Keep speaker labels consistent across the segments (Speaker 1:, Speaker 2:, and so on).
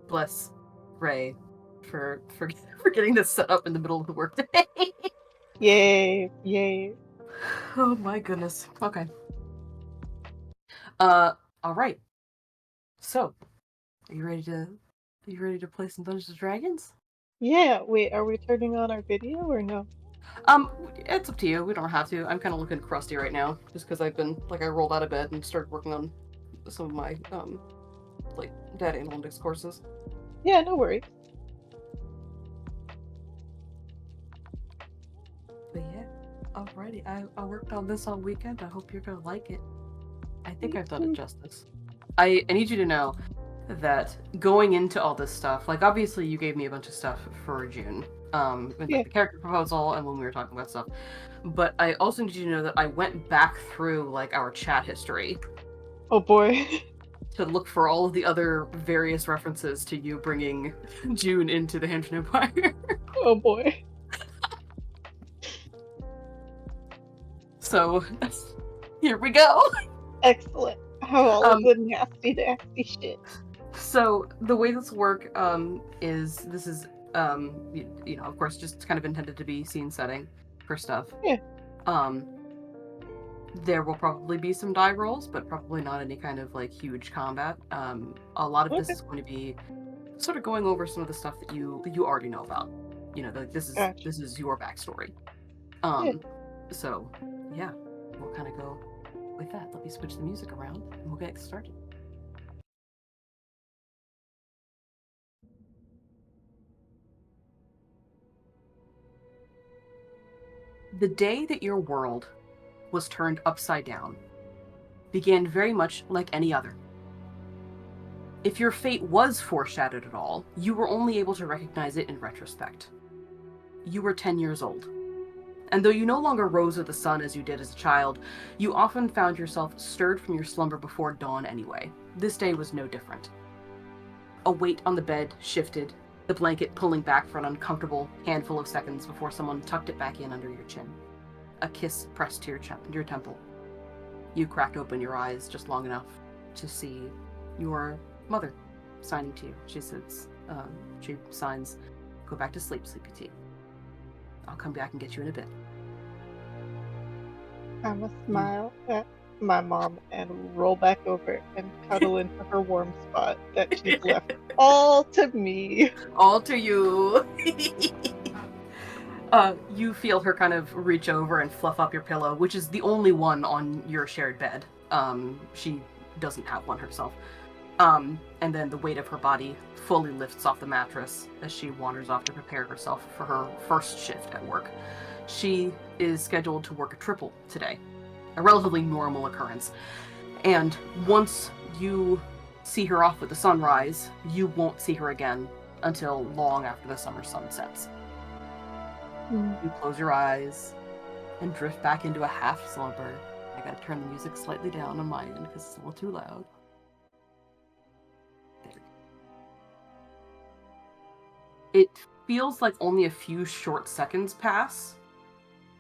Speaker 1: bless Ray for for getting this set up in the middle of the workday.
Speaker 2: Yay, yay.
Speaker 1: Oh my goodness. Okay. Uh, all right. So, are you ready to play some Dungeons and Dragons?
Speaker 2: Yeah, wait, are we turning on our video or no?
Speaker 1: It's up to you. We don't have to. I'm kind of looking crusty right now, just because I rolled out of bed and started working on some of my like data analytics courses.
Speaker 2: Yeah, no worries.
Speaker 1: But yeah, alrighty. I worked on this all weekend. I hope you're gonna like it. I think I've done it
Speaker 2: Mm,
Speaker 1: justice. I need you to know that going into all this stuff, like obviously you gave me a bunch of stuff for June, with like
Speaker 2: yeah.
Speaker 1: the character proposal and when we were talking about stuff. But I also need you to know that I went back through like our chat history
Speaker 2: Oh boy.
Speaker 1: to look for all of the other various references to you bringing June into the Hampton Empire.
Speaker 2: Oh boy.
Speaker 1: So here we go.
Speaker 2: Excellent. How all of
Speaker 1: Um,
Speaker 2: the nasty shit.
Speaker 1: so the way this will work is of course just kind of intended to be scene setting for stuff.
Speaker 2: Yeah.
Speaker 1: Um, there will probably be some die rolls, but probably not any kind of like huge combat. A lot of this
Speaker 2: Okay.
Speaker 1: is going to be sort of going over some of the stuff that you already know about. You know, like
Speaker 2: Gotcha.
Speaker 1: this is your backstory.
Speaker 2: Yeah.
Speaker 1: So yeah, we'll kind of go with that. Let me switch the music around and we'll get started. The day that your world was turned upside down began very much like any other. If your fate was foreshadowed at all, you were only able to recognize it in retrospect. You were 10 years old. And though you no longer rose with the sun as you did as a child, you often found yourself stirred from your slumber before dawn anyway. This day was no different. A weight on the bed shifted, the blanket pulling back for an uncomfortable handful of seconds before someone tucked it back in under your chin. A kiss pressed to your temple. You cracked open your eyes just long enough to see your mother signing to you. She signs, "Go back to sleep, Sleepy Tea. I'll come back and get you in a bit."
Speaker 2: I'ma
Speaker 1: You,
Speaker 2: smile at my mom and roll back over and cuddle into her warm spot that she's left all to me.
Speaker 1: all to you. You feel her kind of reach over and fluff up your pillow, which is the only one on your shared bed. She doesn't have one herself. And then the weight of her body fully lifts off the mattress as she wanders off to prepare herself for her first shift at work. She is scheduled to work a triple today, a relatively normal occurrence. And once you see her off with the sunrise, you won't see her again until long after the summer sun sets.
Speaker 2: Mm.
Speaker 1: You close your eyes and drift back into a half slumber. I gotta turn the music slightly down on my end because it's a little too loud. There. It feels like only a few short seconds pass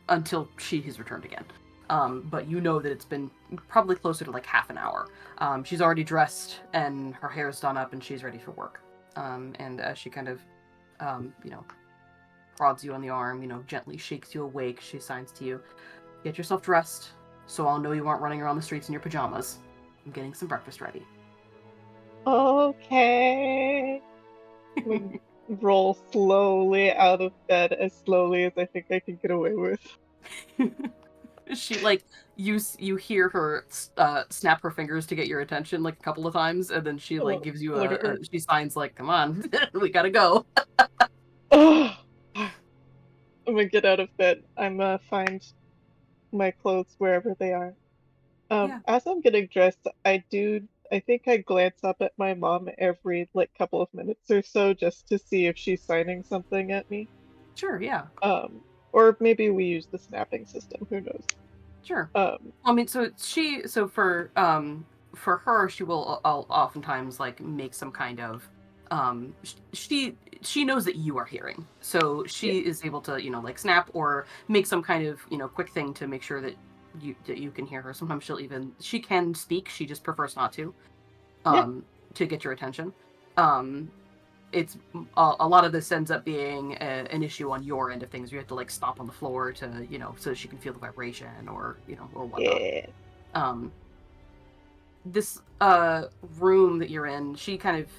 Speaker 1: until she has returned again. But you know that it's been probably closer to like half an hour. She's already dressed and her hair's done up and she's ready for work. And as she kind of, you know, prods you on the arm, you know, gently shakes you awake, she signs to you, "Get yourself dressed so I'll know you aren't running around the streets in your pajamas. I'm getting some breakfast ready."
Speaker 2: Okay. I'm gonna roll slowly out of bed as slowly as I think I can get away with.
Speaker 1: She like you hear her snap her fingers to get your attention like a couple of times, and then she like
Speaker 2: Oh,
Speaker 1: gives you
Speaker 2: whatever.
Speaker 1: she signs like, "Come on, we gotta go."
Speaker 2: Ugh. I'm gonna get out of bed. I'm gonna find my clothes wherever they are.
Speaker 1: Yeah,
Speaker 2: As I'm getting dressed, I think I glance up at my mom every like couple of minutes or so just to see if she's signing something at me.
Speaker 1: sure, yeah,
Speaker 2: Um, or maybe we use the snapping system, who knows?
Speaker 1: sure.
Speaker 2: Um,
Speaker 1: I mean, so for her, she will oftentimes like make some kind of she knows that you are hearing, so
Speaker 2: yeah,
Speaker 1: she is able to like snap or make some kind of quick thing to make sure that you can hear her. Sometimes she can speak, she just prefers not to
Speaker 2: yeah.
Speaker 1: to get your attention. Um, it's a lot of this ends up being an issue on your end of things. You have to like stomp on the floor to, so she can feel the vibration or, or whatnot.
Speaker 2: Yeah.
Speaker 1: Um, this room that you're in, she kind of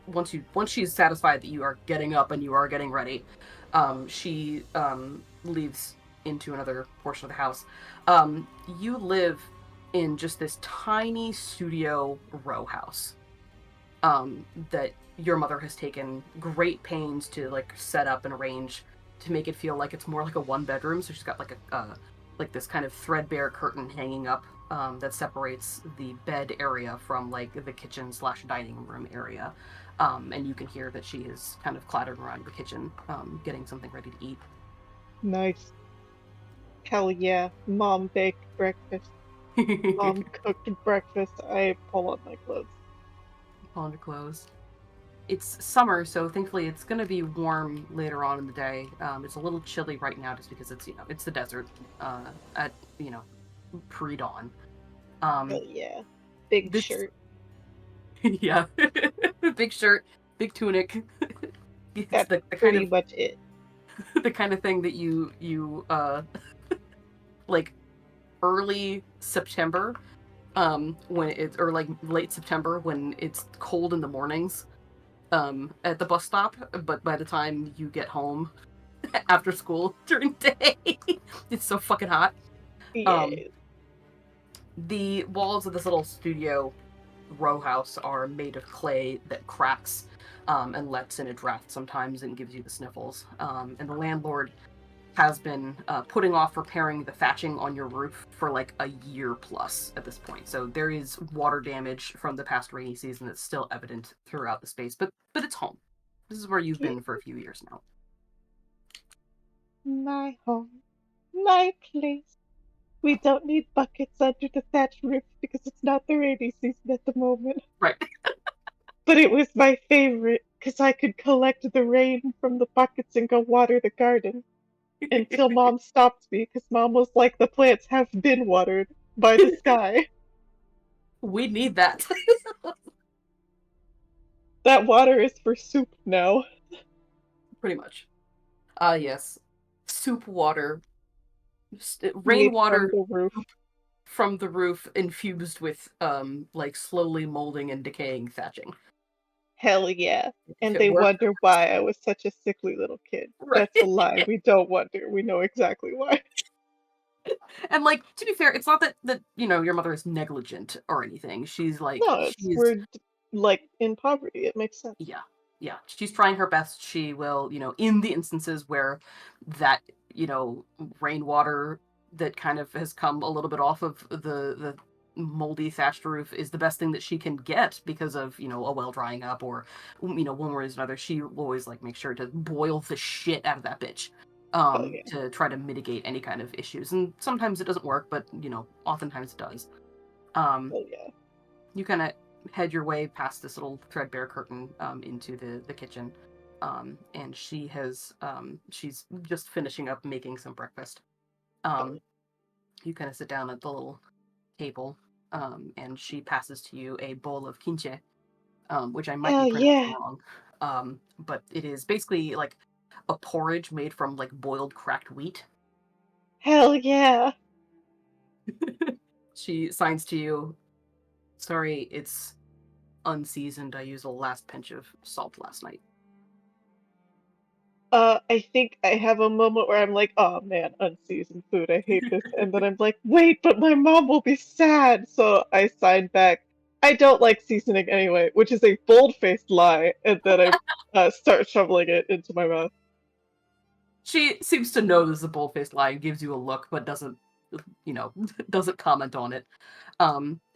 Speaker 1: once she's satisfied that you are getting up and you are getting ready, she leaves into another portion of the house. You live in just this tiny studio row house that your mother has taken great pains to like set up and arrange to make it feel like it's more like a one bedroom. So she's got like a like this kind of threadbare curtain hanging up that separates the bed area from like the kitchen / dining room area. And you can hear that she is kind of clattering around the kitchen, getting something ready to eat.
Speaker 2: Nice. Hell yeah. Mom baked breakfast. Mom cooked breakfast. I pull on my clothes.
Speaker 1: Pull on your clothes. It's summer, so thankfully it's going to be warm later on in the day. It's a little chilly right now just because it's, it's the desert at, pre-dawn.
Speaker 2: Hell yeah. Big
Speaker 1: This,
Speaker 2: shirt.
Speaker 1: yeah, big shirt, big tunic. It's
Speaker 2: That's
Speaker 1: the kind
Speaker 2: pretty
Speaker 1: of
Speaker 2: much it.
Speaker 1: the kind of thing that you like early September, when it's or like late September when it's cold in the mornings, at the bus stop, but by the time you get home after school during the day, it's so fucking hot. Um,
Speaker 2: Yeah.
Speaker 1: the walls of this little studio row house are made of clay that cracks and lets in a draft sometimes and gives you the sniffles. And the landlord has been putting off repairing the thatching on your roof for like a year plus at this point. So there is water damage from the past rainy season that's still evident throughout the space, but it's home. This is where you've
Speaker 2: Yeah.
Speaker 1: been for a few years now.
Speaker 2: My home. My place. We don't need buckets under the thatched roof because it's not the rainy season at the moment.
Speaker 1: Right.
Speaker 2: But it was my favorite because I could collect the rain from the buckets and go water the garden until Mom stopped me because Mom was like, the plants have been watered by the sky.
Speaker 1: We need that.
Speaker 2: That water is for soup now.
Speaker 1: Pretty much. Yes. Soup water.
Speaker 2: Made from
Speaker 1: Rainwater
Speaker 2: the roof.
Speaker 1: from the roof infused with like slowly molding and decaying thatching.
Speaker 2: Hell yeah.
Speaker 1: If
Speaker 2: And
Speaker 1: it
Speaker 2: they
Speaker 1: worked,
Speaker 2: wonder why I was such a sickly little kid.
Speaker 1: right.
Speaker 2: That's a lie. We don't wonder. We know exactly why.
Speaker 1: And like to be fair, it's not that your mother is negligent or anything. She's like
Speaker 2: No, it's
Speaker 1: she's
Speaker 2: we're like in poverty. It makes sense.
Speaker 1: yeah, yeah. She's trying her best. She will, in the instances where that, rainwater that kind of has come a little bit off of the moldy thatched roof is the best thing that she can get because of, a well drying up or, one way or another. She will always like make sure to boil the shit out of that bitch.
Speaker 2: Oh yeah.
Speaker 1: To try to mitigate any kind of issues. And sometimes it doesn't work, but oftentimes it does. Um,
Speaker 2: Oh yeah.
Speaker 1: you kind of head your way past this little threadbare curtain into the kitchen, and she's just finishing up making some breakfast.
Speaker 2: Oh,
Speaker 1: Um, you kind of sit down at the little table, and she passes to you a bowl of kimchi, which I might be
Speaker 2: hell
Speaker 1: pronouncing
Speaker 2: yeah.
Speaker 1: wrong, but it is basically like a porridge made from like boiled cracked wheat.
Speaker 2: Hell yeah.
Speaker 1: She signs to you. Sorry, it's unseasoned. I used a last pinch of salt last night.
Speaker 2: I think I have a moment where I'm like, oh man, unseasoned food, I hate this. And then I'm like, wait, but my mom will be sad. So I sign back, I don't like seasoning anyway, which is a bold-faced lie. And then I start shoveling it into my mouth.
Speaker 1: She seems to know this is a bold-faced lie and gives you a look, but doesn't, doesn't comment on it.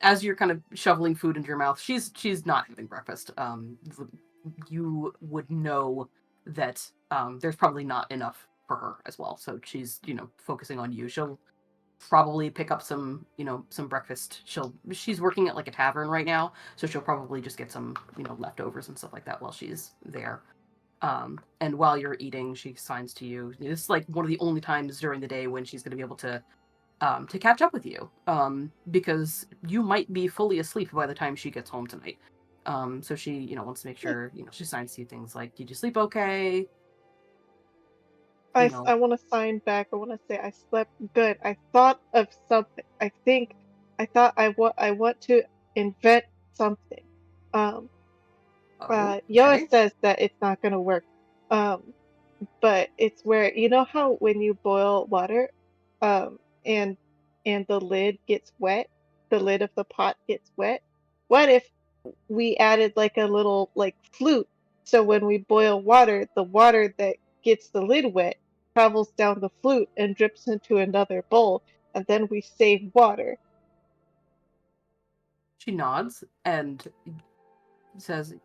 Speaker 1: As you're kind of shoveling food into your mouth, she's not having breakfast. You would know that there's probably not enough for her as well. So she's, focusing on you. She'll probably pick up some, some breakfast. She's working at like a tavern right now, so she'll probably just get some, leftovers and stuff like that while she's there. And while you're eating, she signs to you. This is like one of the only times during the day when she's going to be able to catch up with you, because you might be fully asleep by the time she gets home tonight. So she, wants to make sure, she signs a few things like, did you sleep okay? You know,
Speaker 2: I want to sign back. I want to say I slept good. I thought of something. I want to invent something. Um,
Speaker 1: oh,
Speaker 2: Yoa
Speaker 1: okay.
Speaker 2: says that it's not gonna work. Um, but it's where you know how when you boil water, um, and the lid gets wet, the lid of the pot gets wet. What if we added like a little like flute? So when we boil water, the water that gets the lid wet travels down the flute and drips into another bowl, and then we save water.
Speaker 1: She nods and says,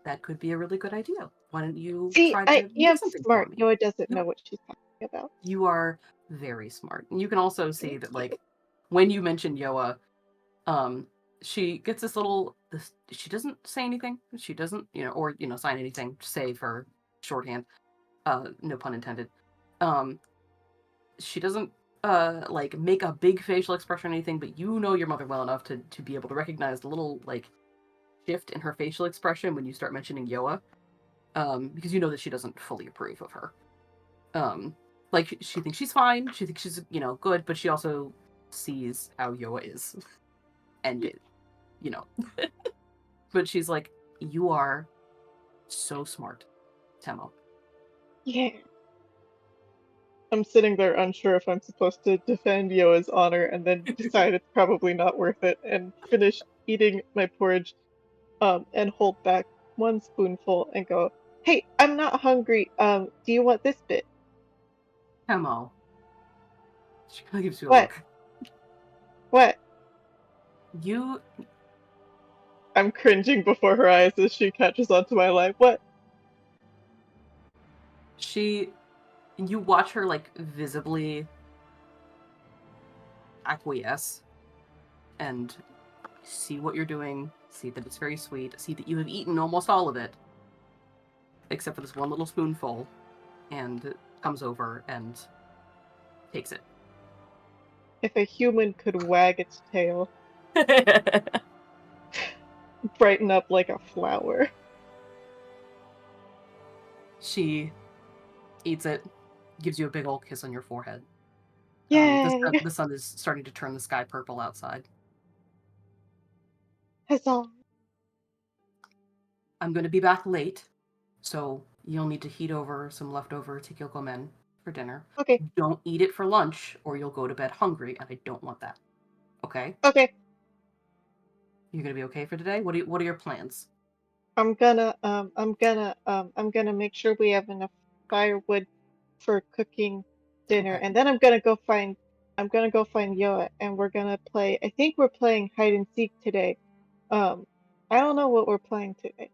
Speaker 1: that could be a really good idea. Why don't you
Speaker 2: See,
Speaker 1: try to do
Speaker 2: I'm
Speaker 1: something for
Speaker 2: smart.
Speaker 1: me?
Speaker 2: Yoa doesn't know
Speaker 1: Yep.
Speaker 2: what she's talking about.
Speaker 1: You are very smart. And you can also see
Speaker 2: Thank
Speaker 1: that,
Speaker 2: you.
Speaker 1: like, when you mention Yoa, um, she gets this, she doesn't say anything. She doesn't, or, sign anything, say for shorthand, no pun intended. Um, she doesn't, like, make a big facial expression or anything, but you know your mother well enough to be able to recognize the little, like, shift in her facial expression when you start mentioning Yoa, because you know that she doesn't fully approve of her. Um, like she thinks she's fine, she thinks she's good, but she also sees how Yoa is, and it, you know. But she's like, "You are so smart, Temo."
Speaker 2: Yeah. I'm sitting there unsure if I'm supposed to defend Yoa's honor and then decide it's probably not worth it and finish eating my porridge, and hold back one spoonful and go, "Hey, I'm not hungry. Do you want this bit?"
Speaker 1: Temo. She kind of gives you a
Speaker 2: What?
Speaker 1: look.
Speaker 2: What?
Speaker 1: You,
Speaker 2: I'm cringing before her eyes as she catches onto my lie. What?
Speaker 1: she, you watch her like visibly acquiesce and see what you're doing, see that it's very sweet, see that you have eaten almost all of it, except for this one little spoonful, and comes over and takes
Speaker 2: If a human could wag its tail,
Speaker 1: it.
Speaker 2: brighten up like a flower.
Speaker 1: She eats it, gives you a big old kiss on your forehead.
Speaker 2: Yay!
Speaker 1: The sun is starting to turn the sky purple outside.
Speaker 2: Huzzah!
Speaker 1: I'm going to be back late, so you'll need to heat over some leftover Tikilko men for dinner.
Speaker 2: Okay,
Speaker 1: Don't eat it for lunch, or you'll go to bed hungry, and I don't want that. Okay?
Speaker 2: okay.
Speaker 1: You're going to be okay for today? What are your plans?
Speaker 2: I'm gonna make sure we have enough firewood for cooking dinner,
Speaker 1: Okay.
Speaker 2: and then I'm gonna go find Yoa, and we're gonna play. I think we're playing hide and seek today. Um, I don't know what we're playing today.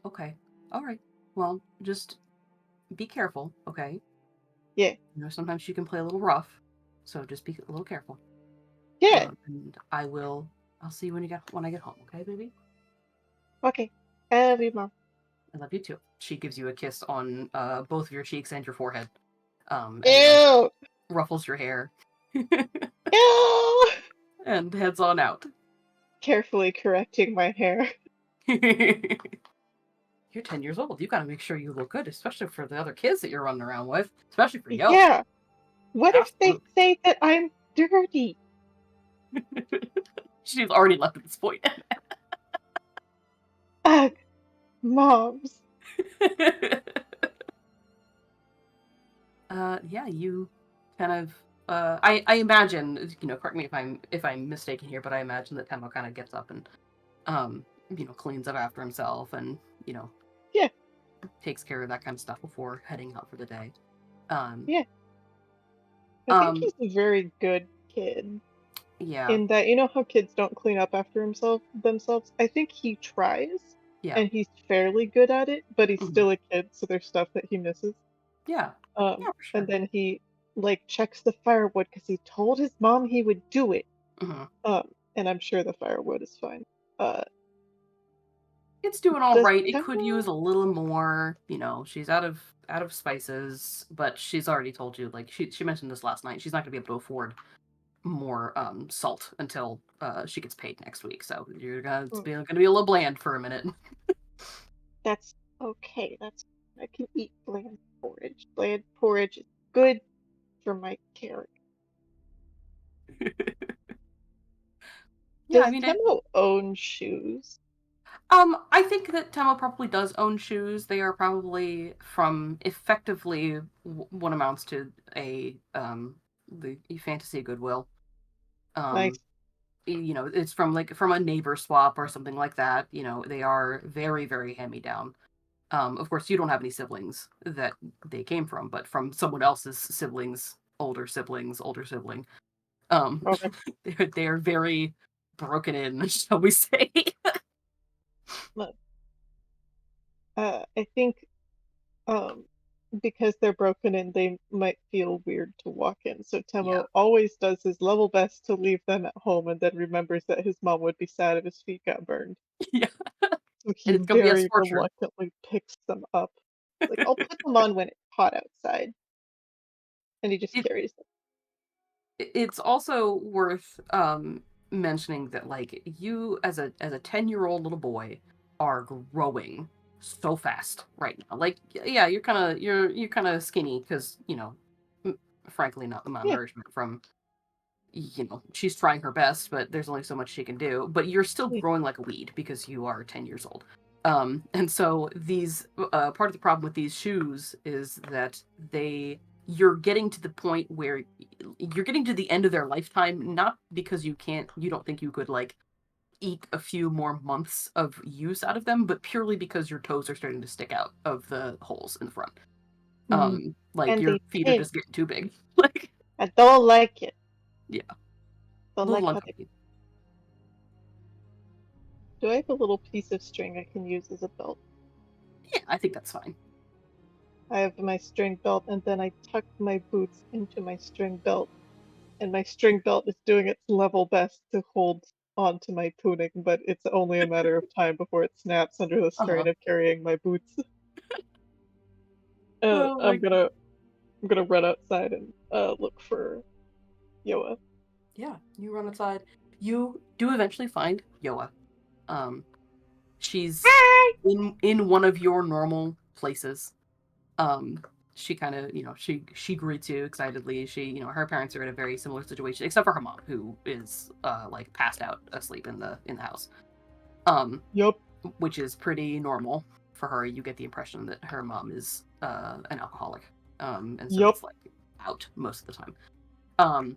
Speaker 1: Okay. All right. Well, just be careful, okay?
Speaker 2: Yeah,
Speaker 1: Sometimes she can play a little rough, so just be a little careful.
Speaker 2: yeah.
Speaker 1: And I'll see you when I get home, okay, baby?
Speaker 2: Okay. I love you, Mom.
Speaker 1: I love you too. She gives you a kiss on both of your cheeks and your forehead, and like
Speaker 2: Ew,
Speaker 1: ruffles your hair,
Speaker 2: ew.
Speaker 1: and heads on out.
Speaker 2: Carefully correcting my hair.
Speaker 1: You're 10 years old. You gotta make sure you look good, especially for the other kids that you're running around with, especially for Yoa.
Speaker 2: Yeah. What if they
Speaker 1: Absolutely.
Speaker 2: say that I'm dirty?
Speaker 1: She's already left at this point.
Speaker 2: Ugh, moms.
Speaker 1: Yeah, you kind of. I imagine, correct me if I'm mistaken here, but I imagine that Temo kind of gets up and, cleans up after himself and, you know,
Speaker 2: Yeah,
Speaker 1: takes care of that kind of stuff before heading out for the day. Um,
Speaker 2: yeah. I think
Speaker 1: um,
Speaker 2: he's a very good kid.
Speaker 1: yeah,
Speaker 2: In that, you know how kids don't clean up after themselves? I think he tries,
Speaker 1: yeah,
Speaker 2: and he's fairly good at it, but he's
Speaker 1: mhm,
Speaker 2: still a kid, so there's stuff that he misses.
Speaker 1: yeah, yeah, for
Speaker 2: And
Speaker 1: sure.
Speaker 2: then he like checks the firewood because he told his mom he would do it.
Speaker 1: Hmm.
Speaker 2: And I'm sure the firewood is fine. Uh,
Speaker 1: It's doing all
Speaker 2: does
Speaker 1: right. It could use
Speaker 2: Emma?
Speaker 1: a little more. She's out of spices, but she's already told you. Like she mentioned this last night. She's not gonna be able to afford more salt until she gets paid next week. So it's
Speaker 2: Mm,
Speaker 1: gonna be a little bland for a minute.
Speaker 2: that's okay. That's I can eat bland porridge. Bland porridge is good for my character.
Speaker 1: Yeah, I
Speaker 2: Does
Speaker 1: mean,
Speaker 2: Temo own shoes?
Speaker 1: I think that Temo probably does own shoes. They are probably from effectively what amounts to a the fantasy Goodwill.
Speaker 2: Nice.
Speaker 1: Um, it's from a neighbor swap or something like that. They are very, very hand-me-down. Of course, you don't have any siblings that they came from, but from someone else's siblings, older sibling. Um,
Speaker 2: Okay.
Speaker 1: they're very broken in, shall we say?
Speaker 2: Look, I think um because they're broken in, they might feel weird to walk in. So
Speaker 1: Yeah,
Speaker 2: Temo always does his level best to leave them at home and then remembers that his mom would be sad if his feet got burned.
Speaker 1: yeah,
Speaker 2: So he
Speaker 1: and it's gonna be a
Speaker 2: very
Speaker 1: scorcher.
Speaker 2: reluctantly picks them up. Like, I'll put them on when it's hot outside. And he just
Speaker 1: It
Speaker 2: carries them.
Speaker 1: it's also worth mentioning that like you as a 10-year-old little boy are growing so fast right now. Like yeah, you're kind of skinny because frankly not the
Speaker 2: Yeah.
Speaker 1: malnourishment from she's trying her best, but there's only so much she can do. But you're still
Speaker 2: Yeah.
Speaker 1: growing like a weed because you are 10 years old. And so these part of the problem with these shoes is that you're getting to the point where you're getting to the end of their lifetime, not because you don't think you could like eke a few more months of use out of them, but purely because your toes are starting to stick out of the holes in the front.
Speaker 2: Mm.
Speaker 1: Like
Speaker 2: And
Speaker 1: your
Speaker 2: they
Speaker 1: feet are
Speaker 2: pinch.
Speaker 1: just getting too big. Like,
Speaker 2: I don't like it.
Speaker 1: yeah, a
Speaker 2: Don't like
Speaker 1: little
Speaker 2: how they.
Speaker 1: uncomfortable.
Speaker 2: Do I have a little piece of string I can use as a belt?
Speaker 1: Yeah, I think that's fine.
Speaker 2: I have my string belt, and then I tuck my boots into my string belt, and my string belt is doing its level best to hold onto my tunic, but it's only a matter of time before it snaps under the strain
Speaker 1: Uh-huh.
Speaker 2: of carrying my boots.
Speaker 1: Oh my
Speaker 2: I'm
Speaker 1: god.
Speaker 2: gonna run outside and look for Yoa.
Speaker 1: Yeah, you run outside. You do eventually find Yoa. Um, she's
Speaker 2: Hi!
Speaker 1: in one of your normal places. Um, she kind of, she greets you excitedly. Her parents are in a very similar situation, except for her mom, who is like passed out asleep in the house. Um,
Speaker 2: Yup,
Speaker 1: which is pretty normal for her. You get the impression that her mom is an alcoholic. And so
Speaker 2: yup.
Speaker 1: it's like out most of the time. Um,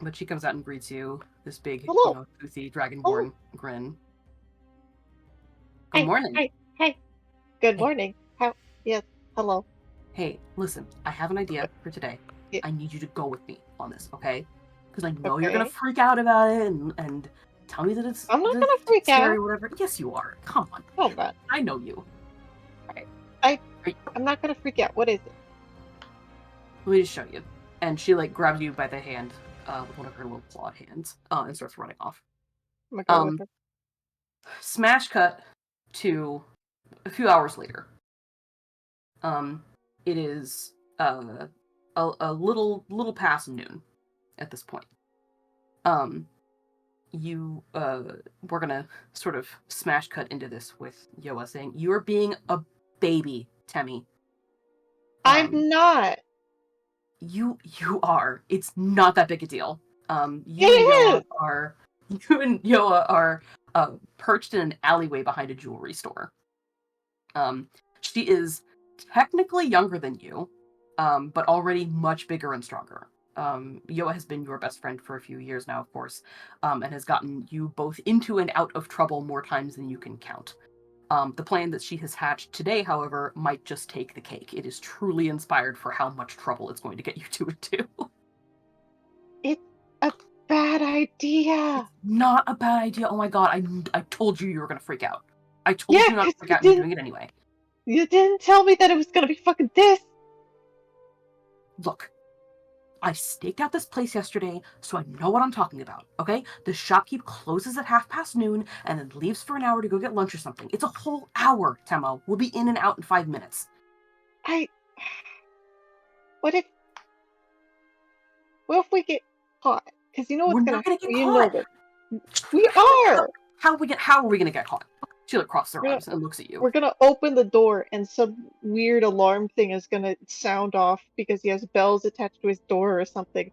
Speaker 1: But she comes out and greets you, this big,
Speaker 2: Hello,
Speaker 1: toothy
Speaker 2: hello.
Speaker 1: dragonborn grin. Good
Speaker 2: Hi,
Speaker 1: morning.
Speaker 2: hi, hi. Good
Speaker 1: Hey,
Speaker 2: morning. How? Yes, hello.
Speaker 1: hey, listen, I have an idea for today.
Speaker 2: Yeah,
Speaker 1: I need you to go with me on this, okay? Because I know you're gonna
Speaker 2: okay.
Speaker 1: freak out about it and tell me that
Speaker 2: I'm not
Speaker 1: that
Speaker 2: gonna
Speaker 1: it's
Speaker 2: freak
Speaker 1: scary
Speaker 2: out.
Speaker 1: or whatever. Yes, you are. Come on.
Speaker 2: No, I'm not.
Speaker 1: I know you. All right.
Speaker 2: I,
Speaker 1: All right.
Speaker 2: I'm not gonna freak out. What is it?
Speaker 1: Let me just show you. And she like grabs you by the hand with one of her little clawed hands and starts running off.
Speaker 2: I'm gonna go with
Speaker 1: Um,
Speaker 2: her.
Speaker 1: Smash cut to a few hours later. Um, it is a little past noon at this point. Um, you we're gonna sort of smash cut into this with Yoa saying, "You're being a baby, Temmie. Um,
Speaker 2: I'm not.
Speaker 1: you are. It's not that big a deal.
Speaker 2: It is.
Speaker 1: You and Yoa are perched in an alleyway behind a jewelry store. Um, she is technically younger than you, but already much bigger and stronger. Yoa has been your best friend for a few years now, of course, and has gotten you both into and out of trouble more times than you can count. The plan that she has hatched today, however, might just take the cake. It is truly inspired for how much trouble it's going to get you two into.
Speaker 2: It's a bad
Speaker 1: It's
Speaker 2: idea.
Speaker 1: not a bad idea. Oh my god, I told you were going to freak out. I told
Speaker 2: Yeah,
Speaker 1: you not to
Speaker 2: 'cause
Speaker 1: freak out, and you're doing it anyway.
Speaker 2: you didn't tell me that it was gonna be fucking this.
Speaker 1: Look, I staked out this place yesterday, so I know what I'm talking about, okay? The shopkeep closes at noon and then leaves for an hour to go get lunch or something. It's a whole hour, Temo. We'll be in and out in 5 minutes.
Speaker 2: I. What if? What if we get caught? Because you know
Speaker 1: We're
Speaker 2: what's
Speaker 1: not
Speaker 2: gonna
Speaker 1: gonna get
Speaker 2: you know
Speaker 1: caught.
Speaker 2: what we are.
Speaker 1: How are we gonna get caught? She like crosses her
Speaker 2: We're gonna
Speaker 1: arms and looks at you.
Speaker 2: we're gonna open the door and some weird alarm thing is gonna sound off because he has bells attached to his door or something.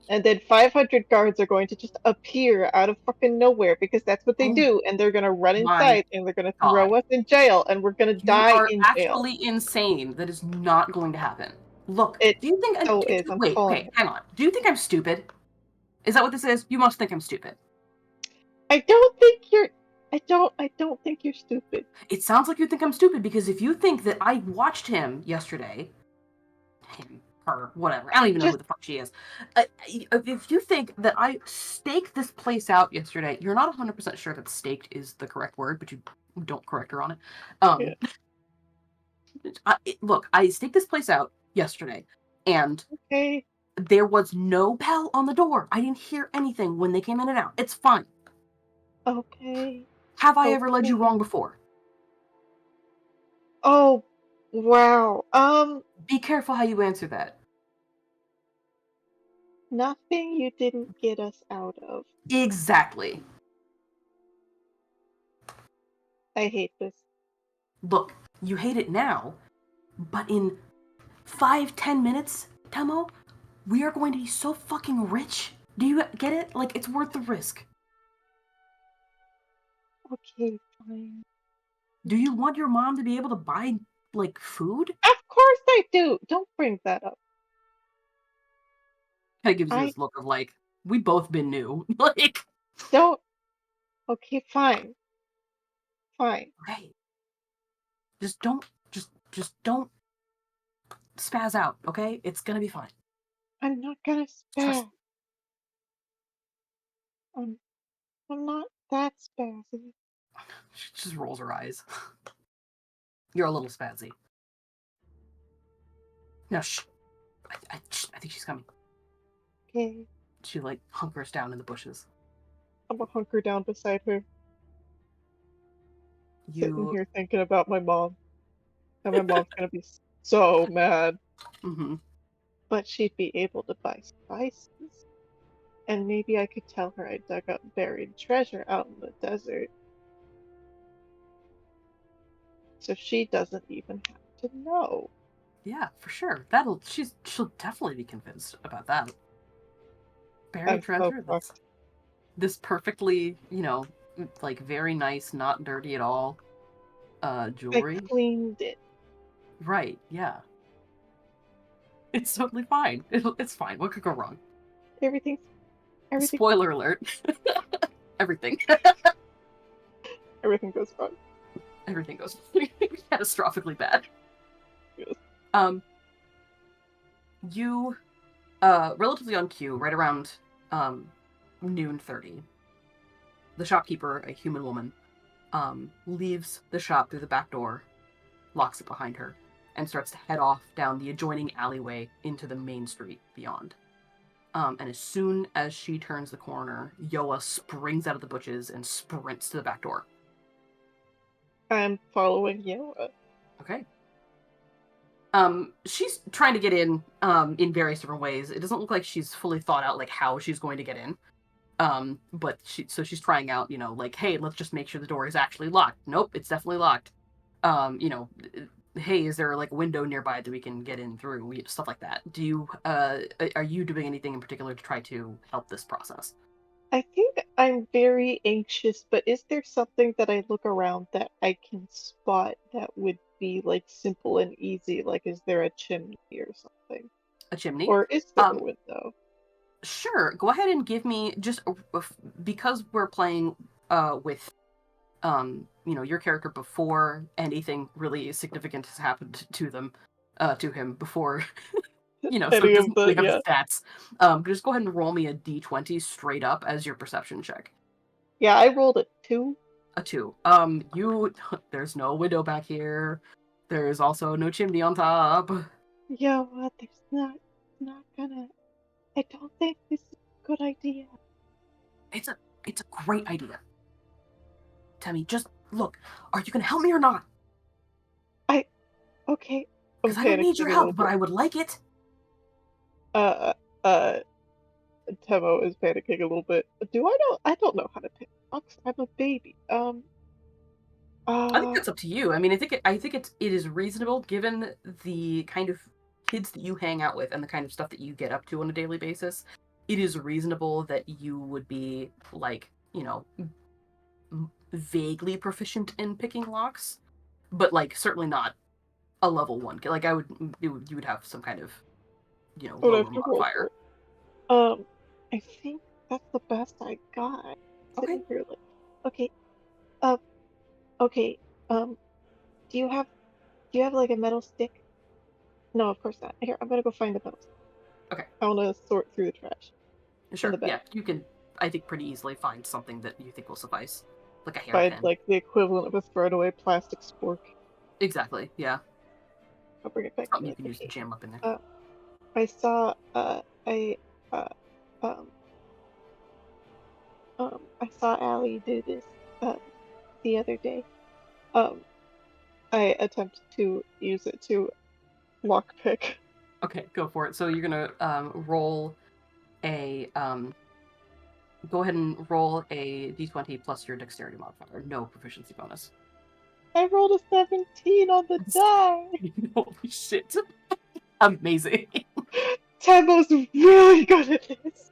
Speaker 2: And then 500 guards are going to just appear out of fucking nowhere because that's what they
Speaker 1: Oh
Speaker 2: do. And they're gonna run
Speaker 1: my
Speaker 2: inside and they're gonna
Speaker 1: god.
Speaker 2: throw us in jail and we're gonna
Speaker 1: You
Speaker 2: die
Speaker 1: are
Speaker 2: in jail.
Speaker 1: actually insane. That is not going to happen. Look,
Speaker 2: It
Speaker 1: do you think
Speaker 2: so is. I'm
Speaker 1: wait,
Speaker 2: calling
Speaker 1: okay,
Speaker 2: it.
Speaker 1: hang on. Do you think I'm stupid? Is that what this is? You must think I'm stupid.
Speaker 2: I don't think you're. I don't think you're stupid.
Speaker 1: It sounds like you think I'm stupid because if you think that I watched him yesterday, him, her, whatever, I don't even know who
Speaker 2: Just
Speaker 1: the fuck she is. If you think that I staked this place out yesterday, you're not 100% sure that staked is the correct word, but you don't correct her on it.
Speaker 2: yeah,
Speaker 1: Um, look, I staked this place out yesterday, and
Speaker 2: okay,
Speaker 1: there was no bell on the door. I didn't hear anything when they came in and out. It's fine.
Speaker 2: okay,
Speaker 1: Have I ever led you
Speaker 2: okay.
Speaker 1: wrong before?
Speaker 2: Oh, wow.
Speaker 1: Be careful how you answer that.
Speaker 2: Nothing you didn't get us out of.
Speaker 1: Exactly.
Speaker 2: I hate this.
Speaker 1: Look, you hate it now, but in 5-10 minutes, Temo, we are going to be so fucking rich. Do you get it? Like, it's worth the risk.
Speaker 2: Okay, fine.
Speaker 1: Do you want your mom to be able to buy, like, food?
Speaker 2: Of course I do. Don't bring that up.
Speaker 1: Kind of gives you
Speaker 2: I
Speaker 1: this look of, like, we both been new. Like,
Speaker 2: don't. Okay, fine, fine.
Speaker 1: okay, just don't spaz out, okay? It's gonna be fine.
Speaker 2: I'm not gonna
Speaker 1: Trust
Speaker 2: spare. I'm, I'm not that spazzy.
Speaker 1: She just rolls her eyes. You're a little spazzy. No, shh. I think she's coming.
Speaker 2: Okay,
Speaker 1: She, like, hunkers down in the bushes.
Speaker 2: I'm gonna hunker down beside her, sitting
Speaker 1: You,
Speaker 2: here thinking about my mom. And my mom's gonna be so mad.
Speaker 1: mm-hmm.
Speaker 2: But she'd be able to buy spices. And maybe I could tell her I dug up buried treasure out in the desert. So she doesn't even have to know.
Speaker 1: Yeah, for sure. She'll definitely be convinced about that.
Speaker 2: I'm
Speaker 1: Buried
Speaker 2: so
Speaker 1: treasure? That's
Speaker 2: fucked.
Speaker 1: this perfectly, like very nice, not dirty at all,
Speaker 2: I
Speaker 1: jewelry.
Speaker 2: cleaned it.
Speaker 1: Right, yeah. It's totally fine. It's fine. What could go wrong?
Speaker 2: Everything's everything
Speaker 1: Spoiler alert. Everything.
Speaker 2: everything goes wrong.
Speaker 1: Everything goes catastrophically bad.
Speaker 2: Yes.
Speaker 1: Um, you, relatively on cue, right around, noon 30, the shopkeeper, a human woman, leaves the shop through the back door, locks it behind her, and starts to head off down the adjoining alleyway into the main street beyond. And as soon as she turns the corner, Yoa springs out of the bushes and sprints to the back door.
Speaker 2: I'm following you.
Speaker 1: Okay. She's trying to get in various different ways. It doesn't look like she's fully thought out, like, how she's going to get in. But she's trying out, like, hey, let's just make sure the door is actually locked. Nope, it's definitely locked. Um, you know, hey, is there like a window nearby that we can get in through? Stuff like that. Are you doing anything in particular to try to help this process?
Speaker 2: I think I'm very anxious, but is there something that I look around that I can spot that would be like simple and easy? Like, is there a chimney or something?
Speaker 1: A chimney?
Speaker 2: Or is there a
Speaker 1: Um,
Speaker 2: window?
Speaker 1: sure. Go ahead and give me just because we're playing with your character before anything really significant has happened to them, to him before, so it
Speaker 2: Any of
Speaker 1: doesn't
Speaker 2: the,
Speaker 1: really have
Speaker 2: yeah.
Speaker 1: stats. Just go ahead and roll me a d20 straight up as your perception check.
Speaker 2: Yeah, I rolled a 2.
Speaker 1: A 2. There's no window back here. There's also no chimney on top.
Speaker 2: Yeah, what? There's not gonna. I don't think this is a good idea.
Speaker 1: It's a great idea. Temmie, just look. Are you gonna help me or not?
Speaker 2: I, okay. I'm
Speaker 1: Because I don't need your
Speaker 2: panicking a little
Speaker 1: help, but
Speaker 2: bit.
Speaker 1: I would like it.
Speaker 2: Uh, uh, Temo is panicking a little bit. Do I know? I don't know how to pick locks. I'm a baby.
Speaker 1: I think
Speaker 2: Uh,
Speaker 1: that's up to you. I mean, I think it is reasonable given the kind of kids that you hang out with and the kind of stuff that you get up to on a daily basis. It is reasonable that you would be like, vaguely proficient in picking locks, but like certainly not a level one. Like you would have some kind of
Speaker 2: I would
Speaker 1: lower
Speaker 2: have to roll for
Speaker 1: modifier.
Speaker 2: it. I think that's the best I got.
Speaker 1: Okay.
Speaker 2: Sitting here like, okay, uh, okay, um, do you have like a metal stick? No, of course not. Here, I'm gonna go find the metal stick.
Speaker 1: Okay.
Speaker 2: I wanna sort through the trash in the
Speaker 1: Sure. Yeah,
Speaker 2: back.
Speaker 1: you can. I think pretty easily find something that you think will suffice, like a
Speaker 2: Find
Speaker 1: hairpin.
Speaker 2: like the equivalent of a throwaway plastic spork.
Speaker 1: Exactly. Yeah.
Speaker 2: I'll bring it back to
Speaker 1: Something you
Speaker 2: life.
Speaker 1: can use to
Speaker 2: Okay.
Speaker 1: jam up in there.
Speaker 2: Uh, I saw I uh um I saw Allie do this um the other day. Um, I attempt to use it to lockpick.
Speaker 1: Okay, go for it. So you're gonna roll a go ahead and roll a d20 plus your dexterity modifier. No proficiency bonus.
Speaker 2: I rolled a 17 on the die.
Speaker 1: Holy shit! Amazing.
Speaker 2: Tembo's really good at this.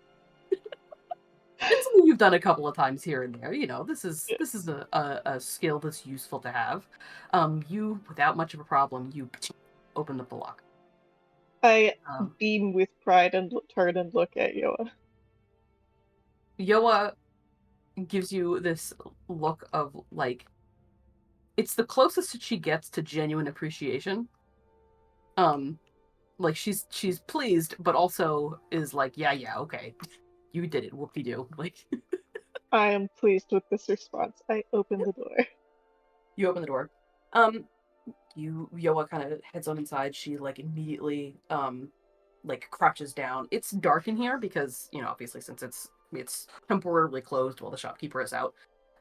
Speaker 1: It's something you've done a couple of times here and there. This is
Speaker 2: Yeah.
Speaker 1: this is a skill that's useful to have. You without much of a problem, you open up the lock.
Speaker 2: I
Speaker 1: Um,
Speaker 2: beam with pride and turn and look at Yoa.
Speaker 1: Yoa gives you this look of like it's the closest that she gets to genuine appreciation. Um, like she's pleased, but also is like, yeah, okay, you did it, whoop de doo. Like
Speaker 2: I am pleased with this response. I open the door.
Speaker 1: you open the door. Um, Yoa kind of heads on inside. She like immediately like crouches down. It's dark in here because obviously since it's temporarily closed while the shopkeeper is out.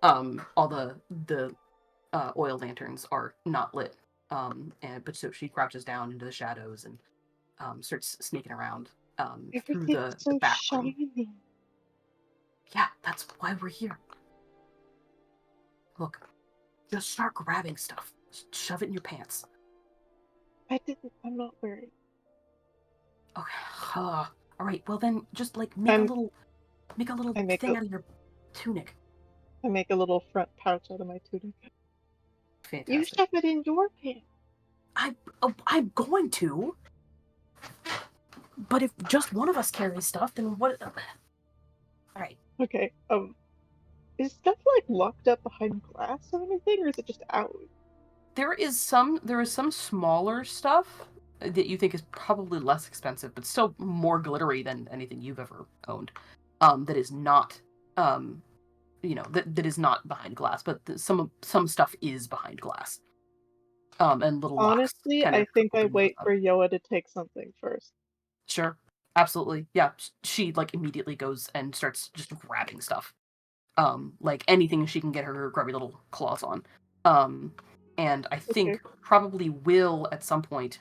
Speaker 1: All the oil lanterns are not lit. But so she crouches down into the shadows and starts sneaking around through
Speaker 2: Everything's
Speaker 1: the
Speaker 2: so
Speaker 1: back room.
Speaker 2: shiny.
Speaker 1: Yeah, that's why we're here. Look, just start grabbing stuff. Just shove it in your pants.
Speaker 2: I didn't. I'm not worried.
Speaker 1: Okay. All right. Well then, just like
Speaker 2: I'm.
Speaker 1: make a little
Speaker 2: I make
Speaker 1: thing
Speaker 2: a.
Speaker 1: out of your tunic.
Speaker 2: I make a little front pouch out of my tunic. You
Speaker 1: Fantastic.
Speaker 2: shove it in your pants.
Speaker 1: I'm going to, but if just one of us carries stuff, then what? All right.
Speaker 2: Okay. Is stuff like locked up behind glass or anything, or is it just out?
Speaker 1: There is some smaller stuff that you think is probably less expensive, but still more glittery than anything you've ever owned. That is not that is not behind glass, but some stuff is behind glass. And little locks
Speaker 2: Honestly,
Speaker 1: kind
Speaker 2: I
Speaker 1: of
Speaker 2: think I
Speaker 1: open those
Speaker 2: wait
Speaker 1: up.
Speaker 2: for Yoa to take something first.
Speaker 1: Sure, absolutely, yeah. She like immediately goes and starts just grabbing stuff, like anything she can get her grubby little claws on. Um, and I
Speaker 2: Okay.
Speaker 1: think probably will at some point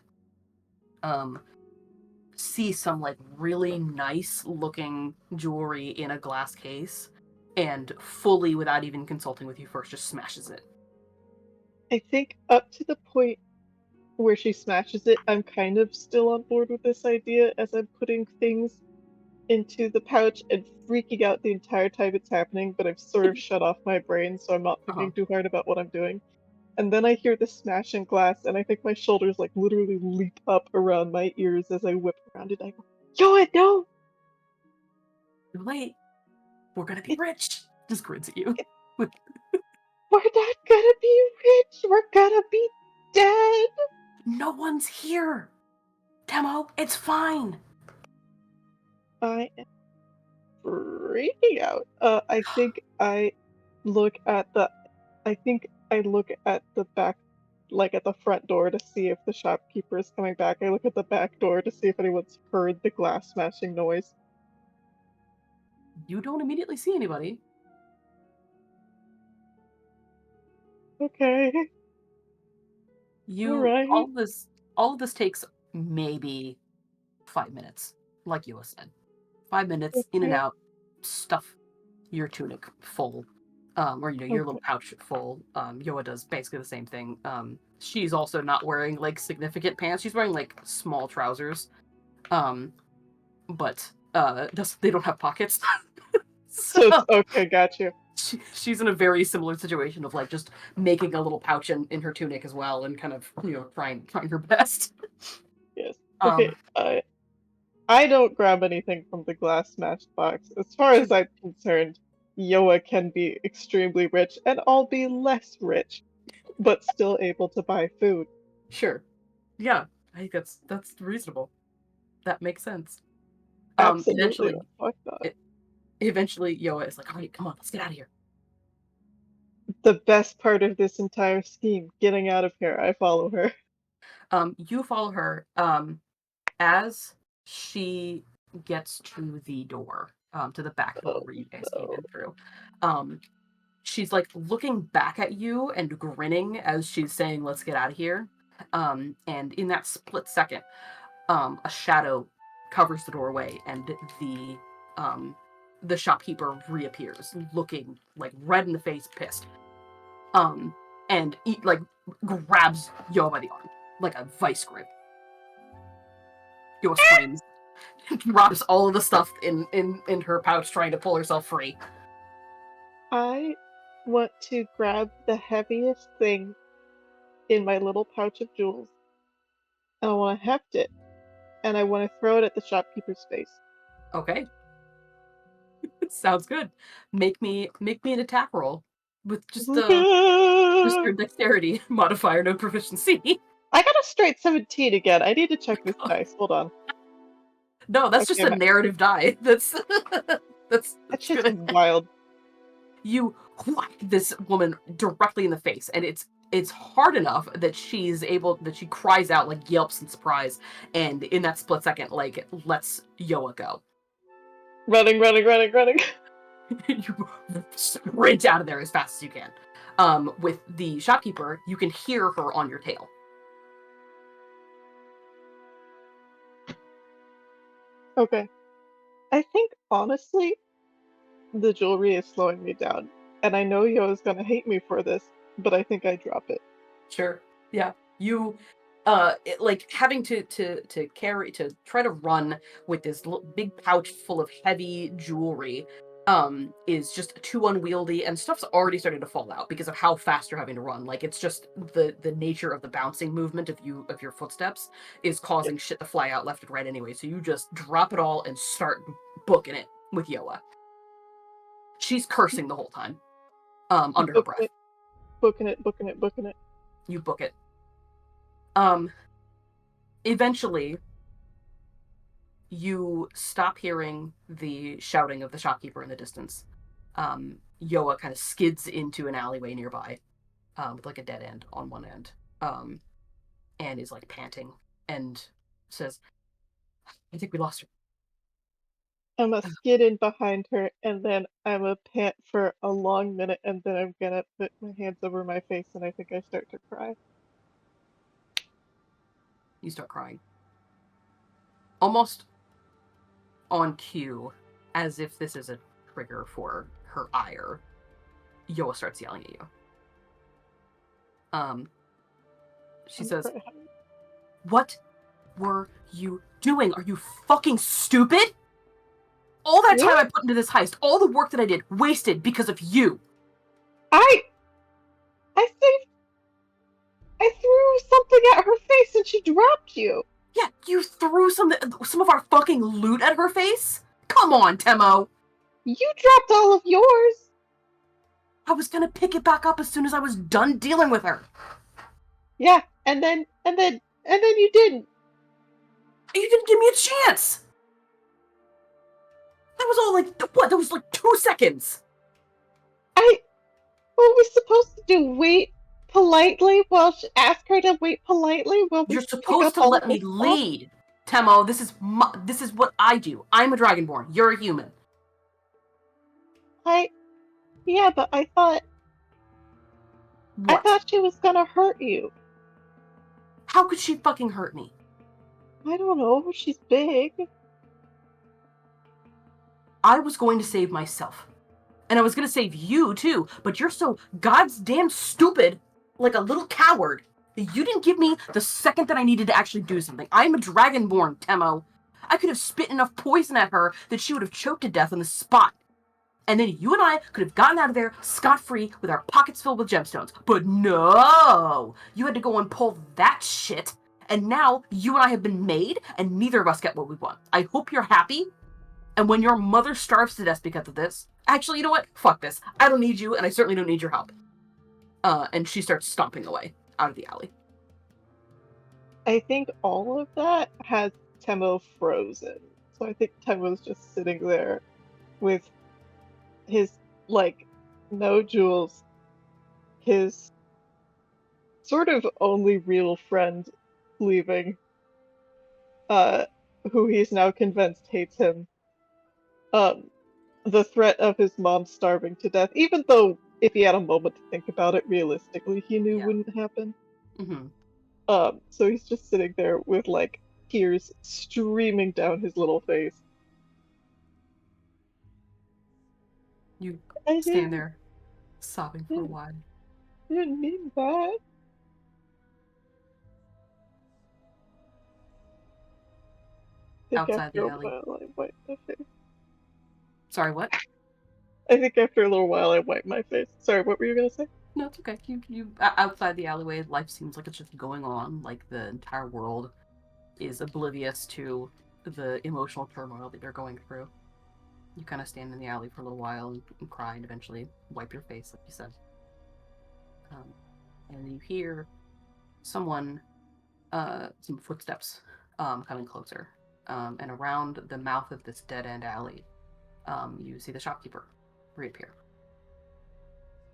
Speaker 1: um see some like really nice looking jewelry in a glass case and fully without even consulting with you first just smashes it.
Speaker 2: I think up to the point where she smashes it, I'm kind of still on board with this idea as I'm putting things into the pouch and freaking out the entire time it's happening, but I've sort of shut off my brain, so I'm not
Speaker 1: Uh-huh.
Speaker 2: thinking too hard about what I'm doing. And then I hear the smashing glass, and I think my shoulders like literally leap up around my ears as I whip around it. I go, Yoa, no!
Speaker 1: Too late. We're gonna be
Speaker 2: It,
Speaker 1: rich. Just grins at you.
Speaker 2: it, we're not gonna be rich! We're gonna be dead!
Speaker 1: No one's here. Demo, it's fine.
Speaker 2: I am freaking out. Look at the I think I look at the back, like at the front door to see if the shopkeeper is coming back. I look at the back door to see if anyone's heard the glass smashing noise.
Speaker 1: You don't immediately see anybody.
Speaker 2: Okay,
Speaker 1: You
Speaker 2: alright.
Speaker 1: all of this takes maybe 5 minutes, like you said. 5 minutes, in and
Speaker 2: Okay.
Speaker 1: out, stuff your tunic full. Or, your
Speaker 2: Okay.
Speaker 1: little pouch full. Yoa does basically the same thing. She's also not wearing, like, significant pants. She's wearing, like, small trousers. But, they don't have pockets. So,
Speaker 2: So it's okay, got you.
Speaker 1: she's in a very similar situation of, like, just making a little pouch in her tunic as well and kind of, trying her best.
Speaker 2: Yes.
Speaker 1: Um,
Speaker 2: Okay. I don't grab anything from the glass matchbox. As far
Speaker 1: sure.
Speaker 2: as I'm concerned, Yoa can be extremely rich, and I'll be less rich, but still able to buy food.
Speaker 1: Sure. Yeah, I think that's reasonable. That makes sense.
Speaker 2: Absolutely
Speaker 1: Eventually,
Speaker 2: the fuck not.
Speaker 1: e eventually, Yoa is like, "All right, come on, let's get out of here."
Speaker 2: The best part of this entire scheme, getting out of here. I follow her.
Speaker 1: You follow her, as she gets to the door, to the back door
Speaker 2: Oh
Speaker 1: where you guys came
Speaker 2: no.
Speaker 1: in through. Um, she's, like, looking back at you and grinning as she's saying, "Let's get out of here." And in that split second, a shadow covers the doorway, and um, the shopkeeper reappears, looking, like, red in the face, pissed. Um, and like, grabs Yo by the arm, like a vice grip. Yo screams, drops all of the stuff in her pouch, trying to pull herself free.
Speaker 2: I want to grab the heaviest thing in my little pouch of jewels, and I want to heft it, and I want to throw it at the shopkeeper's face.
Speaker 1: Okay, sounds good. Make me an attack roll with just your dexterity modifier, no proficiency.
Speaker 2: I got a straight 17 again. I need to check this dice. Hold on.
Speaker 1: No, that's just
Speaker 2: Okay,
Speaker 1: a narrative die. That's that's
Speaker 2: that
Speaker 1: that's
Speaker 2: shit's
Speaker 1: gonna
Speaker 2: wild.
Speaker 1: you whack this woman directly in the face, and it's hard enough that she cries out, like, yelps in surprise, and in that split second, like, lets Yoa go.
Speaker 2: Running, running, running, running.
Speaker 1: You sprint out of there as fast as you can. With the shopkeeper, you can hear her on your tail.
Speaker 2: Okay. I think, honestly, the jewelry is slowing me down. And I know Yo's gonna hate me for this, but I think I drop it.
Speaker 1: Sure. Yeah. You like, having to carry, to try to run with this big pouch full of heavy jewelry, is just too unwieldy, and stuff's already starting to fall out because of how fast you're having to run. Like, it's just the nature of the bouncing movement of your footsteps is
Speaker 2: Yeah.
Speaker 1: causing shit to fly out left and right anyway. So you just drop it all and start booking it with Yoa. She's cursing the whole time, under her
Speaker 2: Booking
Speaker 1: breath.
Speaker 2: it, booking it, booking it, booking it.
Speaker 1: You book it. Um, Eventually, you stop hearing the shouting of the shopkeeper in the distance. Yoa kind of skids into an alleyway nearby, with, like, a dead end on one end, and is, like, panting, and says, "I think we lost her."
Speaker 2: I'm gonna skid in behind her, and then I'm gonna pant for a long minute, and then I'm gonna put my hands over my face, and I think I start to cry.
Speaker 1: You start crying, almost on cue, as if this is a trigger for her ire. Yoa starts yelling at you. Um, she
Speaker 2: I'm
Speaker 1: says,
Speaker 2: crying.
Speaker 1: "What were you doing? Are you fucking stupid? All that time I
Speaker 2: What?
Speaker 1: put into this heist, all the work that I did, wasted because of you."
Speaker 2: I I think I threw something at her face and she dropped you.
Speaker 1: Yeah, you threw some of our fucking loot at her face? Come on, Temo.
Speaker 2: You dropped all of yours.
Speaker 1: I was gonna pick it back up as soon as I was done dealing with her.
Speaker 2: Yeah, and then you didn't.
Speaker 1: You didn't give me a chance. That was all, like, what? That was like 2 seconds.
Speaker 2: I What was supposed to do? Wait politely while ask her to wait politely while we
Speaker 1: You're
Speaker 2: pick
Speaker 1: supposed
Speaker 2: up
Speaker 1: to
Speaker 2: all of
Speaker 1: let
Speaker 2: her
Speaker 1: me
Speaker 2: stuff?
Speaker 1: lead, Temo. This is what I do. I'm a Dragonborn. You're a human.
Speaker 2: I Yeah, but I
Speaker 1: What?
Speaker 2: thought she was gonna hurt you.
Speaker 1: How could she fucking hurt me?
Speaker 2: I don't know. She's big.
Speaker 1: I was going to save myself. And I was going to save you, too. But you're so goddamn stupid, like a little coward, that you didn't give me the second that I needed to actually do something. I'm a dragonborn, Temo. I could have spit enough poison at her that she would have choked to death on the spot. And then you and I could have gotten out of there scot-free with our pockets filled with gemstones. But no! You had to go and pull that shit. And now you and I have been made, and neither of us get what we want. I hope you're happy. And when your mother starves to death because of this, actually, you know what? Fuck this. I don't need you, and I certainly don't need your help. And she starts stomping away out of the alley.
Speaker 2: I think all of that has Temo frozen. So I think Temo's just sitting there with his, like, no jewels, his sort of only real friend leaving, uh, who he's now convinced hates him. Um, the threat of his mom starving to death, even though if he had a moment to think about it realistically, he knew
Speaker 1: Yeah.
Speaker 2: wouldn't happen.
Speaker 1: Mm-hmm.
Speaker 2: So he's just sitting there with like tears streaming down his little face.
Speaker 1: You
Speaker 2: I
Speaker 1: stand
Speaker 2: didn't,
Speaker 1: there, sobbing for a
Speaker 2: didn't,
Speaker 1: while.
Speaker 2: didn't mean that. I think
Speaker 1: Outside
Speaker 2: after
Speaker 1: the
Speaker 2: a
Speaker 1: alley.
Speaker 2: while I wiped my face.
Speaker 1: Sorry, what?
Speaker 2: I think after a little while I wiped my face. Sorry, what were you gonna say?
Speaker 1: No, it's okay. Outside the alleyway, life seems like it's just going on. Like the entire world is oblivious to the emotional turmoil that you're going through. You kind of stand in the alley for a little while and cry, and eventually wipe your face, like you said. And you hear someone, some footsteps, coming closer. And around the mouth of this dead end alley, you see the shopkeeper reappear.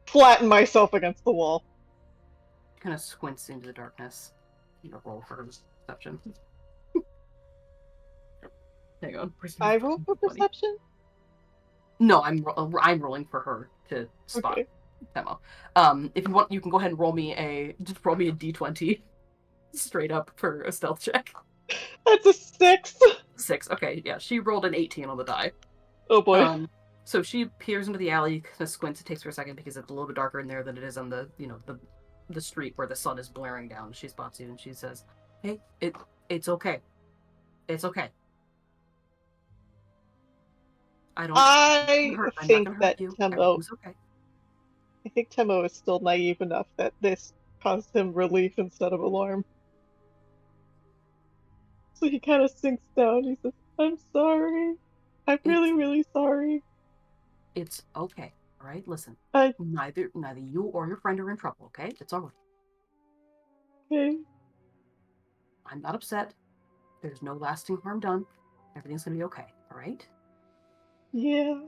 Speaker 2: Flatten myself against the wall.
Speaker 1: Kind of squints into the darkness. You know, roll for perception. Hang on, where's my
Speaker 2: I roll
Speaker 1: fucking
Speaker 2: for
Speaker 1: money?
Speaker 2: perception?
Speaker 1: No, I'm rolling for her to spot
Speaker 2: Okay.
Speaker 1: Temo. If you want, you can go ahead and roll me a d20 straight up for a stealth check.
Speaker 2: That's a 6.
Speaker 1: 6. Okay, yeah, she rolled an 18 on the die.
Speaker 2: Oh boy.
Speaker 1: So she peers into the alley, kind of squints. It takes her a second because it's a little bit darker in there than it is on the, the street where the sun is blaring down. She spots you and she says, "Hey, it's okay. It's okay. I don't
Speaker 2: I
Speaker 1: hurt. I'm not
Speaker 2: think
Speaker 1: gonna hurt
Speaker 2: that
Speaker 1: you.
Speaker 2: Temo
Speaker 1: Everything's okay."
Speaker 2: I think Temo is still naive enough that this caused him relief instead of alarm. So he kind of sinks down. He says, I'm sorry. I'm really,
Speaker 1: It's
Speaker 2: really sorry.
Speaker 1: it's okay. All right. Listen,
Speaker 2: I
Speaker 1: neither you or your friend are in trouble. Okay, it's all right.
Speaker 2: okay.
Speaker 1: I'm not upset. There's no lasting harm done. Everything's gonna be okay. All right.
Speaker 2: Yeah.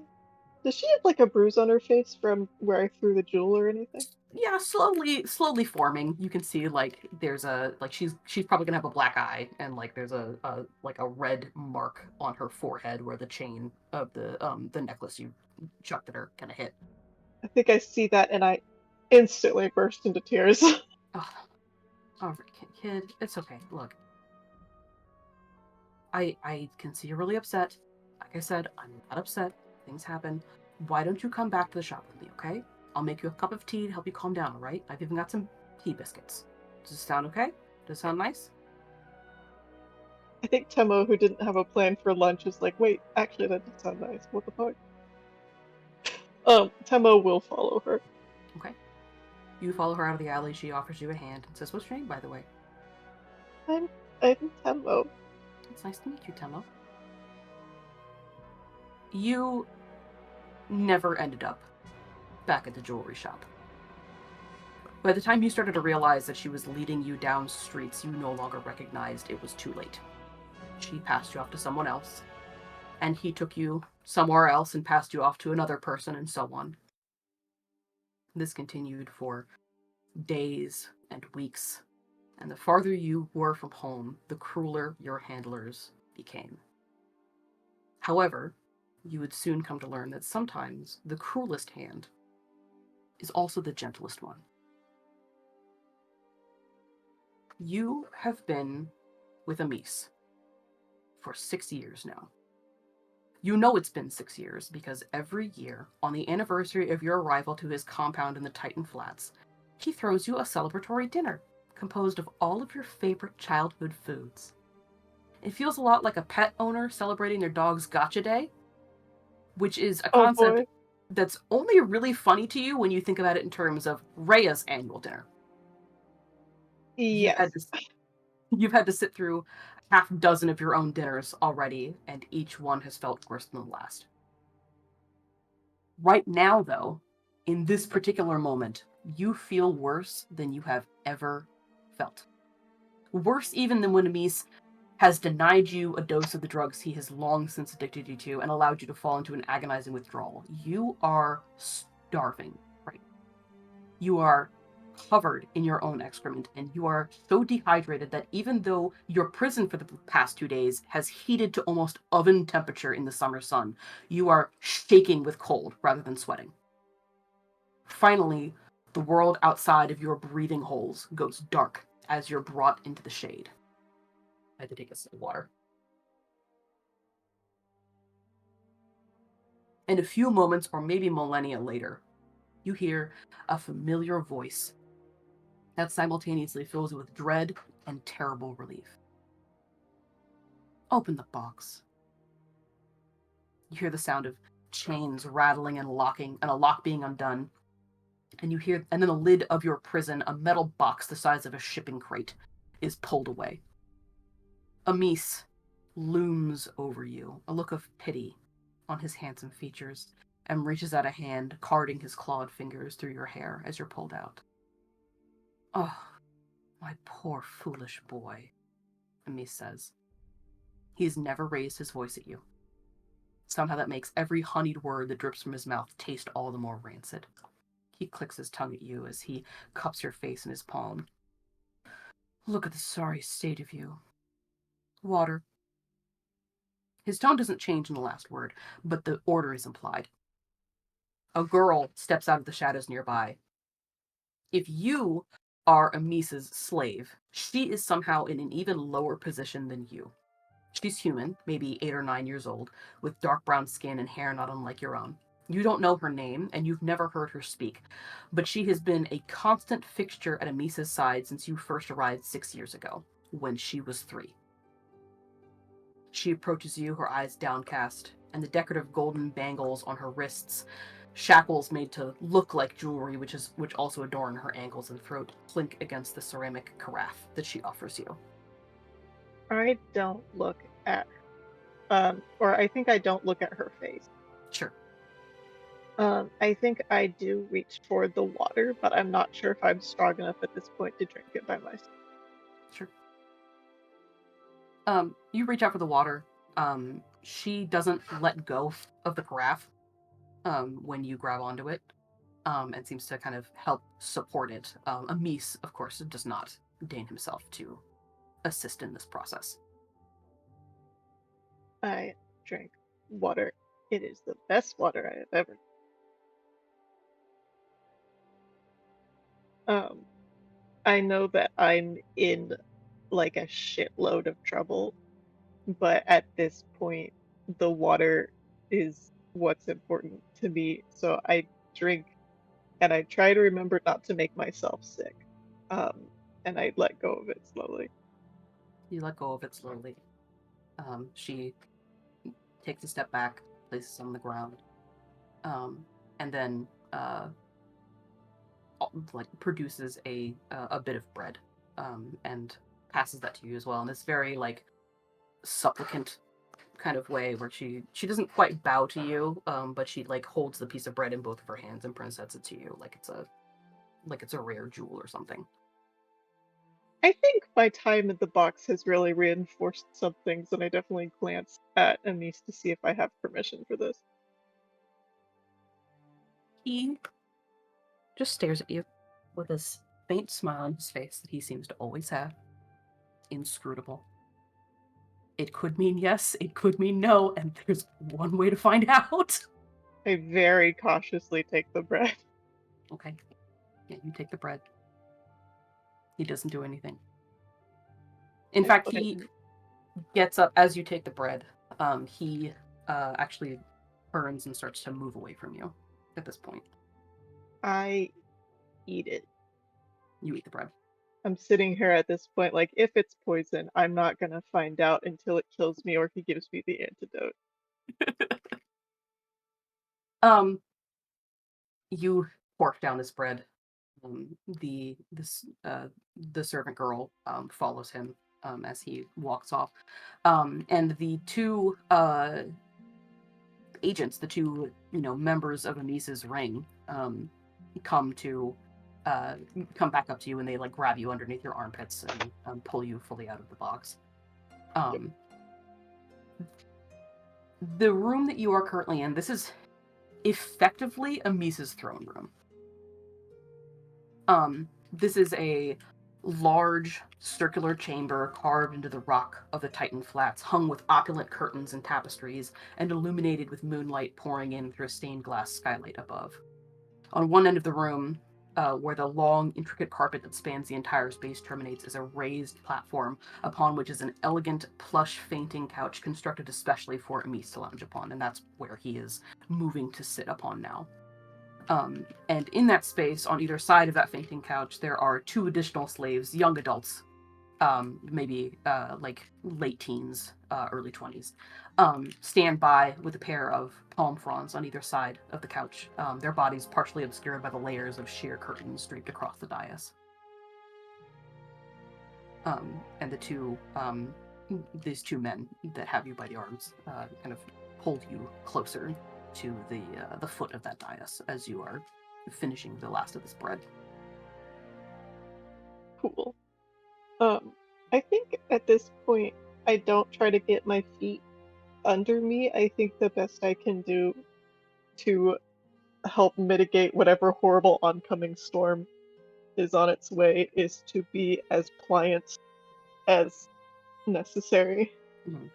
Speaker 2: Does she have like a bruise on her face from where I threw the jewel or anything?
Speaker 1: Yeah, slowly forming. You can see like there's a like she's probably gonna have a black eye, and like there's a like a red mark on her forehead where the chain of the necklace you chucked at her kind of hit.
Speaker 2: I think I see that and I instantly burst into tears.
Speaker 1: Oh, all right, kid, it's okay. Look, I can see you're really upset. Like I said, I'm not upset. Things happen. Why don't you come back to the shop with me, okay? I'll make you a cup of tea to help you calm down, all right? I've even got some tea biscuits. Does this sound okay? Does it sound nice?
Speaker 2: I think Temo, who didn't have a plan for lunch, is like, wait, actually, that does sound nice. What the fuck? Temo will follow her.
Speaker 1: Okay. You follow her out of the alley. She offers you a hand and says, "What's your name, by the way?"
Speaker 2: I'm, I'm Temo.
Speaker 1: "It's nice to meet you, Temo." You never ended up back at the jewelry shop. By the time you started to realize that she was leading you down streets you no longer recognized, it was too late. She passed you off to someone else, and he took you somewhere else and passed you off to another person, and so on. This continued for days and weeks, and the farther you were from home, the crueler your handlers became. However, you would soon come to learn that sometimes the cruelest hand is also the gentlest one. You have been with Amis for 6 years now. You know it's been 6 years because every year, on the anniversary of your arrival to his compound in the Titan Flats, he throws you a celebratory dinner composed of all of your favorite childhood foods. It feels a lot like a pet owner celebrating their dog's gotcha day, which is a
Speaker 2: Oh
Speaker 1: concept
Speaker 2: boy.
Speaker 1: that's only really funny to you when you think about it in terms of Rhea's annual dinner. You've had
Speaker 2: Yes.
Speaker 1: to you've had to sit through a half dozen of your own dinners already, and each one has felt worse than the last. Right now, though, in this particular moment, you feel worse than you have ever felt. Worse even than when Amis has denied you a dose of the drugs he has long since addicted you to and allowed you to fall into an agonizing withdrawal. You are starving, right? You are covered in your own excrement, and you are so dehydrated that even though your prison for the past 2 days has heated to almost oven temperature in the summer sun, you are shaking with cold rather than sweating. Finally, the world outside of your breathing holes goes dark as you're brought into the shade. I had to take a sip of water. And a few moments, or maybe millennia later, you hear a familiar voice that simultaneously fills you with dread and terrible relief. Open the box. You hear the sound of chains rattling and locking, and a lock being undone. And then the lid of your prison, a metal box the size of a shipping crate, is pulled away. Amis looms over you, a look of pity on his handsome features, and reaches out a hand, carding his clawed fingers through your hair as you're pulled out. Oh, my poor foolish boy, Amis says. He's never raised his voice at you. Somehow that makes every honeyed word that drips from his mouth taste all the more rancid. He clicks his tongue at you as he cups your face in his palm. Look at the sorry state of you. Water. His tone doesn't change in the last word, but the order is implied. A girl steps out of the shadows nearby. If you are Amis's slave, she is somehow in an even lower position than you. She's human, maybe 8 or 9 years old, with dark brown skin and hair not unlike your own. You don't know her name, and you've never heard her speak, but she has been a constant fixture at Amisa's side since you first arrived 6 years ago, when she was 3. She approaches you, her eyes downcast, and the decorative golden bangles on her wrists, shackles made to look like jewelry, which also adorn her ankles and throat, clink against the ceramic carafe that she offers you.
Speaker 2: I don't look at or I think I don't look at her face.
Speaker 1: Sure.
Speaker 2: I think I do reach for the water, but I'm not sure if I'm strong enough at this point to drink it by myself.
Speaker 1: Sure. You reach out for the water. She doesn't let go of the carafe when you grab onto it, and seems to kind of help support it. Amis, of course, does not deign himself to assist in this process.
Speaker 2: I drink water. It is the best water I have ever. Um, I know that I'm in like a shitload of trouble, but at this point, the water is what's important to me. So I drink and I try to remember not to make myself sick. Um, and I let go of it slowly.
Speaker 1: You let go of it slowly. She takes a step back, places it on the ground, um, and then like produces a bit of bread, and passes that to you as well. And this very like supplicant kind of way where she doesn't quite bow to you, but she like holds the piece of bread in both of her hands and presents it to you like it's a rare jewel or something.
Speaker 2: I think my time in the box has really reinforced some things, and I definitely glanced at Anise to see if I have permission for this.
Speaker 1: He just stares at you with this faint smile on his face that he seems to always have. Inscrutable. It could mean yes, it could mean no, and there's one way to find out.
Speaker 2: I very cautiously take the bread.
Speaker 1: Okay. Yeah, you take the bread. He doesn't do anything. In
Speaker 2: I
Speaker 1: fact,
Speaker 2: put it
Speaker 1: he
Speaker 2: in.
Speaker 1: gets up as you take the bread. He actually turns and starts to move away from you at this point.
Speaker 2: I eat it.
Speaker 1: You eat the bread.
Speaker 2: I'm sitting here at this point, like, if it's poison, I'm not gonna find out until it kills me or he gives me the antidote.
Speaker 1: Um, you pork down this bread. The servant girl follows him as he walks off, and the two agents, the two members of Amisa's ring, come to uh, come back up to you, and they like grab you underneath your armpits and pull you fully out of the box.
Speaker 2: Yep.
Speaker 1: Um, the room that you are currently in, this is effectively Amisa's throne room. This is a large circular chamber carved into the rock of the Titan Flats, hung with opulent curtains and tapestries, and illuminated with moonlight pouring in through a stained glass skylight above. On one end of the room, where the long, intricate carpet that spans the entire space terminates, is a raised platform upon which is an elegant, plush fainting couch constructed especially for Amis to lounge upon, and that's where he is moving to sit upon now. And in that space, on either side of that fainting couch, there are two additional slaves, young adults, maybe like late teens, early 20s, stand by with a pair of palm fronds on either side of the couch, their bodies partially obscured by the layers of sheer curtains draped across the dais. And these two men that have you by the arms kind of hold you closer to the foot of that dais as you are finishing the last of this bread.
Speaker 2: Cool. Um, I think at this point, I don't try to get my feet under me. I think the best I can do to help mitigate whatever horrible oncoming storm is on its way is to be as pliant as necessary,
Speaker 1: Mhm.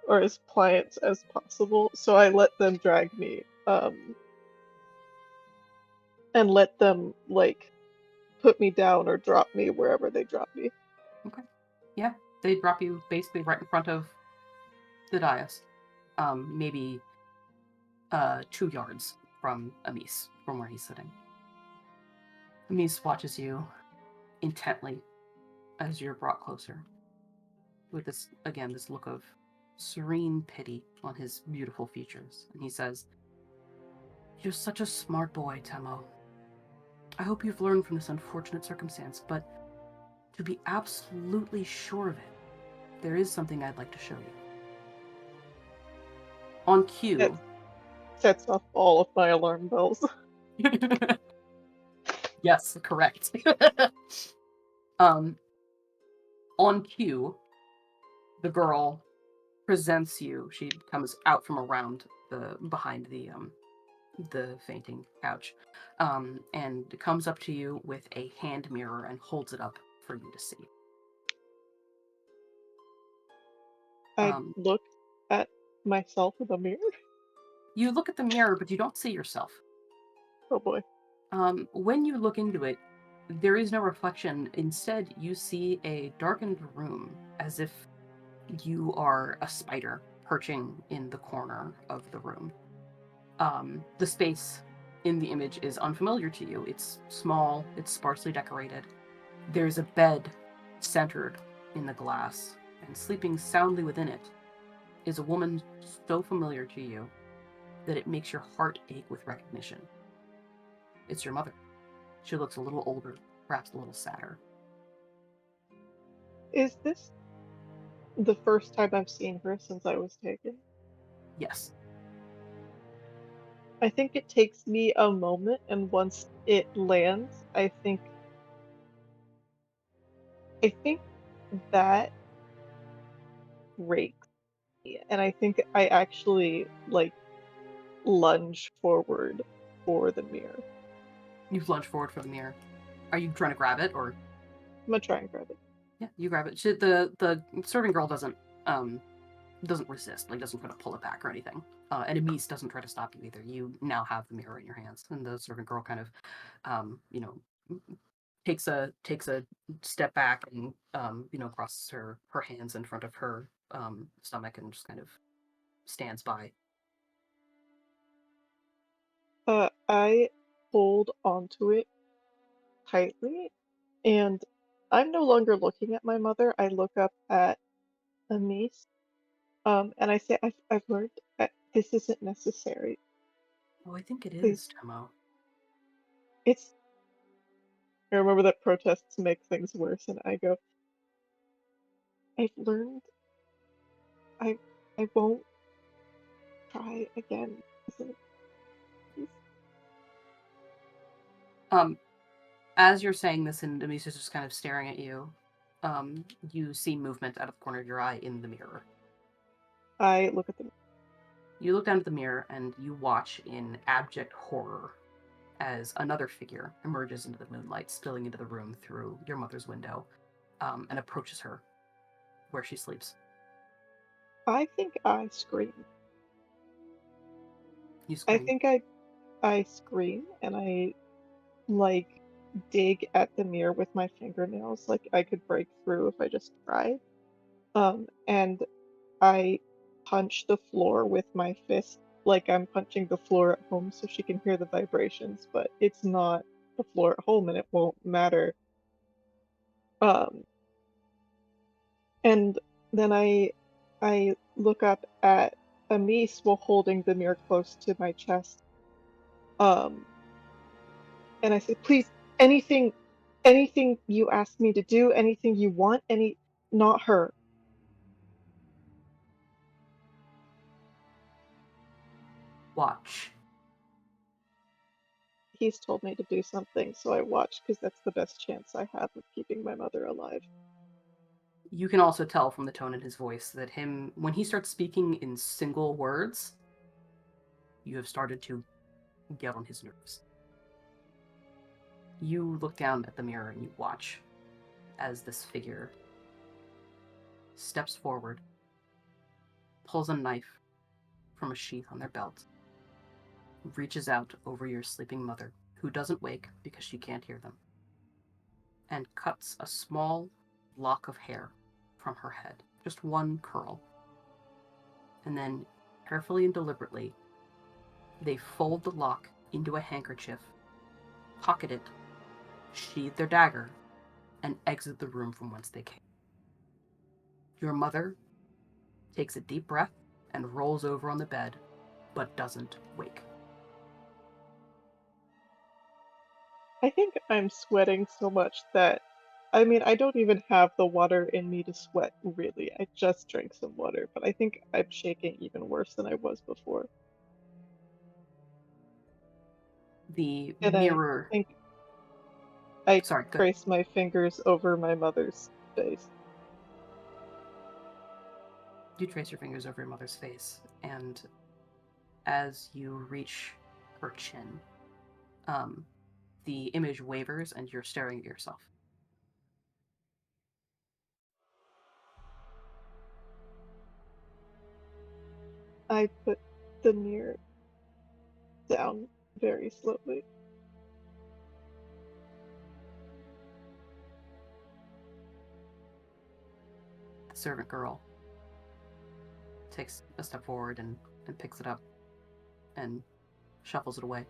Speaker 2: or as pliant as possible. So I let them drag me, and let them like put me down or drop me wherever they drop me.
Speaker 1: Okay. Yeah, they drop you basically right in front of the dais, maybe 2 yards from Amis, from where he's sitting. Amis watches you intently as you're brought closer, with this look of serene pity on his beautiful features. And he says, "You're such a smart boy, Temo. I hope you've learned from this unfortunate circumstance, but to be absolutely sure of it, there is something I'd like to show you." On
Speaker 2: That
Speaker 1: cue,
Speaker 2: sets off all of my alarm bells.
Speaker 1: yes, correct. um, on cue, the girl presents you. She comes out from around behind the fainting couch, and comes up to you with a hand mirror and holds it up for you to see.
Speaker 2: I
Speaker 1: Um,
Speaker 2: look at myself in the mirror.
Speaker 1: you look at the mirror, but you don't see yourself.
Speaker 2: Oh boy.
Speaker 1: When you look into it, there is no reflection. Instead, you see a darkened room, as if you are a spider perching in the corner of the room. The space in the image is unfamiliar to you. It's small, it's sparsely decorated. There's a bed centered in the glass, and sleeping soundly within it is a woman so familiar to you that it makes your heart ache with recognition. It's your mother. She looks a little older, perhaps a little sadder.
Speaker 2: Is this the first time I've seen her since I was taken?
Speaker 1: Yes.
Speaker 2: I think it takes me a moment, and once it lands, I think that breaks me, and I think I actually like lunge forward for the mirror.
Speaker 1: You lunge forward for the mirror. Are you trying to grab it, or
Speaker 2: I'm gonna try and grab it.
Speaker 1: yeah, you grab it? The serving girl doesn't resist, like doesn't try to pull it back or anything. And Amis doesn't try to stop you either. You now have the mirror in your hands, and the servant girl kind of, you know, takes a step back and crosses her hands in front of her stomach and just kind of stands by.
Speaker 2: I hold onto it tightly, and I'm no longer looking at my mother. I look up at Amis, and I say, I've learned that this isn't necessary.
Speaker 1: Oh, I think it
Speaker 2: Please,
Speaker 1: is, Temo.
Speaker 2: it's. I remember that protests make things worse, and I go, I've learned I I won't try again. Isn't it? Please?
Speaker 1: Um, as you're saying this, and Amisa's just kind of staring at you, you see movement out of the corner of your eye in the mirror.
Speaker 2: I look at them.
Speaker 1: You look down at the mirror and you watch in abject horror as another figure emerges into the moonlight, spilling into the room through your mother's window, and approaches her where she sleeps.
Speaker 2: I think I scream.
Speaker 1: You
Speaker 2: I
Speaker 1: scream.
Speaker 2: think I scream, and I like dig at the mirror with my fingernails, like I could break through if I just tried. And I punch the floor with my fist, like I'm punching the floor at home so she can hear the vibrations, but it's not the floor at home and it won't matter. Um, and then I look up at Amis while holding the mirror close to my chest. Um, and I say, please, anything, anything you ask me to do, anything you want, not her.
Speaker 1: Watch.
Speaker 2: He's told me to do something, so I watch because that's the best chance I have of keeping my mother alive.
Speaker 1: You can also tell from the tone in his voice that when he starts speaking in single words, you have started to get on his nerves. You look down at the mirror and you watch as this figure steps forward, pulls a knife from a sheath on their belt, reaches out over your sleeping mother, who doesn't wake because she can't hear them, and cuts a small lock of hair from her head, just one curl. And then, carefully and deliberately, they fold the lock into a handkerchief, pocket it, sheathe their dagger, and exit the room from whence they came. Your mother takes a deep breath and rolls over on the bed, but doesn't wake.
Speaker 2: I think I'm sweating so much that, I mean, I don't even have the water in me to sweat, really. I just drank some water, but I think I'm shaking even worse than I was before.
Speaker 1: The
Speaker 2: And I
Speaker 1: mirror.
Speaker 2: think I
Speaker 1: Sorry, good.
Speaker 2: trace my fingers over my mother's face.
Speaker 1: You trace your fingers over your mother's face, and as you reach her chin, um, the image wavers and you're staring at yourself.
Speaker 2: I put the mirror down very slowly.
Speaker 1: The servant girl takes a step forward and picks it up and shuffles it away.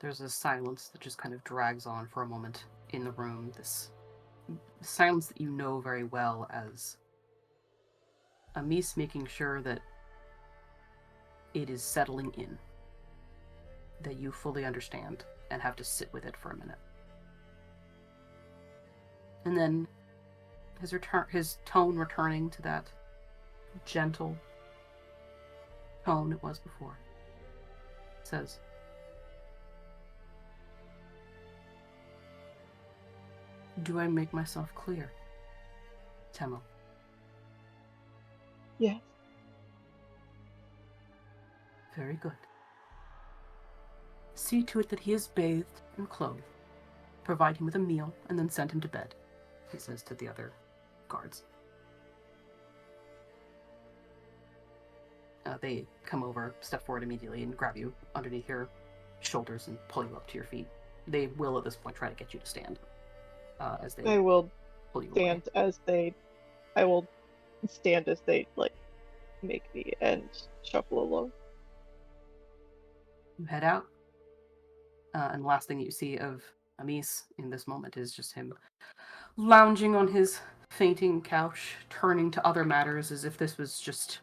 Speaker 1: There's a silence that just kind of drags on for a moment in the room, this silence that you know very well as Amis making sure that it is settling in, that you fully understand and have to sit with it for a minute. And then his tone returning to that gentle tone it was before, says, "Do I make myself clear, Temo?"
Speaker 2: Yes.
Speaker 1: "Very good. See to it that he is bathed and clothed. Provide him with a meal, and then send him to bed," he says to the other guards. They come over, step forward immediately, and grab you underneath your shoulders and pull you up to your feet. They will, at this point, try to get you to stand as they
Speaker 2: I will
Speaker 1: pull you away.
Speaker 2: stand as they, I will stand as they like make me and shuffle along.
Speaker 1: You head out, and the last thing you see of Amis in this moment is just him lounging on his fainting couch, turning to other matters as if this was just,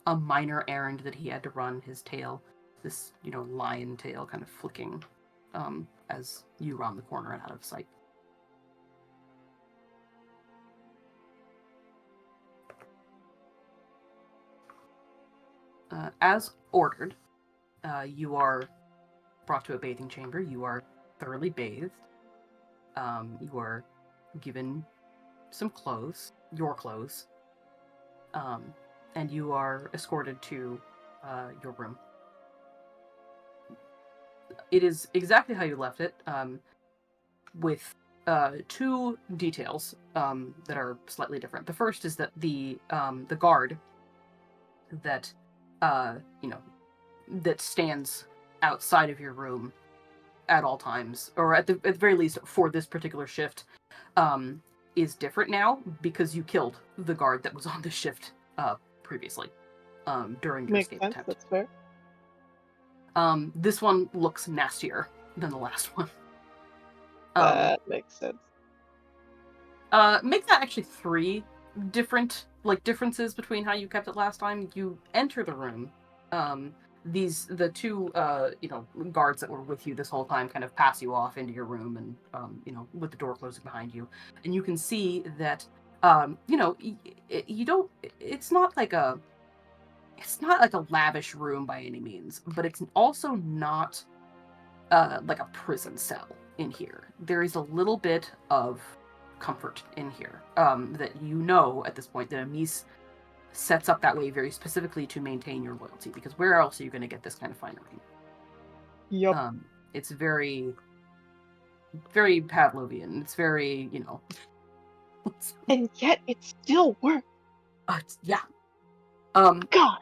Speaker 1: a minor errand that he had to run. His tail, this, lion tail kind of flicking as you round the corner and out of sight. As ordered, you are brought to a bathing chamber. You are thoroughly bathed. You are given some clothes, your clothes, and you are escorted to your room. It is exactly how you left it, with two details that are slightly different. The first is that the guard that that stands outside of your room at all times, or at the very least for this particular shift, is different now because you killed the guard that was on the shift previously during your
Speaker 2: Makes
Speaker 1: escape
Speaker 2: sense.
Speaker 1: attempt.
Speaker 2: That's fair.
Speaker 1: This one looks nastier than the last one.
Speaker 2: That makes sense.
Speaker 1: Make that actually three different differences between how you kept it last time. You enter the room. The two guards that were with you this whole time kind of pass you off into your room, and with the door closing behind you, and you can see that you don't. It's not like a lavish room by any means, but it's also not like a prison cell in here. There is a little bit of comfort in here that at this point that Amis sets up that way very specifically to maintain your loyalty, because where else are you going to get this kind of finery?
Speaker 2: Yup.
Speaker 1: It's very, very Pavlovian. It's very,
Speaker 2: And yet it still works.
Speaker 1: yeah.
Speaker 2: God.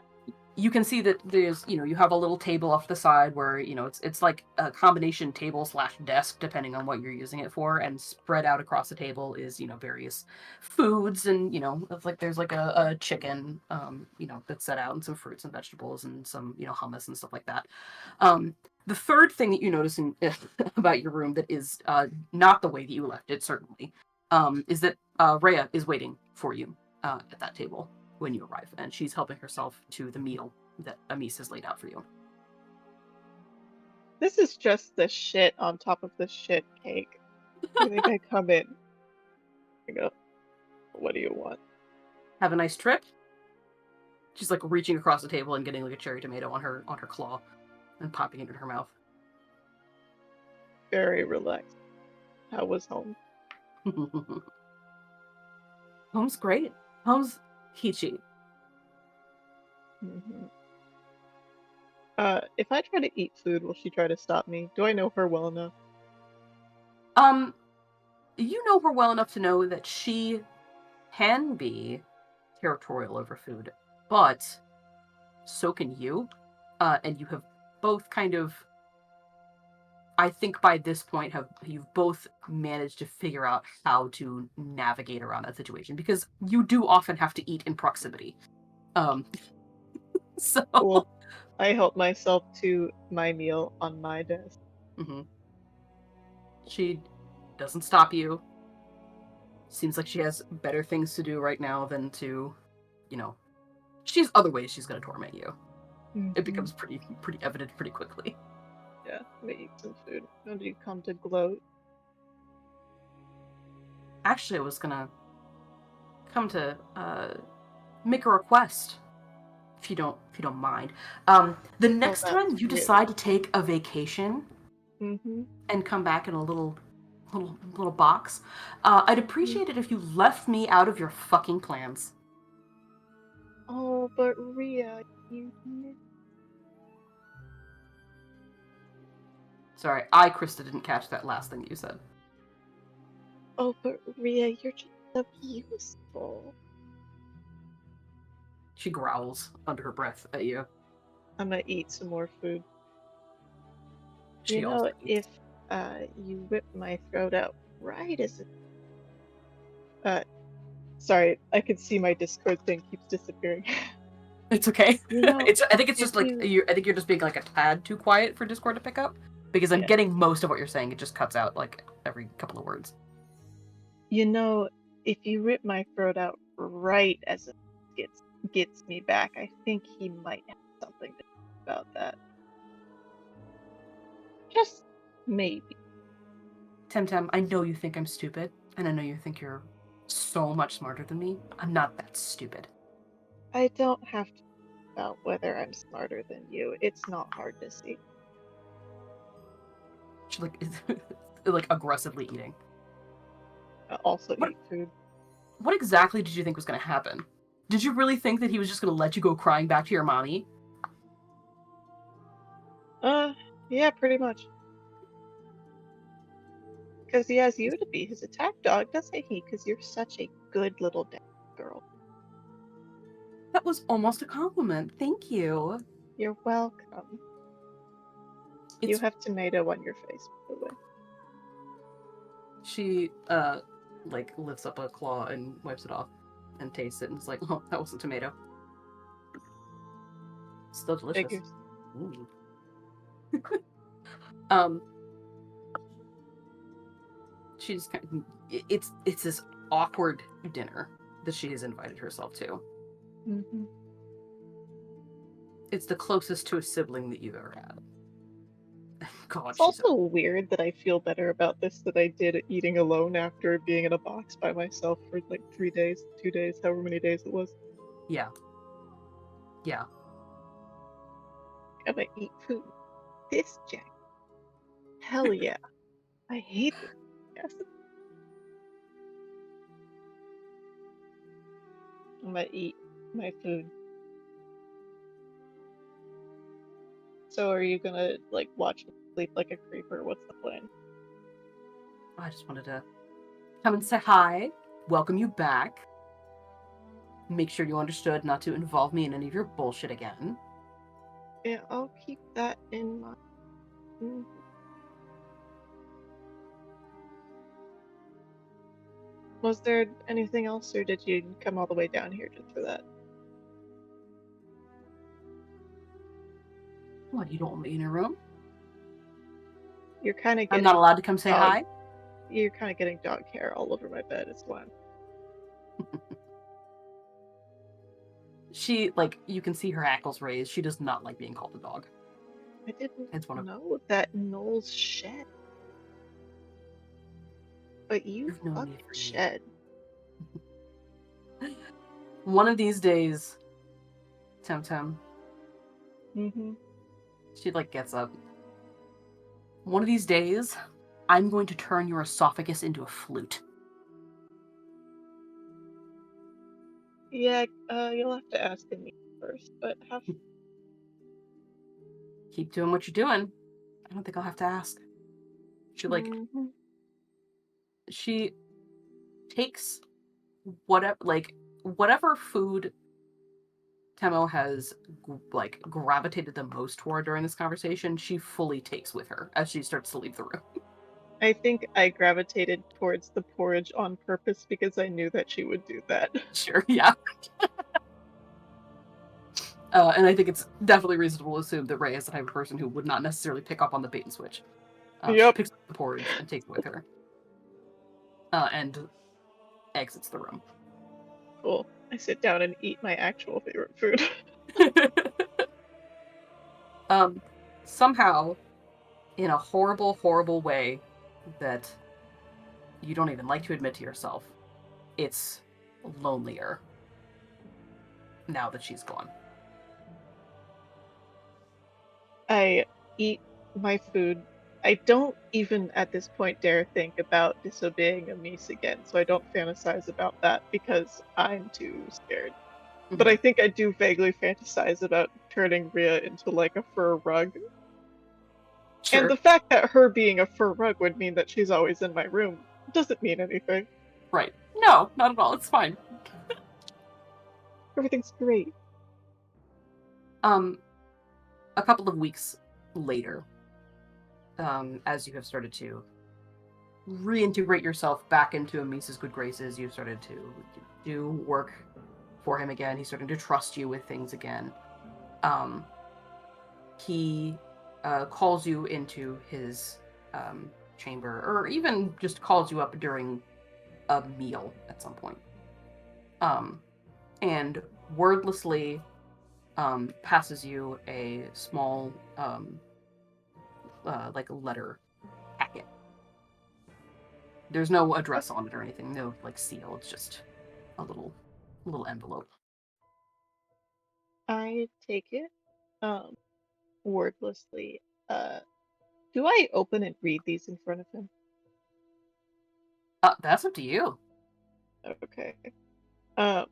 Speaker 1: You can see that there's, you have a little table off the side where, it's like a combination table / desk, depending on what you're using it for. And spread out across the table is, various foods and, it's like there's like a chicken, that's set out, and some fruits and vegetables and some, hummus and stuff like that. The third thing that you notice about your room that is not the way that you left it, certainly, is that Rhea is waiting for you at that table when you arrive, and she's helping herself to the meal that Amis has laid out for you.
Speaker 2: This is just the shit on top of the shit cake. I think I come in. I go, what do you want?
Speaker 1: Have a nice trip. She's like reaching across the table and getting like a cherry tomato on her claw and popping it in her mouth.
Speaker 2: Very relaxed. How was home?
Speaker 1: Home's great. Home's peachy.
Speaker 2: Mm-hmm. If I try to eat food, will she try to stop me? Do I know her well enough?
Speaker 1: You know her well enough to know that she can be territorial over food, but so can you. And you have both kind of, I think by this point, you've both managed to figure out how to navigate around that situation, because you do often have to eat in proximity. So
Speaker 2: Well, I help myself to my meal on my desk.
Speaker 1: mm-hmm. She doesn't stop you. Seems like she has better things to do right now than to, she has other ways she's going to torment you.
Speaker 2: Mm-hmm.
Speaker 1: It becomes pretty evident pretty quickly.
Speaker 2: Yeah, I'm gonna eat some food. How do you come to gloat?
Speaker 1: Actually, I was gonna come to make a request, if you don't mind. The next time you decide to take a vacation and come back in a little box, I'd appreciate it if you left me out of your fucking plans.
Speaker 2: Oh, but Rhea, you.
Speaker 1: Sorry, Krista, didn't catch that last thing you said.
Speaker 2: Oh, but Rhea, you're just so useful.
Speaker 1: She growls under her breath at you.
Speaker 2: I'm gonna eat some more food.
Speaker 1: She
Speaker 2: if you rip my throat out right as Sorry, I can see my Discord thing keeps disappearing.
Speaker 1: It's okay.
Speaker 2: You know,
Speaker 1: I think it's
Speaker 2: if
Speaker 1: just like
Speaker 2: you,
Speaker 1: I think you're just being like a tad too quiet for Discord to pick up, because I'm
Speaker 2: yeah,
Speaker 1: getting most of what you're saying. It just cuts out like every couple of words.
Speaker 2: you know, if you rip my throat out right as it gets me back, I think he might have something to say about that. Just maybe.
Speaker 1: Temtem, I know you think I'm stupid, and I know you think you're so much smarter than me. I'm not that stupid.
Speaker 2: I don't have to think about whether I'm smarter than you. It's not hard to see.
Speaker 1: She like is like aggressively eating.
Speaker 2: I also
Speaker 1: What
Speaker 2: eat food.
Speaker 1: what exactly did you think was gonna happen? Did you really think that he was just gonna let you go crying back to your mommy?
Speaker 2: Uh, yeah, pretty much. Because he has you to be his attack dog, doesn't he? Because you're such a good little girl.
Speaker 1: That was almost a compliment. Thank you.
Speaker 2: You're welcome. You
Speaker 1: It's
Speaker 2: have tomato on your face, by the way.
Speaker 1: she like lifts up a claw and wipes it off and tastes it and is like, oh, that wasn't tomato. Still delicious.
Speaker 2: Figures.
Speaker 1: Ooh. um she's kind of, it's this awkward dinner that she has invited herself to.
Speaker 2: Mm-hmm.
Speaker 1: It's the closest to a sibling that you've ever had. God,
Speaker 2: It's
Speaker 1: she's
Speaker 2: also weird that I feel better about this than I did eating alone after being in a box by myself for like 3 days, 2 days, however many days it was.
Speaker 1: yeah. Yeah.
Speaker 2: Gotta eat food. This Jack. Hell yeah. I hate this. Yes. I'm gonna eat my food. So are you gonna like watch me sleep like a creeper? What's the plan?
Speaker 1: I just wanted to come and say hi, welcome you back, make sure you understood not to involve me in any of your bullshit again.
Speaker 2: Yeah, I'll keep that in mind. Mhm. Was there anything else, or did you come all the way down here just for that?
Speaker 1: What, you don't want me in your room?
Speaker 2: You're kind of
Speaker 1: I'm not
Speaker 2: getting
Speaker 1: allowed to come say
Speaker 2: dog.
Speaker 1: hi?
Speaker 2: You're kind of getting dog hair all over my bed. Is why.
Speaker 1: She, like, you can see her hackles raised. She does not like being called a dog.
Speaker 2: I didn't
Speaker 1: It's one of,
Speaker 2: know that Knowles shed, but you
Speaker 1: you've known me
Speaker 2: fucking
Speaker 1: for years.
Speaker 2: shed.
Speaker 1: One of these days, Temtem,
Speaker 2: Mm-hmm.
Speaker 1: she, like, gets up. One of these days, I'm going to turn your esophagus into a flute.
Speaker 2: Yeah, you'll have to ask me first, but have.
Speaker 1: Keep doing what you're doing. I don't think I'll have to ask. She, like,
Speaker 2: Mm-hmm.
Speaker 1: she takes whatever food Temo has like gravitated the most toward during this conversation, she fully takes with her as she starts to leave the room.
Speaker 2: I think I gravitated towards the porridge on purpose because I knew that she would do that.
Speaker 1: Sure, yeah. And I think it's definitely reasonable to assume that Ray is the type of person who would not necessarily pick up on the bait and switch. She
Speaker 2: Yep.
Speaker 1: picks up the porridge and takes it with her, and exits the room.
Speaker 2: Cool. I sit down and eat my actual favorite food.
Speaker 1: Somehow, in a horrible, horrible way that you don't even like to admit to yourself, it's lonelier now that she's gone.
Speaker 2: I eat my food. I don't even at this point dare think about disobeying Amis again, so I don't fantasize about that because I'm too scared. But I think I do vaguely fantasize about turning Rhea into like a fur rug. And
Speaker 1: Sure.
Speaker 2: the fact that her being a fur rug would mean that she's always in my room doesn't mean anything.
Speaker 1: Right. No, not at all. It's fine.
Speaker 2: Everything's great.
Speaker 1: Um, a couple of weeks later, as you have started to reintegrate yourself back into Amisa's good graces. You've started to do work for him again. He's starting to trust you with things again. He calls you into his chamber, or even just calls you up during a meal at some point. And wordlessly passes you a small like letter packet. There's no address on it or anything, no like seal. It's just a little envelope.
Speaker 2: I take it, um, wordlessly. Do I open and read these in front of him?
Speaker 1: That's up to you.
Speaker 2: Okay. Um,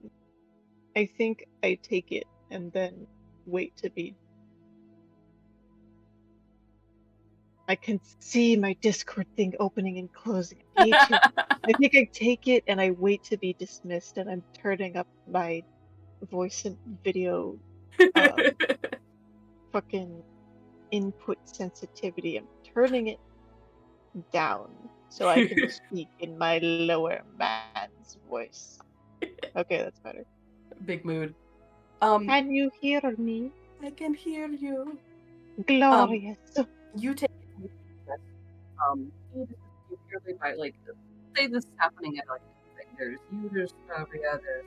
Speaker 2: I think I take it and then wait to be. I can see my Discord thing opening and closing. I hate you. I think I take it and I wait to be dismissed, and I'm turning up my voice and video um, fucking input sensitivity. I'm turning it down so I can speak in my lower man's voice. Okay, that's better.
Speaker 1: Big mood.
Speaker 2: Can you hear me?
Speaker 1: I can hear you.
Speaker 2: Glorious.
Speaker 1: You take you purely by like say this is happening at like there's you, there's Ria, there's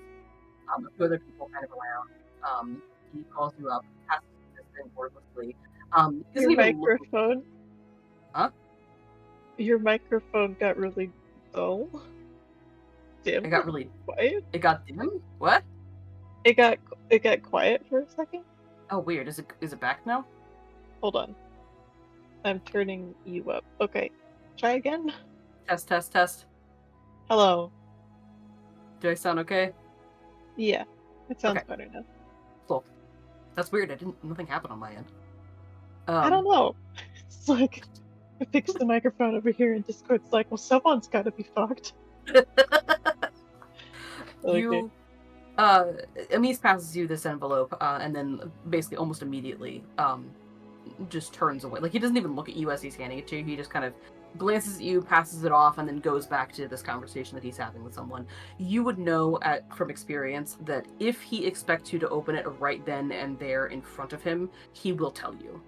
Speaker 1: a few other people kind of around. He calls you up, passes you this thing wordlessly. He doesn't
Speaker 2: Your
Speaker 1: even look.
Speaker 2: microphone.
Speaker 1: Huh?
Speaker 2: Your microphone got really dull. Dim.
Speaker 1: It got really.
Speaker 2: Quiet.
Speaker 1: It got dim. What?
Speaker 2: It got quiet for a second.
Speaker 1: Oh, weird. Is it back now?
Speaker 2: Hold on. I'm turning you up. Okay. Try again.
Speaker 1: Test, test, test.
Speaker 2: Hello.
Speaker 1: Do I sound okay?
Speaker 2: Yeah. It sounds
Speaker 1: Okay.
Speaker 2: better now.
Speaker 1: Cool. That's weird. Nothing happened on my end.
Speaker 2: I don't know. It's like I fixed the microphone over here and Discord's like, well, someone's gotta be fucked.
Speaker 1: You Amis passes you this envelope, and then basically almost immediately just turns away. Like he doesn't even look at you as he's handing it to you. He just kind of glances at you, passes it off, and then goes back to this conversation that he's having with someone. You would know from experience that if he expects you to open it right then and there in front of him, he will tell you.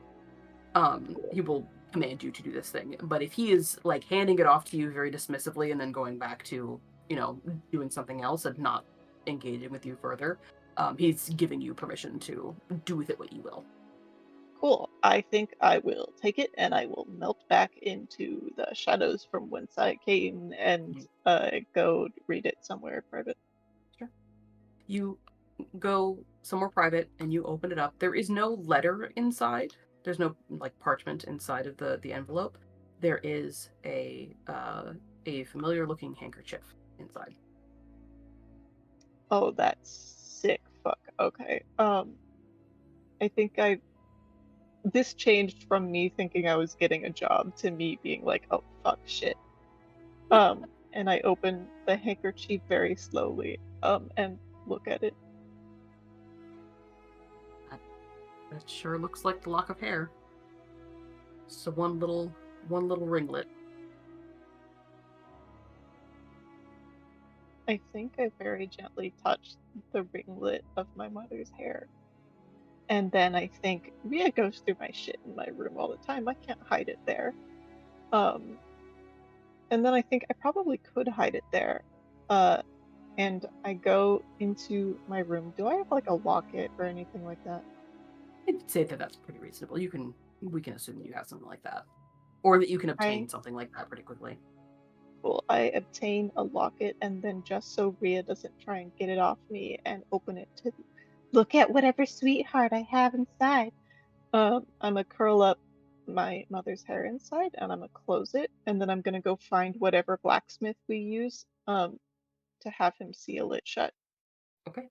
Speaker 1: He will command you to do this thing. But if he is like handing it off to you very dismissively and then going back to, doing something else and not engaging with you further, he's giving you permission to do with it what you will.
Speaker 2: Cool. I think I will take it and I will melt back into the shadows from whence I came and go read it somewhere private.
Speaker 1: Sure. You go somewhere private and you open it up. There is no letter inside. There's no like parchment inside of the envelope. There is a familiar looking handkerchief inside.
Speaker 2: Oh, that's sick. Fuck. Okay. I think this changed from me thinking I was getting a job to me being like, oh fuck shit. And I open the handkerchief very slowly, and look at it.
Speaker 1: That sure looks like the lock of hair. So one little ringlet.
Speaker 2: I think I very gently touched the ringlet of my mother's hair. And then I think Ria goes through my shit in my room all the time. I can't hide it there. Um, and then I think I probably could hide it there. And I go into my room. Do I have like a locket or anything like that?
Speaker 1: I'd say that that's pretty reasonable. We can assume that you have something like that, or that you can obtain something like that pretty quickly.
Speaker 2: Cool. I obtain a locket, and then just so Ria doesn't try and get it off me and open it to look at whatever sweetheart I have inside. I'm gonna curl up my mother's hair inside, and I'm gonna close it, and then I'm gonna go find whatever blacksmith we use, to have him seal it shut.
Speaker 1: Okay.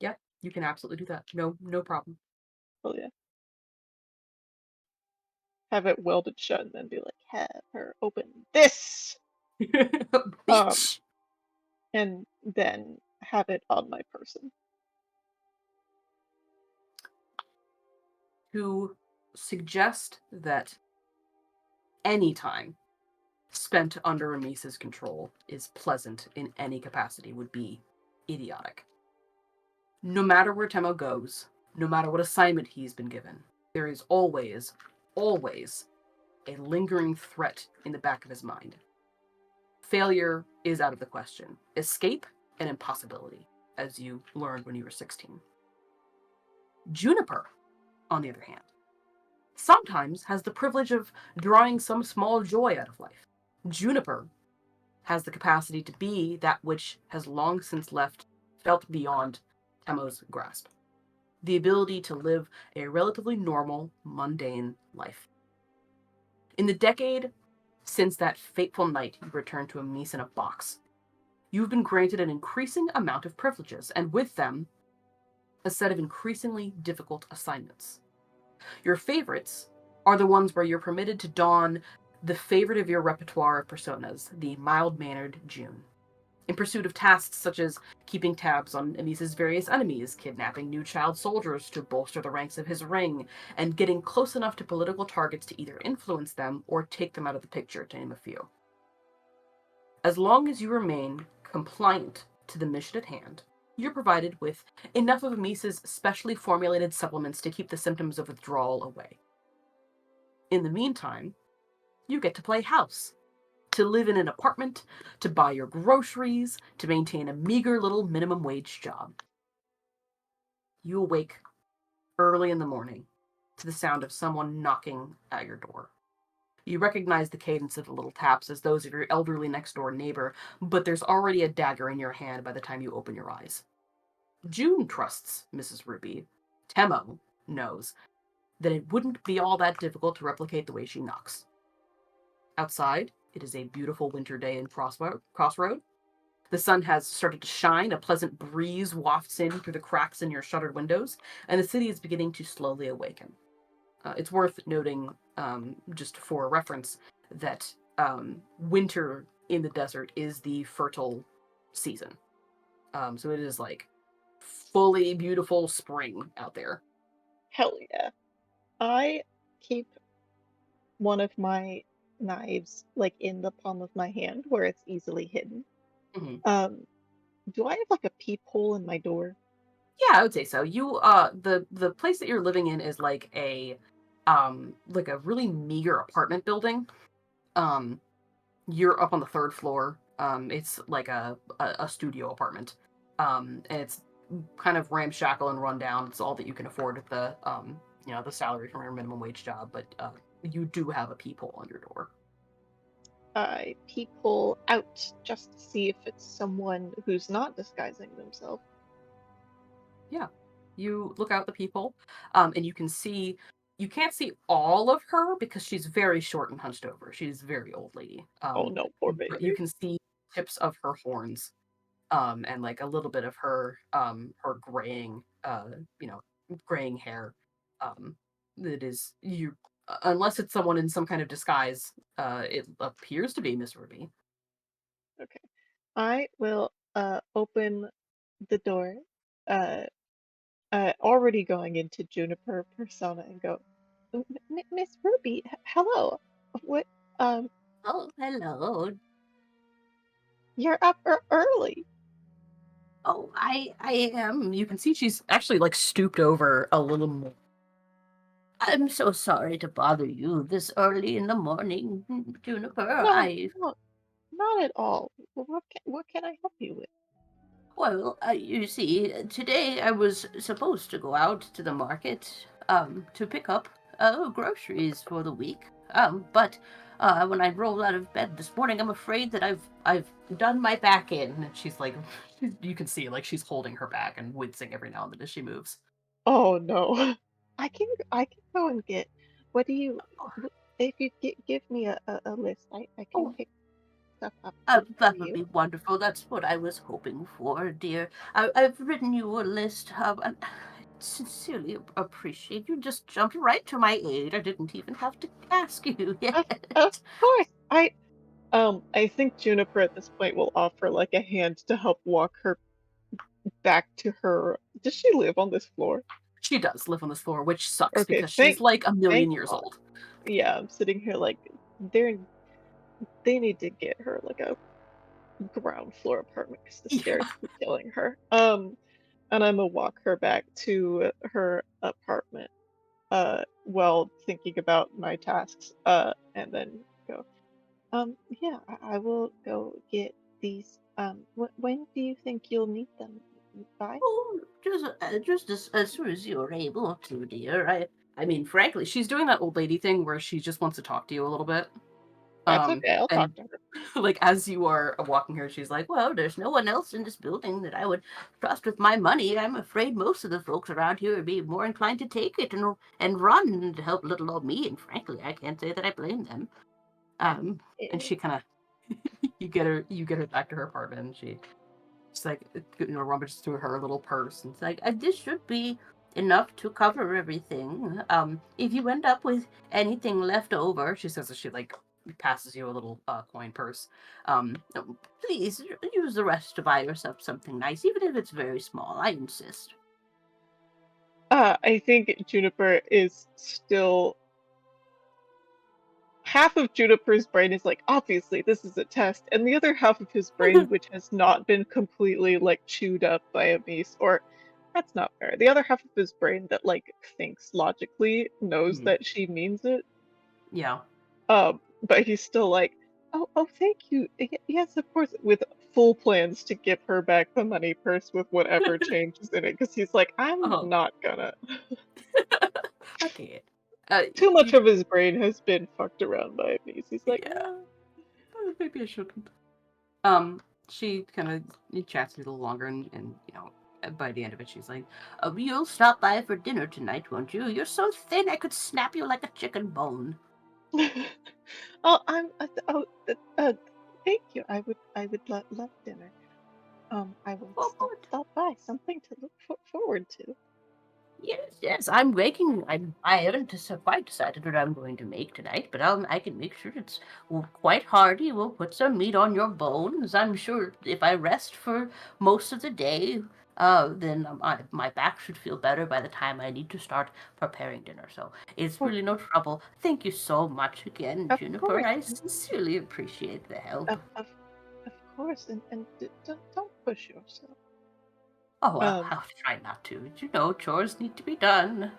Speaker 1: Yeah, you can absolutely do that. No problem.
Speaker 2: Oh yeah. Have it welded shut, and then be like, have her open this, um,
Speaker 1: Bitch.
Speaker 2: and then have it on my person.
Speaker 1: To suggest that anytime spent under Amisa's control is pleasant in any capacity would be idiotic. No matter where Temo goes, no matter what assignment he's been given, there is always, always a lingering threat in the back of his mind. Failure is out of the question. Escape, an impossibility, as you learned when you were 16. Juniper, on the other hand, sometimes has the privilege of drawing some small joy out of life. Juniper has the capacity to be that which has long since felt beyond Temo's grasp. The ability to live a relatively normal, mundane life. In the decade since that fateful night you returned to Amis in a box, you've been granted an increasing amount of privileges, and with them, a set of increasingly difficult assignments. Your favorites are the ones where you're permitted to don the favorite of your repertoire of personas, the mild-mannered June, in pursuit of tasks such as keeping tabs on Amisa's various enemies, kidnapping new child soldiers to bolster the ranks of his ring, and getting close enough to political targets to either influence them or take them out of the picture, to name a few. As long as you remain compliant to the mission at hand, you're provided with enough of Amisa's specially formulated supplements to keep the symptoms of withdrawal away. In the meantime, you get to play house, to live in an apartment, to buy your groceries, to maintain a meager little minimum wage job. You awake early in the morning to the sound of someone knocking at your door. You recognize the cadence of the little taps as those of your elderly next-door neighbor, but there's already a dagger in your hand by the time you open your eyes. June trusts Mrs. Ruby. Temo knows that it wouldn't be all that difficult to replicate the way she knocks. Outside, it is a beautiful winter day in Crossroad. The sun has started to shine, a pleasant breeze wafts in through the cracks in your shuttered windows, and the city is beginning to slowly awaken. It's worth noting, just for reference, that winter in the desert is the fertile season. So it is like fully beautiful spring out there.
Speaker 2: Hell yeah. I keep one of my knives like in the palm of my hand where it's easily hidden.
Speaker 1: Mm-hmm.
Speaker 2: Um, do I have like a peephole in my door?
Speaker 1: Yeah, I would say so. You the place that you're living in is like a really meager apartment building. Um you're up on the third floor. It's like a studio apartment. And it's kind of ramshackle and run down. It's all that you can afford with the the salary from your minimum wage job, but you do have a peephole on your door.
Speaker 2: I peephole out just to see if it's someone who's not disguising themselves.
Speaker 1: Yeah. You look out the peephole, and you can't see all of her because she's very short and hunched over. She's a very old lady.
Speaker 2: Oh no, poor
Speaker 1: But you
Speaker 2: baby.
Speaker 1: can see tips of her horns, and like a little bit of her graying, graying hair. That is you, unless it's someone in some kind of disguise, it appears to be Miss Ruby.
Speaker 2: Okay. I will open the door, uh already going into Juniper persona and go, Miss Ruby, hello. What um
Speaker 1: Oh, hello.
Speaker 2: you're up early.
Speaker 1: Oh, I am. You can see she's actually like stooped over a little more. I'm so sorry to bother you this early in the morning, Juniper.
Speaker 2: No, no, not at all. What can I help you with?
Speaker 1: You see, today I was supposed to go out to the market, to pick up, groceries for the week. But when I rolled out of bed this morning, I'm afraid that I've done my back in. And she's like, you can see like she's holding her back and wincing every now and then as she moves.
Speaker 2: Oh no. I can go and get what do you if you give me a list, I can
Speaker 1: Oh,
Speaker 2: pick stuff up for
Speaker 1: that would
Speaker 2: you.
Speaker 1: be wonderful. That's what I was hoping for, dear. I've written you a list, and I sincerely appreciate you just jumped right to my aid. I didn't even have to ask you
Speaker 2: Of
Speaker 1: yet.
Speaker 2: course. I think Juniper at this point will offer like a hand to help walk her back to her. Does she live on this floor?
Speaker 1: She does live on this floor, which sucks
Speaker 2: Okay,
Speaker 1: because she's like a
Speaker 2: thank
Speaker 1: million years
Speaker 2: God.
Speaker 1: old.
Speaker 2: Yeah, I'm sitting here like there. they need to get her like a ground floor apartment because the
Speaker 1: Yeah.
Speaker 2: stairs keep killing her. And I'm gonna walk her back to her apartment, while thinking about my tasks, and then go, yeah, I will go get these. When do you think you'll need them by?
Speaker 3: Oh, just as soon as you're able to, dear.
Speaker 1: I mean, frankly, she's doing that old lady thing where she just wants to talk to you a little bit.
Speaker 2: That's okay. I'll
Speaker 1: And
Speaker 2: talk to her.
Speaker 1: like as you are walking here, she's like,
Speaker 3: Well, there's no one else in this building that I would trust with my money. I'm afraid most of the folks around here would be more inclined to take it and run to help little old me. And frankly, I can't say that I blame them.
Speaker 1: um, and
Speaker 2: Eh,
Speaker 1: she kind of you get her back to her apartment, and she's like, rummages through her little purse, and
Speaker 3: It's like, this should be enough to cover everything. If you end up with anything left over,
Speaker 1: she says as she like passes you a little coin purse.
Speaker 3: no, please use the rest to buy yourself something nice, even if it's very small. I insist.
Speaker 2: I think Juniper is still half of Juniper's brain is like, obviously this is a test, and the other half of his brain, which has not been completely like chewed up by a mace, or that's not fair. The other half of his brain that like thinks logically knows
Speaker 1: Mhm.
Speaker 2: that she means it.
Speaker 1: Yeah.
Speaker 2: But he's still like, oh, thank you. Yes, of course, with full plans to give her back the money purse with whatever changes in it, because he's like, I'm
Speaker 1: Oh.
Speaker 2: not gonna.
Speaker 1: Okay.
Speaker 2: Too much
Speaker 1: You,
Speaker 2: of his brain has been fucked around by a mace. He's like,
Speaker 1: yeah. Maybe I shouldn't. She kind of chats a little longer, and by the end of it, she's like,
Speaker 3: You'll stop by for dinner tonight, won't you? You're so thin I could snap you like a chicken bone.
Speaker 2: oh, thank you. I would love dinner. I will
Speaker 3: Oh, good.
Speaker 2: stop by. Something to look forward to.
Speaker 3: Yes, yes. I'm making. I haven't quite decided what I'm going to make tonight, but I can make sure it's quite hearty. We'll put some meat on your bones. I'm sure if I rest for most of the day, then my back should feel better by the time I need to start preparing dinner. So it's
Speaker 2: Oh,
Speaker 3: really no trouble. Thank you so much again,
Speaker 2: of
Speaker 3: Juniper.
Speaker 2: course,
Speaker 3: I sincerely appreciate the help.
Speaker 2: of of, of course, and don't push yourself.
Speaker 3: Oh,
Speaker 2: Um,
Speaker 3: I'll try not to. You know, chores need to be done.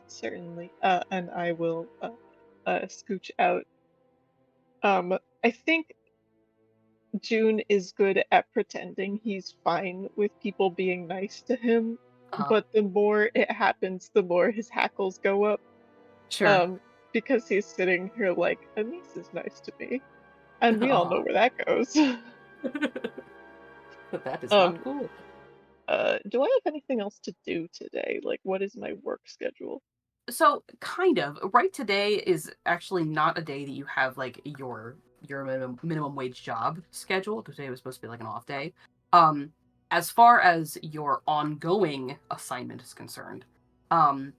Speaker 2: certainly. And I will scooch out. I think June is good at pretending he's fine with people being nice to him,
Speaker 3: Uh,
Speaker 2: but the more it happens, the more his hackles go up.
Speaker 1: sure.
Speaker 2: Um, because he's sitting here like, Anise is nice to me, and we all know
Speaker 1: Oh.
Speaker 2: where that goes.
Speaker 1: But that is not
Speaker 2: Um,
Speaker 1: cool.
Speaker 2: do I have anything else to do today? Like, what is my work schedule?
Speaker 1: So, kind of. Right, today is actually not a day that you have like your minimum wage job schedule, because today was supposed to be like an off day. Um, as far as your ongoing assignment is concerned, um,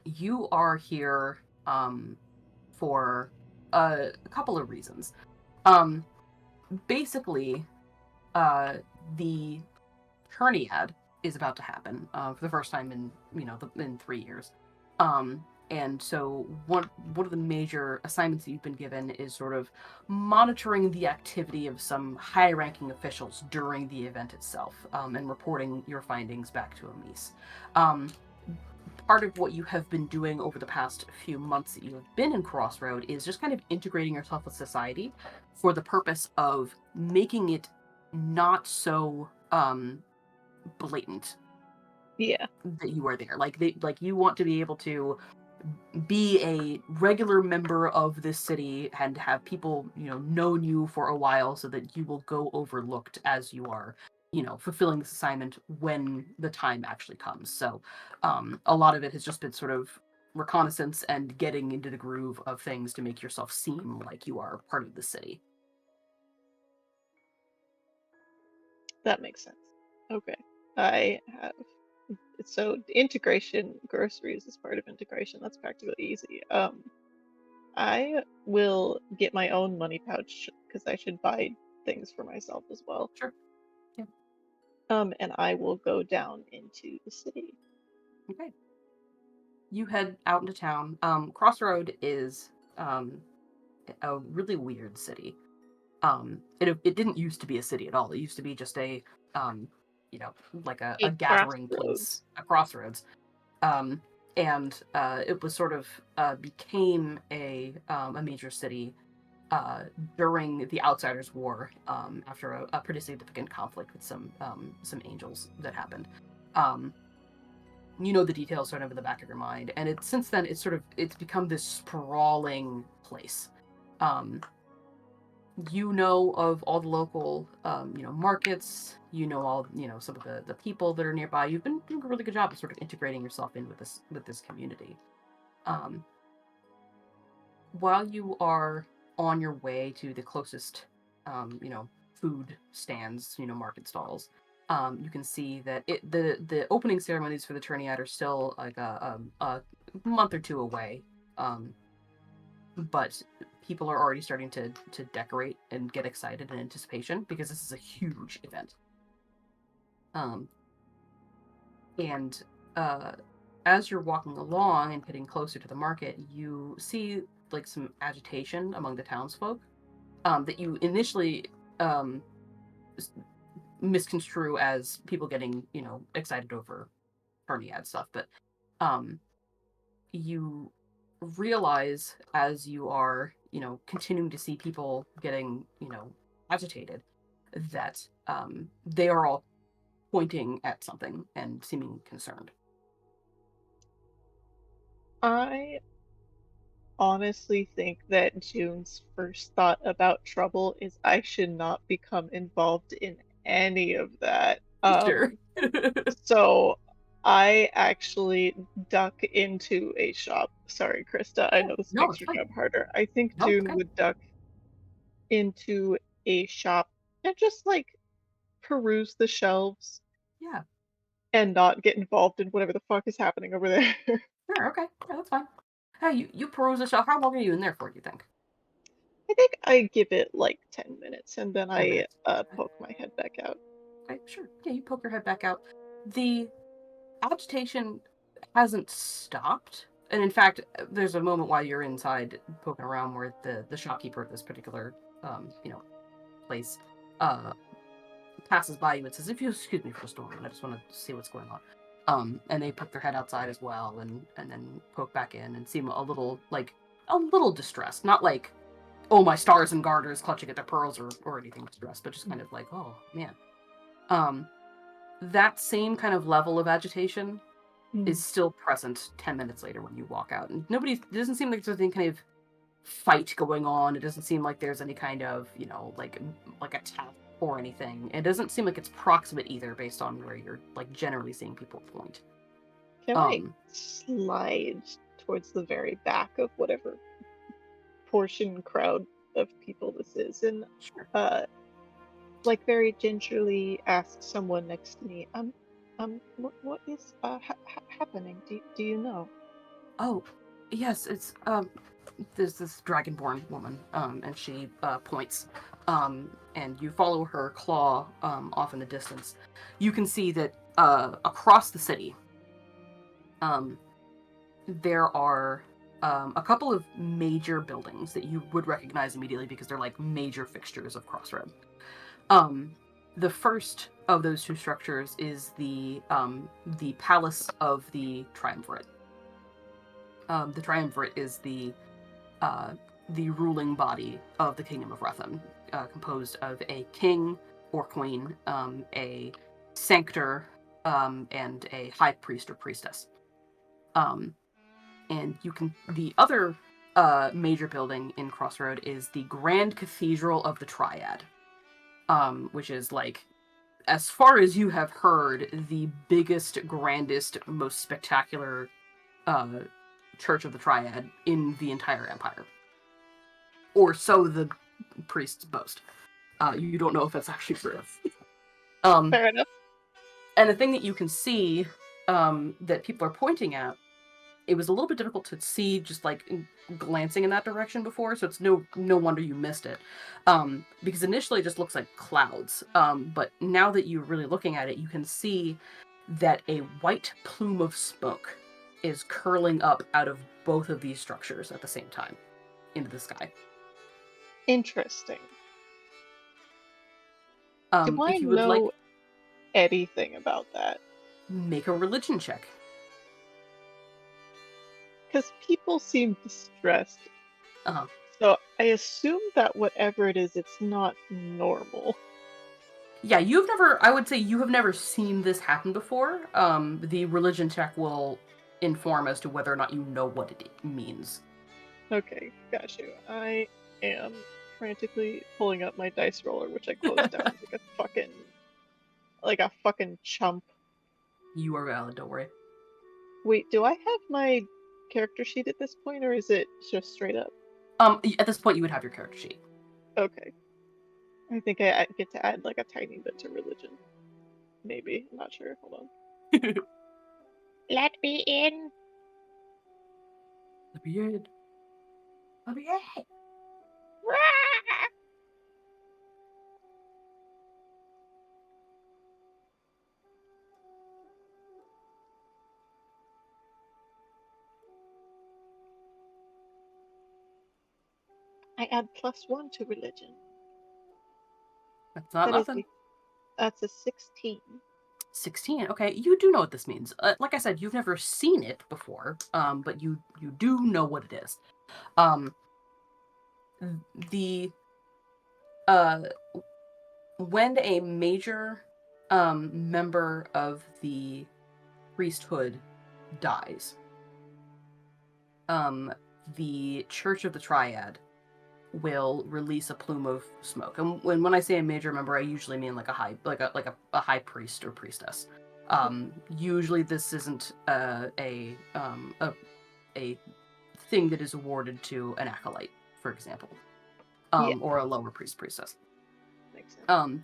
Speaker 1: you are here for a couple of reasons. Um, basically, uh, the herniad is about to happen for the first time in in 3 years. And so one of the major assignments that you've been given is sort of monitoring the activity of some high-ranking officials during the event itself, and reporting your findings back to Amis. Um, Part of what you have been doing over the past few months that you have been in Crossroad is just kind of integrating yourself with society for the purpose of making it not so blatant
Speaker 2: Yeah,
Speaker 1: that you are there. Like you want to be able to be a regular member of this city and have people, known you for a while so that you will go overlooked as you are, fulfilling this assignment when the time actually comes. So, a lot of it has just been sort of reconnaissance and getting into the groove of things to make yourself seem like you are part of the city.
Speaker 2: that makes sense. Okay. I have so integration groceries is part of integration. That's practically easy. I will get my own money pouch because I should buy things for myself as well.
Speaker 1: Sure. Yeah.
Speaker 2: And I will go down into the city.
Speaker 1: Okay. You head out into town. Crossroad is a really weird city. It didn't used to be a city at all. It used to be just a um, like a
Speaker 2: A
Speaker 1: gathering place,
Speaker 2: crossroads.
Speaker 1: a crossroads. Um, and it was sort of became a major city uh, during the Outsiders War, after a pretty significant conflict with some angels that happened. Um, you know the details sort of in the back of your mind, and since then it's become this sprawling place. Um, you know of all the local markets. You know all some of the people that are nearby. You've been doing a really good job of sort of integrating yourself in with this community. Um, while you are on your way to the closest, food stands, market stalls, you can see that the opening ceremonies for the Tourneyat are still like a month or two away. Um, but people are already starting to decorate and get excited in anticipation because this is a huge event. Um, and uh, as you're walking along and getting closer to the market, you see like some agitation among the townsfolk, that you initially um, misconstrue as people getting excited over Carney ad stuff, but um, you realize as you are continuing to see people getting agitated that they are all pointing at something and seeming concerned.
Speaker 2: I honestly think that June's first thought about trouble is I should not become involved in any of that.
Speaker 1: Sure.
Speaker 2: So I actually duck into a shop. Sorry, Krista, I
Speaker 1: Yeah,
Speaker 2: know this
Speaker 1: no,
Speaker 2: makes
Speaker 1: it's
Speaker 2: your
Speaker 1: fine.
Speaker 2: job harder. I think
Speaker 1: No, it's
Speaker 2: June
Speaker 1: okay.
Speaker 2: would duck into a shop and just like peruse the shelves
Speaker 1: Yeah,
Speaker 2: and not get involved in whatever the fuck is happening over there.
Speaker 1: sure, okay, yeah, that's fine. Hey, you peruse the show. How long are you in there for, do you think?
Speaker 2: I think I give it like 10 minutes and then
Speaker 1: 10
Speaker 2: I
Speaker 1: minutes.
Speaker 2: poke my head back out.
Speaker 1: Okay, sure. Yeah, you poke your head back out. The agitation hasn't stopped. And in fact, there's a moment while you're inside poking around where the shopkeeper at this particular place uh passes by you and says, "If you excuse me for a moment, I just want to see what's going on." And they poke their head outside as well, and then poke back in and seem a little distressed. Not like, oh my stars and garters clutching at their pearls or anything distressed, but just kind of like, oh man. Um, that same kind of level of agitation
Speaker 2: Mm.
Speaker 1: is still present 10 minutes later when you walk out. And it doesn't seem like there's any kind of fight going on. It doesn't seem like there's any kind of, like attack or anything. It doesn't seem like it's proximate either based on where you're like generally seeing people point.
Speaker 2: Can I
Speaker 1: Um,
Speaker 2: slide towards the very back of whatever portion crowd of people this is and
Speaker 1: sure.
Speaker 2: uh like very gingerly ask someone next to me, what is happening? Do you know?
Speaker 1: Oh, yes, it's there's this dragonborn woman, and she points, and you follow her claw off in the distance. You can see that across the city, um, there are a couple of major buildings that you would recognize immediately because they're like major fixtures of Crossroad. Um, the first of those two structures is the Palace of the Triumvirate. The Triumvirate is uh, the ruling body of the Kingdom of Rethem, composed of a king or queen, a sanctor, and a high priest or priestess. Um, and the other major building in Crossroad is the Grand Cathedral of the Triad, which is like, as far as you have heard, the biggest, grandest, most spectacular uh, church of the Triad in the entire empire. Or so the priests boast. You don't know if that's actually true. Um,
Speaker 2: Fair enough.
Speaker 1: and the thing that you can see that people are pointing at, it was a little bit difficult to see just like glancing in that direction before, so it's no wonder you missed it. Because initially it just looks like clouds. But now that you're really looking at it, you can see that a white plume of smoke is curling up out of both of these structures at the same time into the sky.
Speaker 2: Interesting. Do I
Speaker 1: If you would like,
Speaker 2: know anything about that?
Speaker 1: make a religion check.
Speaker 2: Because people seem distressed.
Speaker 1: Uh-huh.
Speaker 2: So I assume that whatever it is, it's not normal.
Speaker 1: Yeah, I would say you have never seen this happen before. The religion check will inform as to whether or not you know what it means.
Speaker 2: Okay, got you. I am frantically pulling up my dice roller, which I closed down like a fucking chump.
Speaker 1: You are valid, don't worry.
Speaker 2: Wait, do I have my character sheet at this point, or is it just straight up?
Speaker 1: At this point, you would have your character sheet.
Speaker 2: Okay. I think I get to add like a tiny bit to religion. Maybe. I'm not sure. Hold on. Let me in.
Speaker 1: Let me in. Let me in.
Speaker 2: I add +1 to religion.
Speaker 1: That's not
Speaker 2: That is
Speaker 1: nothing.
Speaker 2: that's a 16.
Speaker 1: 16. Okay, you do know what this means. Like I said, you've never seen it before, but you do know what it is. Um, the when a major member of the priesthood dies, the Church of the Triad will release a plume of smoke. And when I say a major member, I usually mean like a high priest or priestess. Usually this isn't a thing that is awarded to an acolyte, for example,
Speaker 2: Yeah,
Speaker 1: or a lower priestess.
Speaker 2: makes sense.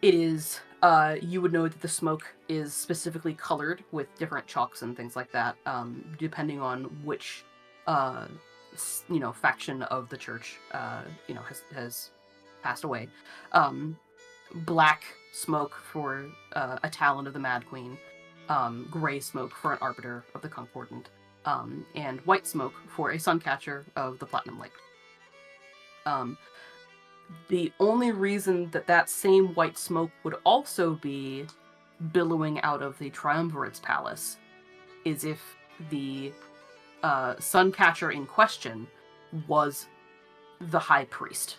Speaker 1: It is you would know that the smoke is specifically colored with different chalks and things like that, depending on which faction of the church has passed away. Black smoke for a Talon of the Mad Queen, gray smoke for an Arbiter of the Concordant, and white smoke for a Suncatcher of the Platinum Light. The only reason that same white smoke would also be billowing out of the Triumvirate's palace is if the Suncatcher in question was the High Priest.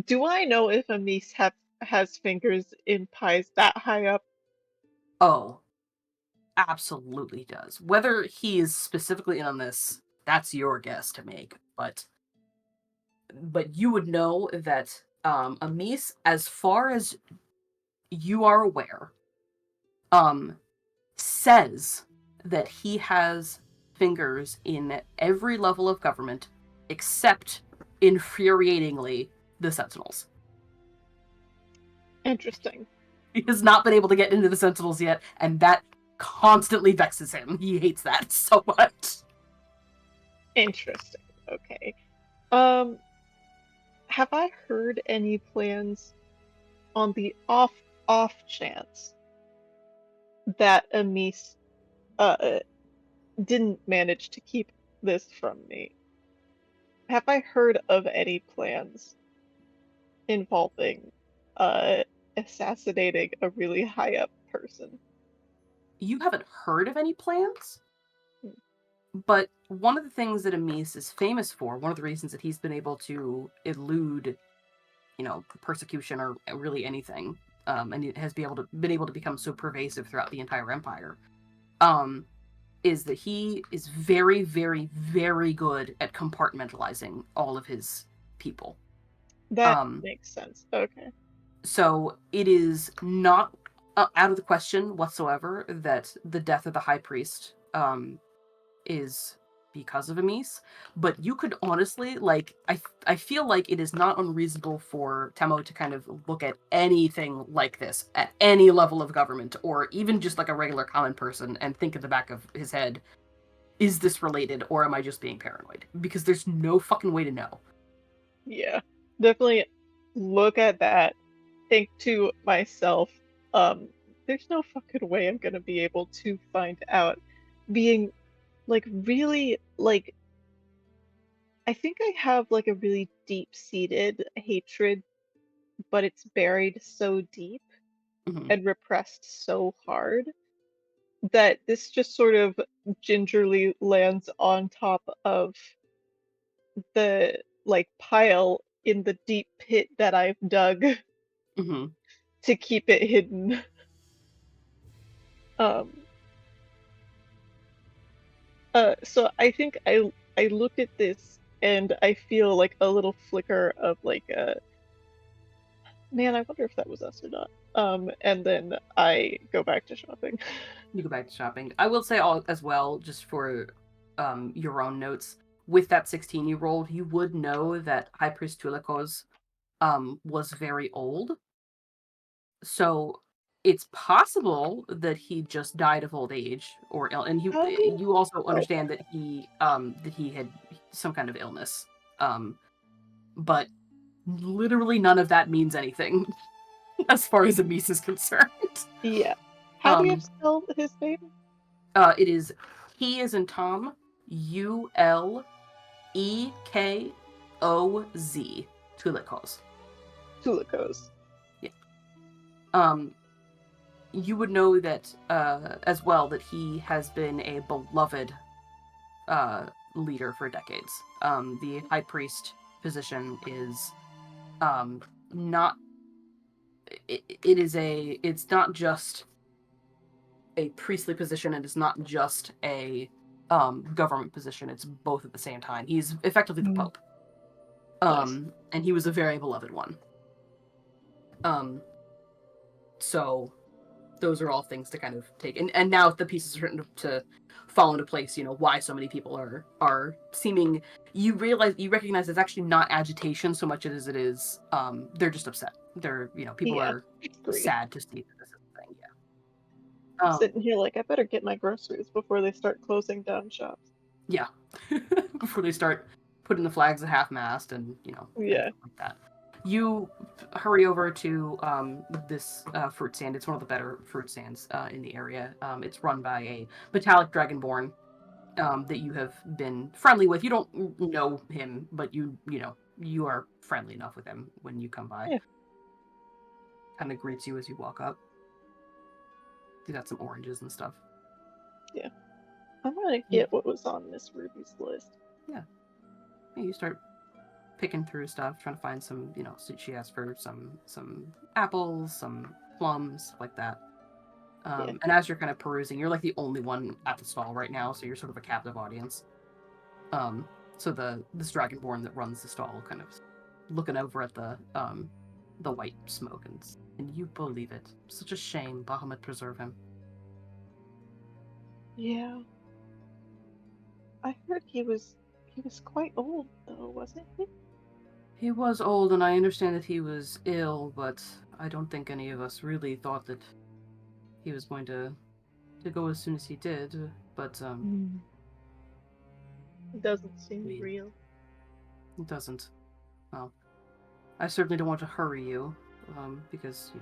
Speaker 2: Do I know if Amis has fingers in pies that high up?
Speaker 1: Oh, absolutely does. Whether he is specifically in on this, that's your guess to make, but you would know that Amis, as far as you are aware, says that he has fingers in every level of government except, infuriatingly, the Sentinels.
Speaker 2: Interesting.
Speaker 1: He has not been able to get into the Sentinels yet, and that constantly vexes him. He hates that so much.
Speaker 2: Interesting. Okay. Have I heard any plans on the off chance that Amis didn't manage to keep this from me? Have I heard of any plans involving uh assassinating a really high up person?
Speaker 1: You haven't heard of any plans?
Speaker 2: Hmm.
Speaker 1: But one of the things that Amis is famous for, one of the reasons that he's been able to elude, persecution or really anything, and it has been able to become so pervasive throughout the entire empire, is that he is very, very, very good at compartmentalizing all of his people.
Speaker 2: That makes sense. Okay.
Speaker 1: So it is not out of the question whatsoever that the death of the High Priest is because of Amis, but you could honestly, I feel like it is not unreasonable for Temo to kind of look at anything like this at any level of government, or even just like a regular common person, and think in the back of his head, is this related, or am I just being paranoid? Because there's no fucking way to know.
Speaker 2: Yeah. Definitely look at that, think to myself, there's no fucking way I'm gonna be able to find out. Being like really like I think I have like a really deep-seated hatred, but it's buried so deep
Speaker 1: Mhm.
Speaker 2: and repressed so hard that this just sort of gingerly lands on top of the like pile in the deep pit that I've dug
Speaker 1: Mhm.
Speaker 2: to keep it hidden. Um, so I think I look at this and I feel like a little flicker of like man, I wonder if that was us or not. And then I go back to shopping.
Speaker 1: You go back to shopping. I will say all as well, just for your own notes, with that 16 you rolled, you would know that High Priest Tulikos was very old. So it's possible that he just died of old age or ill, and
Speaker 2: How?
Speaker 1: you also
Speaker 2: Okay.
Speaker 1: understand that he had some kind of illness. But literally none of that means anything as far as Amis is concerned.
Speaker 2: Yeah. How do you
Speaker 1: Um
Speaker 2: spell his name?
Speaker 1: it is he is in Tom, Ulekoz, Tulikos.
Speaker 2: Tulikos.
Speaker 1: Yeah. Um you would know that as well that he has been a beloved leader for decades. The high priest position is not it's not just a priestly position, and it's not just a government position. It's both at the same time. He's effectively the
Speaker 2: Mm,
Speaker 1: pope.
Speaker 2: nice.
Speaker 1: And he was a very beloved one. Um so those are all things to kind of take, and now the pieces are starting to fall into place. You know why so many people are seeming. You recognize it's actually not agitation so much as it is they're just upset. They're people
Speaker 2: Yeah.
Speaker 1: are
Speaker 2: It's grief.
Speaker 1: sad to see that this is a thing.
Speaker 2: I'm
Speaker 1: Yeah.
Speaker 2: sitting here like I better get my groceries before they start closing down shops.
Speaker 1: Yeah. Before they start putting the flags at half mast and
Speaker 2: Yeah.
Speaker 1: stuff like that. You hurry over to this fruit stand. It's one of the better fruit stands in the area. It's run by a metallic dragonborn that you have been friendly with. You don't know him, but you are friendly enough with him when you come by.
Speaker 2: Yeah.
Speaker 1: Kind of greets you as you walk up. He's got some oranges and stuff.
Speaker 2: Yeah. I'm gonna
Speaker 1: You,
Speaker 2: get what was on Miss Ruby's list.
Speaker 1: yeah. You start picking through stuff, trying to find some, so she asked for some apples, some plums, stuff like that.
Speaker 2: Yeah.
Speaker 1: And as you're kind of perusing, you're like the only one at the stall right now, so you're sort of a captive audience. So this dragonborn that runs the stall kind of looking over at the white smoke, and you believe it. Such a shame. Bahamut preserve him.
Speaker 2: Yeah. I heard he was quite old though, wasn't he?
Speaker 1: He was old, and I understand that he was ill, but I don't think any of us really thought that he was going to go as soon as he did. But
Speaker 2: Mm. It doesn't
Speaker 1: I
Speaker 2: seem
Speaker 1: mean,
Speaker 2: real.
Speaker 1: it doesn't. Well, I certainly don't want to hurry you, because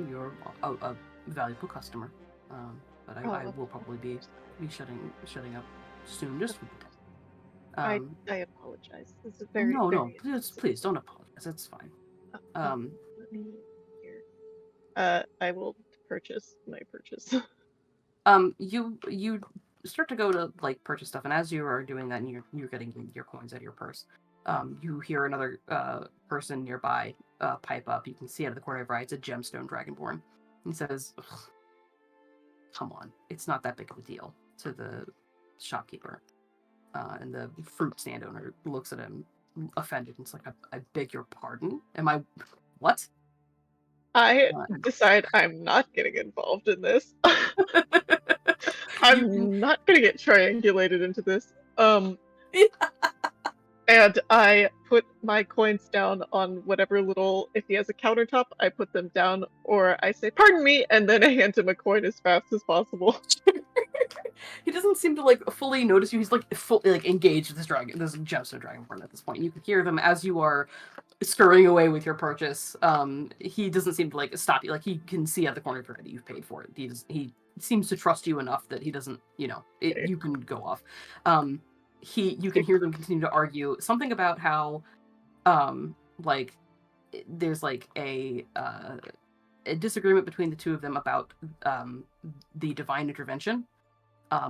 Speaker 1: you're a valuable customer. But I
Speaker 2: Of
Speaker 1: will probably
Speaker 2: course.
Speaker 1: be shutting up soon, just for the day.
Speaker 2: I
Speaker 1: Um,
Speaker 2: I apologize. This is very
Speaker 1: no,
Speaker 2: very insensitive.
Speaker 1: please don't apologize. It's fine. Um,
Speaker 2: Let me here. I will purchase my purchase.
Speaker 1: you start to go to like purchase stuff, and as you are doing that, and you're getting your coins out of your purse, you hear another person nearby pipe up. You can see out of the corner of your eye, it's a gemstone dragonborn. He says, "Ugh, come on, it's not that big of a deal," to the shopkeeper. And the fruit stand owner looks at him offended, and it's like, I beg your pardon? Am I what?
Speaker 2: I
Speaker 1: Uh,
Speaker 2: decide I'm not getting involved in this.
Speaker 1: you can
Speaker 2: I'm not gonna get triangulated into this. And I put my coins down on whatever little, if he has a countertop, I put them down, or I say, pardon me, and then I hand him a coin as fast as possible.
Speaker 1: he doesn't seem to like fully notice you. He's like fully like engaged with this gemstone dragonborn at this point. You can hear them as you are scurrying away with your purchase. He doesn't seem to like stop you. Like he can see at the corner of your head that you've paid for it. He seems to trust you enough that he doesn't,
Speaker 2: Okay.
Speaker 1: you can go off. Um, you can hear them continue to argue something about how like there's like a disagreement between the two of them about the divine intervention.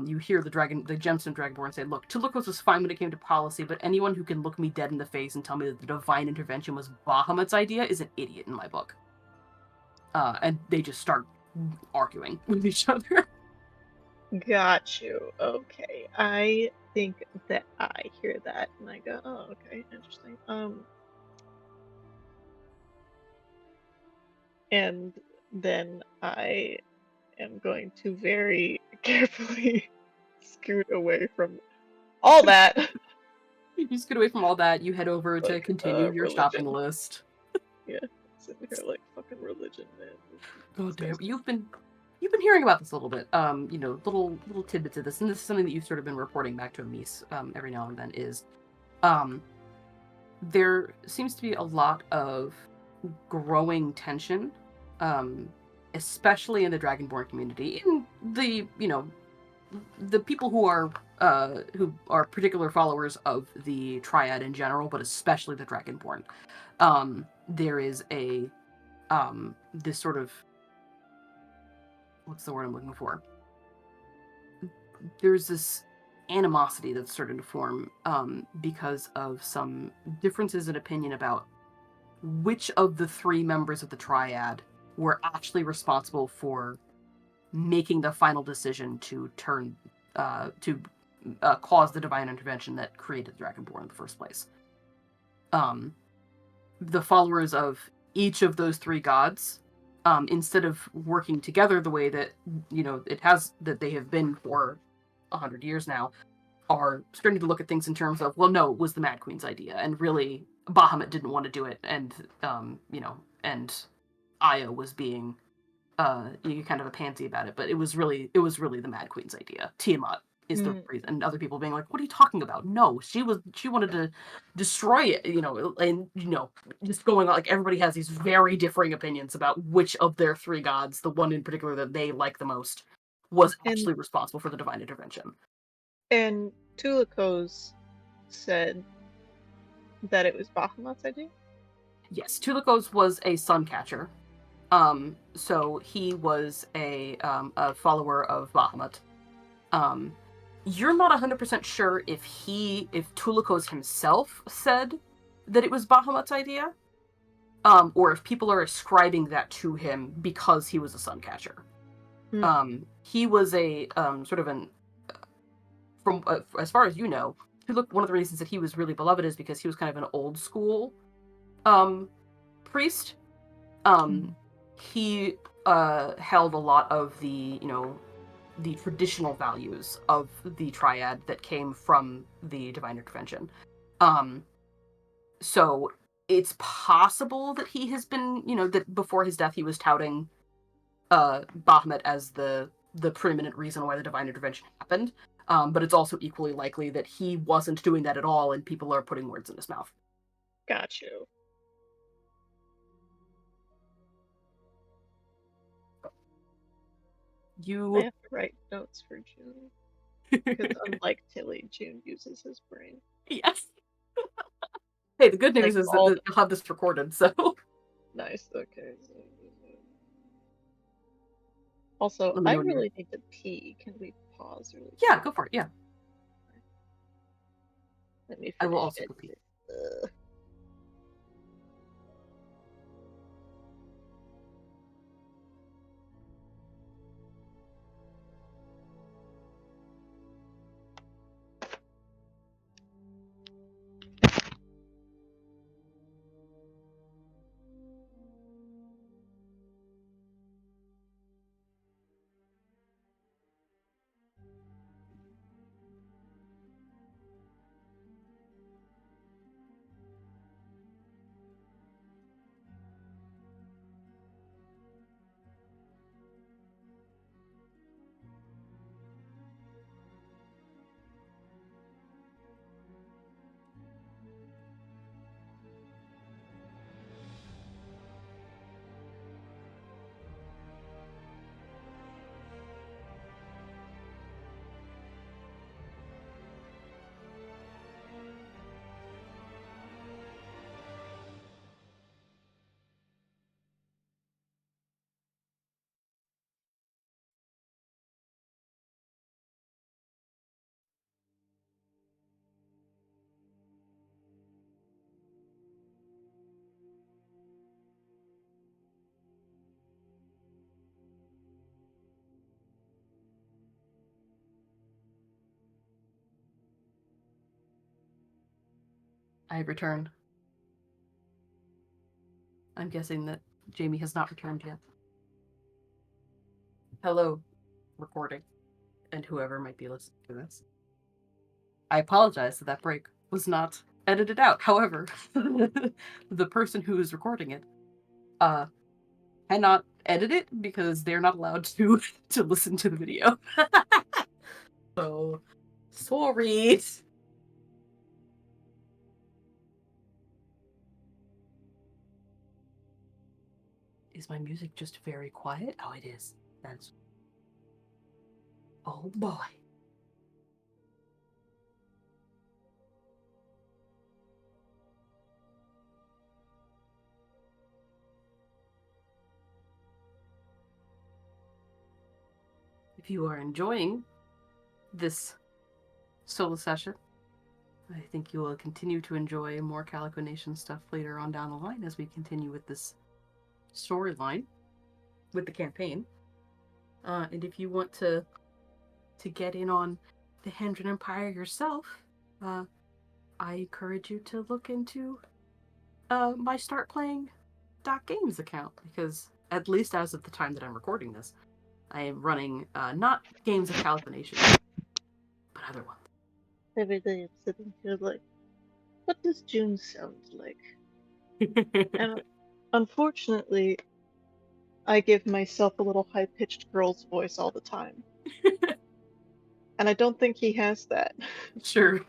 Speaker 1: You hear the gemstone dragonborn say, "Look, Tulikos was fine when it came to policy, but anyone who can look me dead in the face and tell me that the divine intervention was Bahamut's idea is an idiot in my book." And they just start arguing with each other.
Speaker 2: Got you. Okay. I think that I hear that and I go, oh, okay, interesting. And then I am going to very carefully scoot away from all that.
Speaker 1: You scoot away from all that. You head over to
Speaker 2: Like,
Speaker 1: continue your shopping
Speaker 2: religion.
Speaker 1: list.
Speaker 2: Yeah, sitting here like fucking religion, man.
Speaker 1: God
Speaker 2: These
Speaker 1: damn,
Speaker 2: guys-
Speaker 1: you've been hearing about this a little bit. Little tidbits of this, and this is something that you've sort of been reporting back to Amis every now and then. Is there seems to be a lot of growing tension, especially in the Dragonborn community, in the people who are particular followers of the Triad in general, but especially the Dragonborn. There is a this sort of, what's the word I'm looking for? There's this animosity that's starting to form because of some differences in opinion about which of the three members of the Triad were actually responsible for making the final decision to cause the divine intervention that created the Dragonborn in the first place. The followers of each of those three gods, instead of working together the way that that they have been for 100 years now, are starting to look at things in terms of, well, no, it was the Mad Queen's idea, and really Bahamut didn't want to do it, and and Aya was being kind of a pansy about it, but it was really the Mad Queen's idea. Tiamat is the reason, and other people being like, "What are you talking about? No, she wanted to destroy it," and just going on, like, everybody has these very differing opinions about which of their three gods, the one in particular that they like the most, was
Speaker 2: And
Speaker 1: actually responsible for the divine intervention.
Speaker 2: and Tulikos said that it was Bahamut's idea?
Speaker 1: Yes, Tulikos was a sun catcher. So he was a follower of Bahamut. You're not 100% sure if Tulikos himself said that it was Bahamut's idea, or if people are ascribing that to him because he was a sun catcher. He was a sort of an, from as far as you know, one of the reasons that he was really beloved is because he was kind of an old school priest. He held a lot of the traditional values of the Triad that came from the divine intervention. So it's possible that he has been, that before his death he was touting Bahamut as the preeminent reason why the divine intervention happened. But it's also equally likely that he wasn't doing that at all, and people are putting words in his mouth.
Speaker 2: Got you. I have to write notes for June. Because unlike Tilly, June uses his brain.
Speaker 1: Yes. Hey, the good news
Speaker 2: Like
Speaker 1: is that you'll have this recorded, so.
Speaker 2: Nice, okay. Also, I really need to pee. Can we pause really quick?
Speaker 1: Yeah, go for it, yeah.
Speaker 2: Let me finish
Speaker 1: I will also
Speaker 2: it.
Speaker 1: go pee. I return. I'm guessing that Jamie has not returned yet. Hello, recording, and whoever might be listening to this. I apologize that break was not edited out. However, the person who is recording it cannot edit it because they're not allowed to listen to the video. So, sorry. Is my music just very quiet? Oh, it is. That's... Oh, boy. If you are enjoying this solo session, I think you will continue to enjoy more Calico Nation stuff later on down the line as we continue with this storyline with the campaign. And if you want to get in on the Hendren Empire yourself, I encourage you to look into my Start Playing .games account, because at least as of the time that I'm recording this, I am running not games of Calico Nation, but other ones.
Speaker 2: Every day I'm sitting here like, what does June sound like? And unfortunately, I give myself a little high-pitched girl's voice all the time. And I don't think he has that.
Speaker 1: Sure.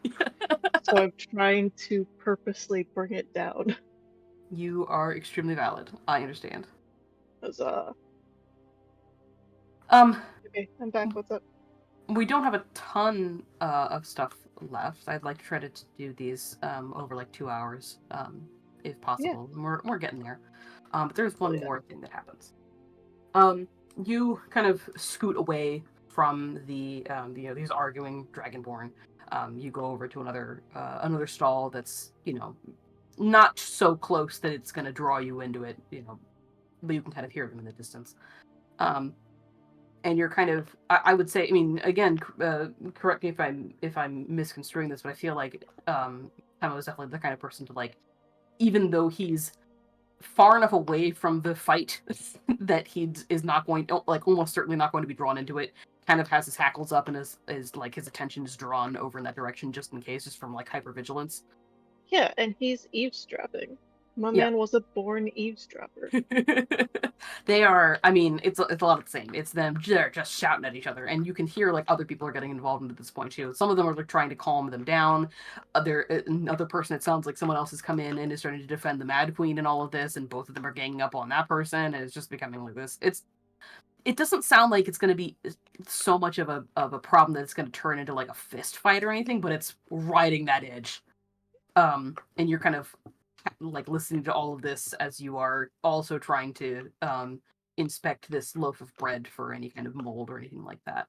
Speaker 2: So I'm trying to purposely bring it down.
Speaker 1: You are extremely valid. I understand.
Speaker 2: Huzzah.
Speaker 1: Um,
Speaker 2: Okay, I'm back. What's up?
Speaker 1: we don't have a ton of stuff left. I'd like to try to do these over like 2 hours, if possible. Yeah. We're getting there. But there's one more thing that happens. You kind of scoot away from the these arguing dragonborn. You go over to another stall that's not so close that it's going to draw you into it, but you can kind of hear them in the distance. And you're kind of, I would say, I mean, again, correct me if I'm misconstruing this, but I feel like Temo is definitely the kind of person to, like, even though he's far enough away from the fight that he is not going, like, almost certainly not going to be drawn into it, kind of has his hackles up and is like, his attention is drawn over in that direction just in case, just from, like, hypervigilance.
Speaker 2: Yeah, and he's eavesdropping. My man was a born eavesdropper.
Speaker 1: They are, I mean, it's a lot of the same. It's them, they're just shouting at each other, and you can hear, like, other people are getting involved at this point, too. Some of them are, like, trying to calm them down. Another person, it sounds like someone else has come in and is starting to defend the Mad Queen and all of this, and both of them are ganging up on that person, and it's just becoming like this. It doesn't sound like it's going to be so much of a problem that it's going to turn into, like, a fist fight or anything, but it's riding that edge. And you're kind of like listening to all of this as you are also trying to inspect this loaf of bread for any kind of mold or anything like that.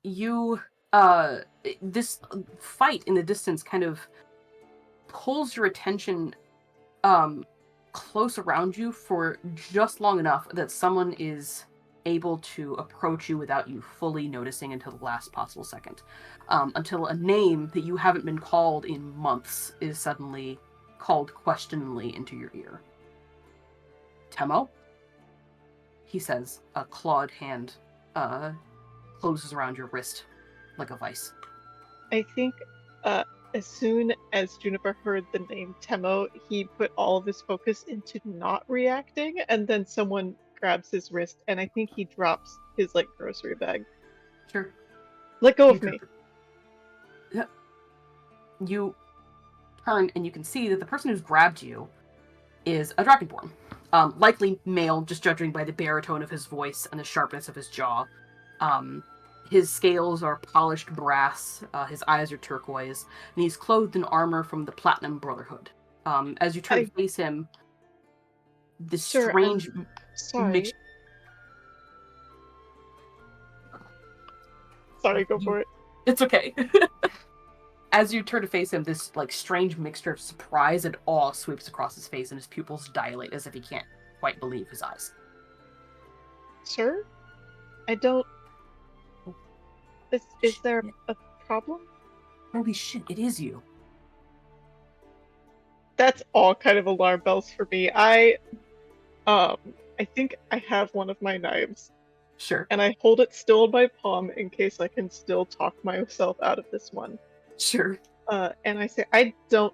Speaker 1: You this fight in the distance kind of pulls your attention close around you for just long enough that someone is able to approach you without you fully noticing until the last possible second. Until a name that you haven't been called in months is suddenly called questioningly into your ear. Temo? He says, a clawed hand closes around your wrist like a vice.
Speaker 2: I think as soon as Juniper heard the name Temo, he put all of his focus into not reacting, and then someone grabs his wrist, and I think he drops his, like, grocery bag.
Speaker 1: Sure.
Speaker 2: Let go of me.
Speaker 1: You turn, and you can see that the person who's grabbed you is a dragonborn. Likely male, just judging by the baritone of his voice and the sharpness of his jaw. His scales are polished brass, his eyes are turquoise, and he's clothed in armor from the Platinum Brotherhood. As you turn to face him, this strange...
Speaker 2: Sorry. Sorry, go for it.
Speaker 1: It's okay. As you turn to face him, this, like, strange mixture of surprise and awe sweeps across his face, and his pupils dilate as if he can't quite believe his eyes.
Speaker 2: Sir? I don't... Is there a problem?
Speaker 1: Holy shit, it is you.
Speaker 2: That's all kind of alarm bells for me. I think I have one of my knives,
Speaker 1: Sure.
Speaker 2: and I hold it still in my palm in case I can still talk myself out of this one.
Speaker 1: Sure.
Speaker 2: And I say, I don't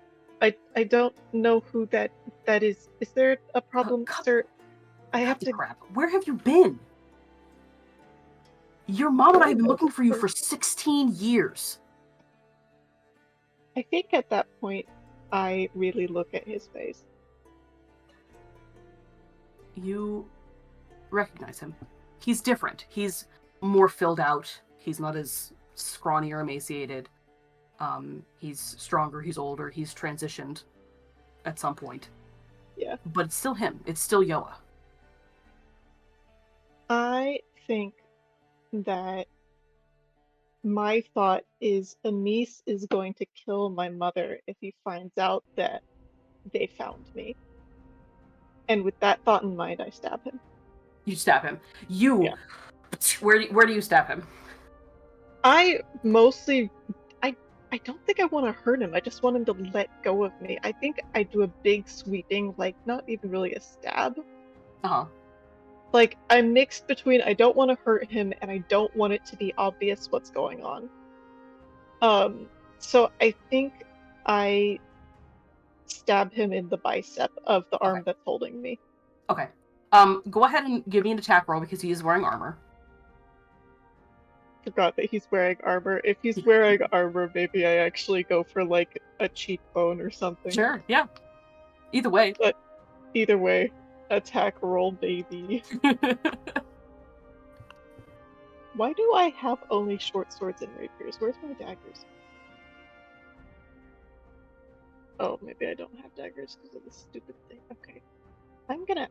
Speaker 2: know who that is. Is there a problem, sir? I have to.
Speaker 1: Crap. Where have you been? Your mom and I have been
Speaker 2: know
Speaker 1: looking
Speaker 2: this
Speaker 1: for you for
Speaker 2: person.
Speaker 1: 16 years.
Speaker 2: I think at that point, I really look at his face.
Speaker 1: You recognize him. He's different. He's more filled out. He's not as scrawny or emaciated. He's stronger. He's older. He's transitioned at some point.
Speaker 2: Yeah.
Speaker 1: But it's still him. It's still Yoa.
Speaker 2: I think that my thought is Anise is going to kill my mother if he finds out that they found me. And with that thought in mind, I stab him.
Speaker 1: You stab him. You.
Speaker 2: Yeah.
Speaker 1: Where do you stab him?
Speaker 2: I don't think I want to hurt him. I just want him to let go of me. I think I do a big sweeping, like not even really a stab.
Speaker 1: Uh-huh.
Speaker 2: Like I'm mixed between I don't want to hurt him and I don't want it to be obvious what's going on. So I think I stab him in the bicep of the arm that's holding me.
Speaker 1: Okay. Go ahead and give me an attack roll because he is wearing armor.
Speaker 2: Forgot that he's wearing armor. If he's wearing armor, maybe I actually go for like a cheekbone or something.
Speaker 1: Sure, yeah. Either way.
Speaker 2: But either way, attack roll, baby. Why do I have only short swords and rapiers? Where's my daggers? Oh, maybe I don't have daggers because of this stupid thing. Okay. I'm gonna...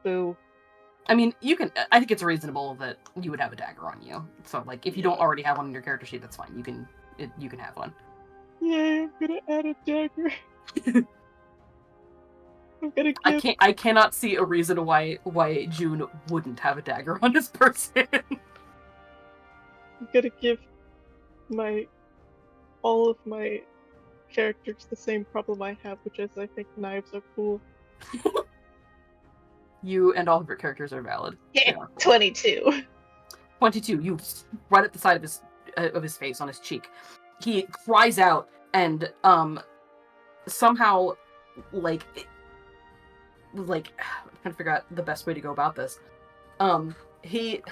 Speaker 2: Boo.
Speaker 1: I mean, I think it's reasonable that you would have a dagger on you. So, like, if you don't already have one on your character sheet, that's fine. You can have one.
Speaker 2: Yeah, I'm gonna add a dagger. I'm gonna give...
Speaker 1: I cannot see a reason why June wouldn't have a dagger on this person.
Speaker 2: I'm gonna give all of my characters the same problem I have, which is I think knives are cool.
Speaker 1: You and all of your characters are valid.
Speaker 2: Yeah, 22.
Speaker 1: 22. You right at the side of his face, on his cheek. He cries out and somehow like I'm trying to figure out the best way to go about this. He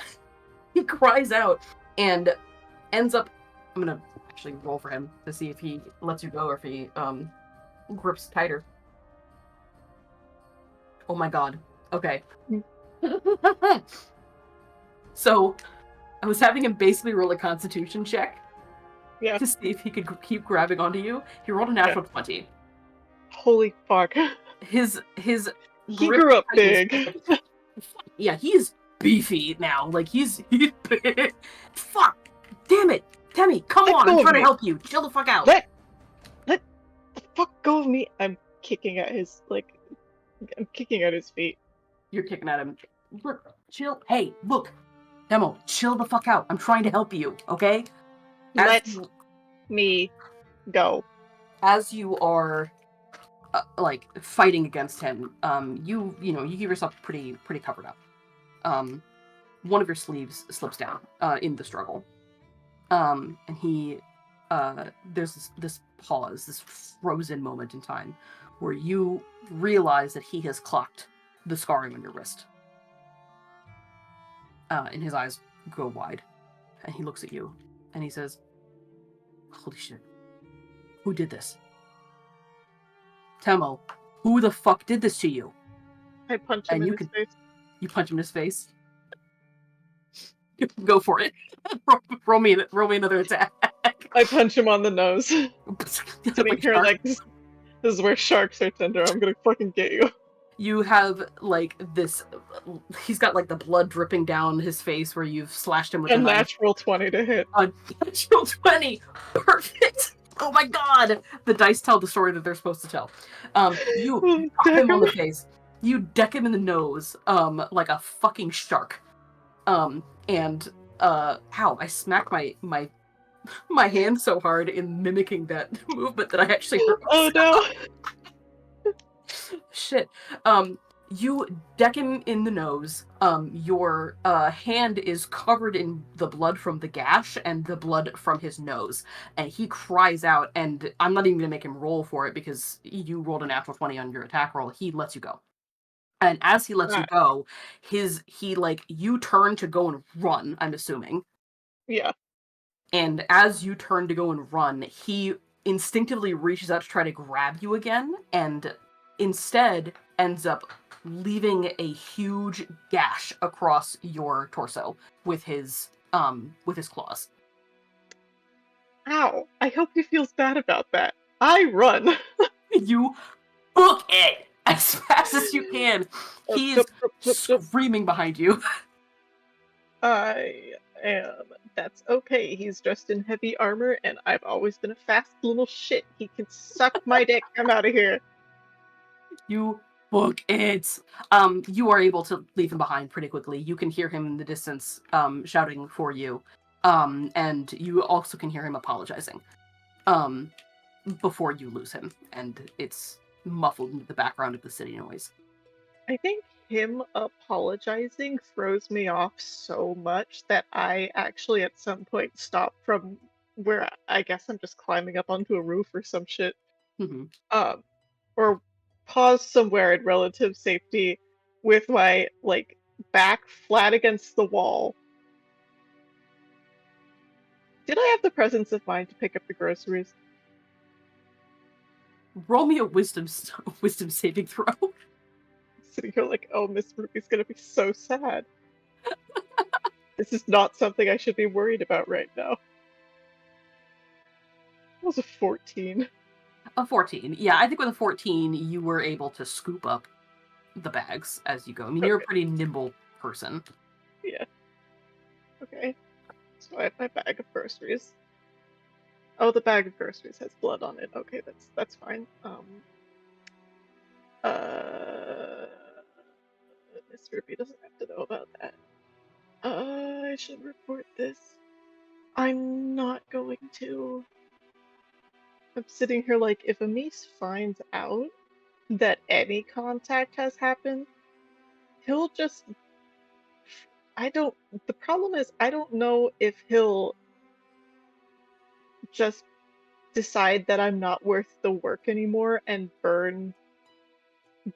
Speaker 1: cries out and ends up. I'm gonna actually roll for him to see if he lets you go or if he grips tighter. Oh my god. Okay. So, I was having him basically roll a constitution check.
Speaker 2: Yeah.
Speaker 1: To see if he could keep grabbing onto you. He rolled a natural 20.
Speaker 2: Holy fuck.
Speaker 1: His
Speaker 2: He grew up big.
Speaker 1: Yeah, he's beefy now. Like, he's big. Fuck! Damn it! Temmie, come on! I'm trying to help you. Chill the fuck out.
Speaker 2: Let the fuck go of me. I'm kicking at his feet.
Speaker 1: You're kicking at him. Look, chill. Hey, look. Demo, chill the fuck out. I'm trying to help you, okay?
Speaker 2: Let me go.
Speaker 1: As you are, fighting against him, you give yourself pretty covered up. One of your sleeves slips down, in the struggle. And he, there's this pause, this frozen moment in time, where you realize that he has clocked the scarring on your wrist. And his eyes go wide, and he looks at you, and he says, "Holy shit. Who did this? Temo, who the fuck did this to you?"
Speaker 2: I punch him in his face.
Speaker 1: You punch him in his face? Go for it. roll me another attack.
Speaker 2: I punch him on the nose. Sitting here like, this is where sharks are tender. I'm gonna fucking get you.
Speaker 1: You have, this... He's got, the blood dripping down his face where you've slashed him with a knife.
Speaker 2: Natural 20 to hit.
Speaker 1: A natural 20! Perfect! Oh my god! The dice tell the story that they're supposed to tell. You pop him on the face. You deck him in the nose, like a fucking shark. And How I smacked my hand so hard in mimicking that movement that I actually hurt
Speaker 2: Oh
Speaker 1: myself.
Speaker 2: no!
Speaker 1: Shit. You deck him in the nose. Your hand is covered in the blood from the gash and the blood from his nose. And he cries out, and I'm not even gonna make him roll for it because you rolled a natural 20 on your attack roll. He lets you go. And as he lets you go, you turn to go and run, I'm assuming.
Speaker 2: Yeah.
Speaker 1: And as you turn to go and run, he instinctively reaches out to try to grab you again, and instead ends up leaving a huge gash across your torso with his claws.
Speaker 2: Ow! I hope he feels bad about that. I run.
Speaker 1: You book it as fast as you can. He is
Speaker 2: Zup.
Speaker 1: screaming behind you.
Speaker 2: I am. That's okay. He's dressed in heavy armor, and I've always been a fast little shit. He can suck my dick. I'm out of here.
Speaker 1: You book it. You are able to leave him behind pretty quickly. You can hear him in the distance, shouting for you. And you also can hear him apologizing. Before you lose him, and it's muffled into the background of the city noise.
Speaker 2: I think him apologizing throws me off so much that I actually at some point stop from where I guess I'm just climbing up onto a roof or some shit.
Speaker 1: Mm-hmm.
Speaker 2: Or pause somewhere in relative safety with my back flat against the wall. Did I have the presence of mind to pick up the groceries?
Speaker 1: Roll me a wisdom saving throw.
Speaker 2: Sitting here like, oh, Miss Ruby's gonna be so sad. This is not something I should be worried about right now. It was a 14.
Speaker 1: A 14. Yeah, I think with a 14, you were able to scoop up the bags as you go. I mean, you're a pretty nimble person.
Speaker 2: Yeah. Okay. So I have my bag of groceries. Oh, the bag of groceries has blood on it. Okay, that's fine. Miss Ruby doesn't have to know about that. I should report this. I'm not going to. I'm sitting here like, if Amis finds out that any contact has happened, he'll just. The problem is, I don't know if he'll just decide that I'm not worth the work anymore and burn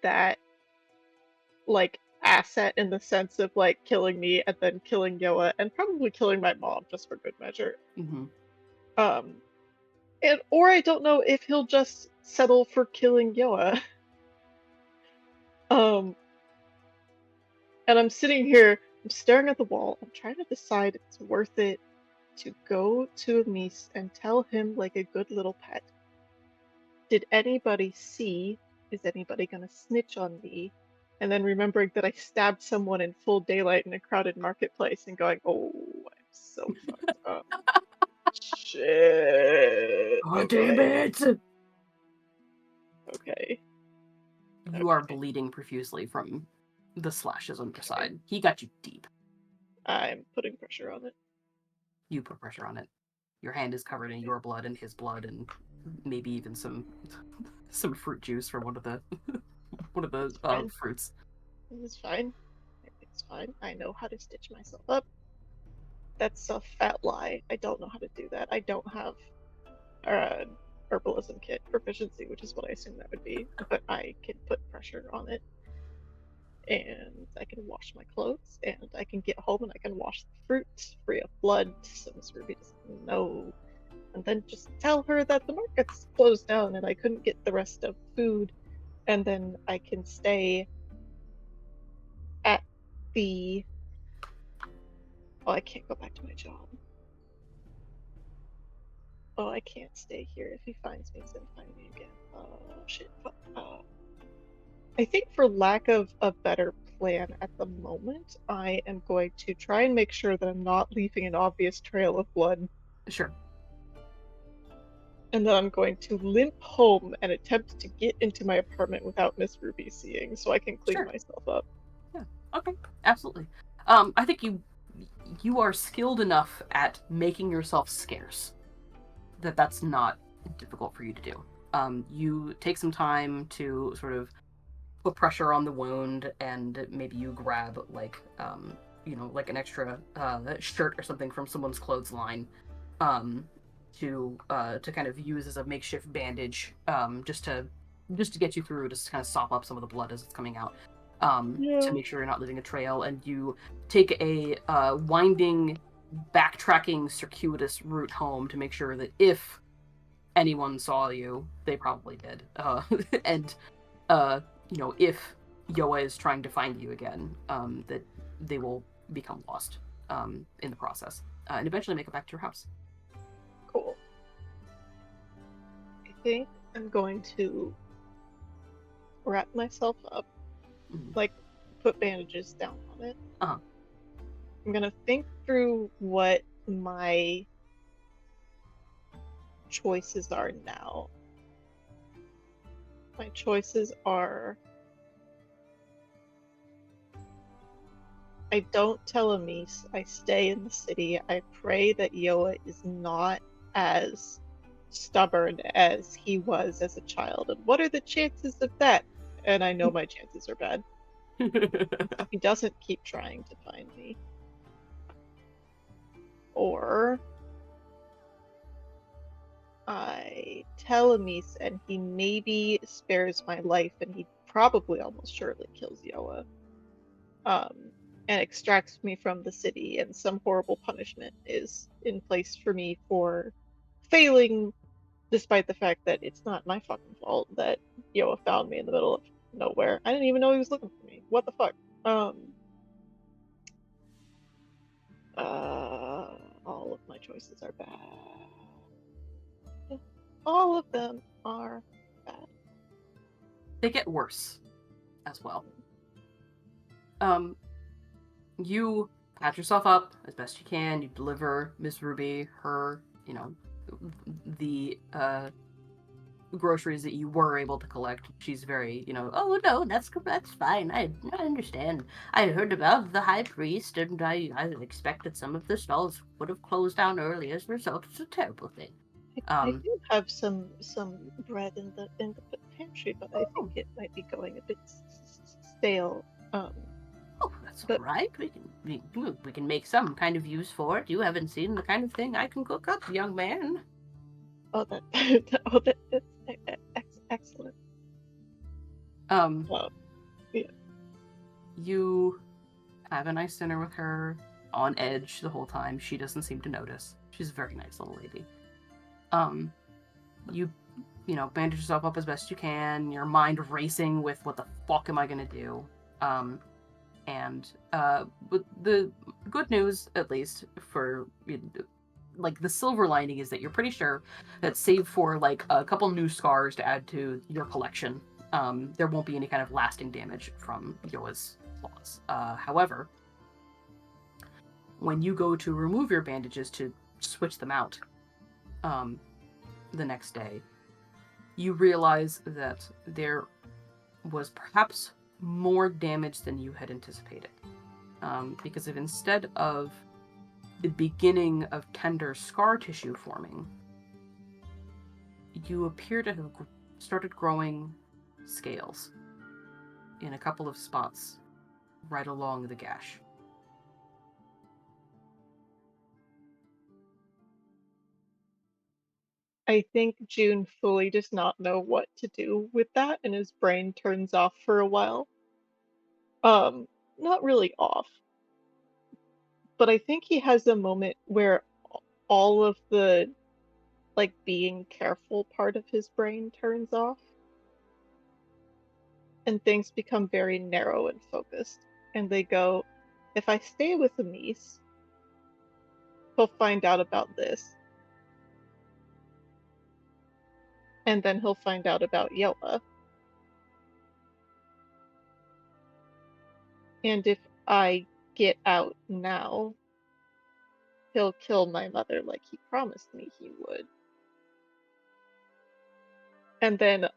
Speaker 2: that, asset in the sense of, killing me and then killing Yoa and probably killing my mom just for good measure.
Speaker 1: Mm-hmm.
Speaker 2: Or I don't know if he'll just settle for killing Yoa. And I'm sitting here, I'm staring at the wall, I'm trying to decide if it's worth it to go to Amis and tell him like a good little pet. Did anybody see? Is anybody gonna snitch on me? And then remembering that I stabbed someone in full daylight in a crowded marketplace and going, oh, I'm so fucked up. Shit.
Speaker 1: Oh, damn it!
Speaker 2: Okay.
Speaker 1: You are bleeding profusely from the slashes on your side. He got you deep.
Speaker 2: I'm putting pressure on it.
Speaker 1: You put pressure on it. Your hand is covered in your blood and his blood, and maybe even some fruit juice from one of the fruits.
Speaker 2: This is fine. It's fine. I know how to stitch myself up. That's a fat lie. I don't know how to do that. I don't have herbalism kit proficiency, which is what I assume that would be. But I can put pressure on it, and I can wash my clothes, and I can get home and I can wash the fruit free of blood, so Miss Ruby doesn't know. And then just tell her that the market's closed down and I couldn't get the rest of food, and then I can stay at the. Oh, I can't go back to my job. Oh, I can't stay here. If he finds me, he's gonna find me again. Oh, shit. I think for lack of a better plan at the moment, I am going to try and make sure that I'm not leaving an obvious trail of blood.
Speaker 1: Sure.
Speaker 2: And then I'm going to limp home and attempt to get into my apartment without Miss Ruby seeing, so I can clean myself up.
Speaker 1: Yeah. Okay. Absolutely. I think you are skilled enough at making yourself scarce that that's not difficult for you to do. You take some time to sort of put pressure on the wound, and maybe you grab like like an extra shirt or something from someone's clothesline, um, to kind of use as a makeshift bandage, just to get you through, just to kind of sop up some of the blood as it's coming out,
Speaker 2: Yeah.
Speaker 1: to make sure you're not leaving a trail. And you take a winding, backtracking, circuitous route home to make sure that if anyone saw you, they probably did, and if Yoa is trying to find you again, that they will become lost in the process, and eventually make it back to your house.
Speaker 2: Cool. I think I'm going to wrap myself up,
Speaker 1: Mhm.
Speaker 2: like put bandages down on it.
Speaker 1: Uh-huh.
Speaker 2: I'm gonna think through what my choices are now. My choices are I don't tell Amis, I stay in the city. I pray that Yoa is not as stubborn as he was as a child. And what are the chances of that? And I know my chances are bad. He doesn't keep trying to find me. Or I tell Amis and he maybe spares my life and he probably almost surely kills Yoa. And extracts me from the city, and some horrible punishment is in place for me for failing, despite the fact that it's not my fucking fault that Yoa found me in the middle of nowhere. I didn't even know he was looking for me. What the fuck? All of my choices are bad. All of them are bad.
Speaker 1: They get worse as well. You patch yourself up as best you can. You deliver Miss Ruby her, the groceries that you were able to collect. She's very,
Speaker 3: Oh no, that's fine. I understand. I heard about the high priest, and I expected some of the stalls would have closed down early as a result. It's a terrible thing.
Speaker 2: I do have some bread in the pantry, but I think
Speaker 3: Oh.
Speaker 2: it might be going a bit stale.
Speaker 3: Oh, that's all
Speaker 2: But
Speaker 3: right. We can make some kind of use for it. You haven't seen the kind of thing I can cook up, young man.
Speaker 2: oh, that's excellent. Well, yeah.
Speaker 1: You have a nice dinner with her, on edge the whole time. She doesn't seem to notice. She's a very nice little lady. You bandage yourself up as best you can, your mind racing with what the fuck am I gonna do? But the good news, at least for like the silver lining, is that you're pretty sure that save for like a couple new scars to add to your collection, there won't be any kind of lasting damage from Yoa's claws. However, when you go to remove your bandages to switch them out, the next day, you realize that there was perhaps more damage than you had anticipated. Because if instead of the beginning of tender scar tissue forming, you appear to have started growing scales in a couple of spots right along the gash.
Speaker 2: I think June fully does not know what to do with that, and his brain turns off for a while. Not really off, but I think he has a moment where all of the like being careful part of his brain turns off and things become very narrow and focused. And they go, if I stay with Amis, he'll find out about this. And then he'll find out about Yoa. And if I get out now, he'll kill my mother like he promised me he would. And then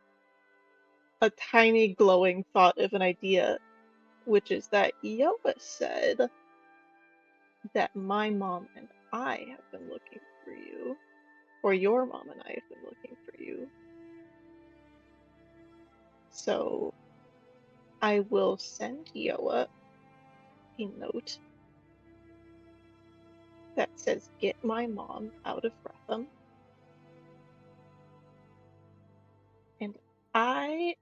Speaker 2: a tiny glowing thought of an idea, which is that Yoa said that my mom and I have been looking for you, or your mom and I have been looking for you. So I will send Yoa a note that says, "Get my mom out of Retham." And I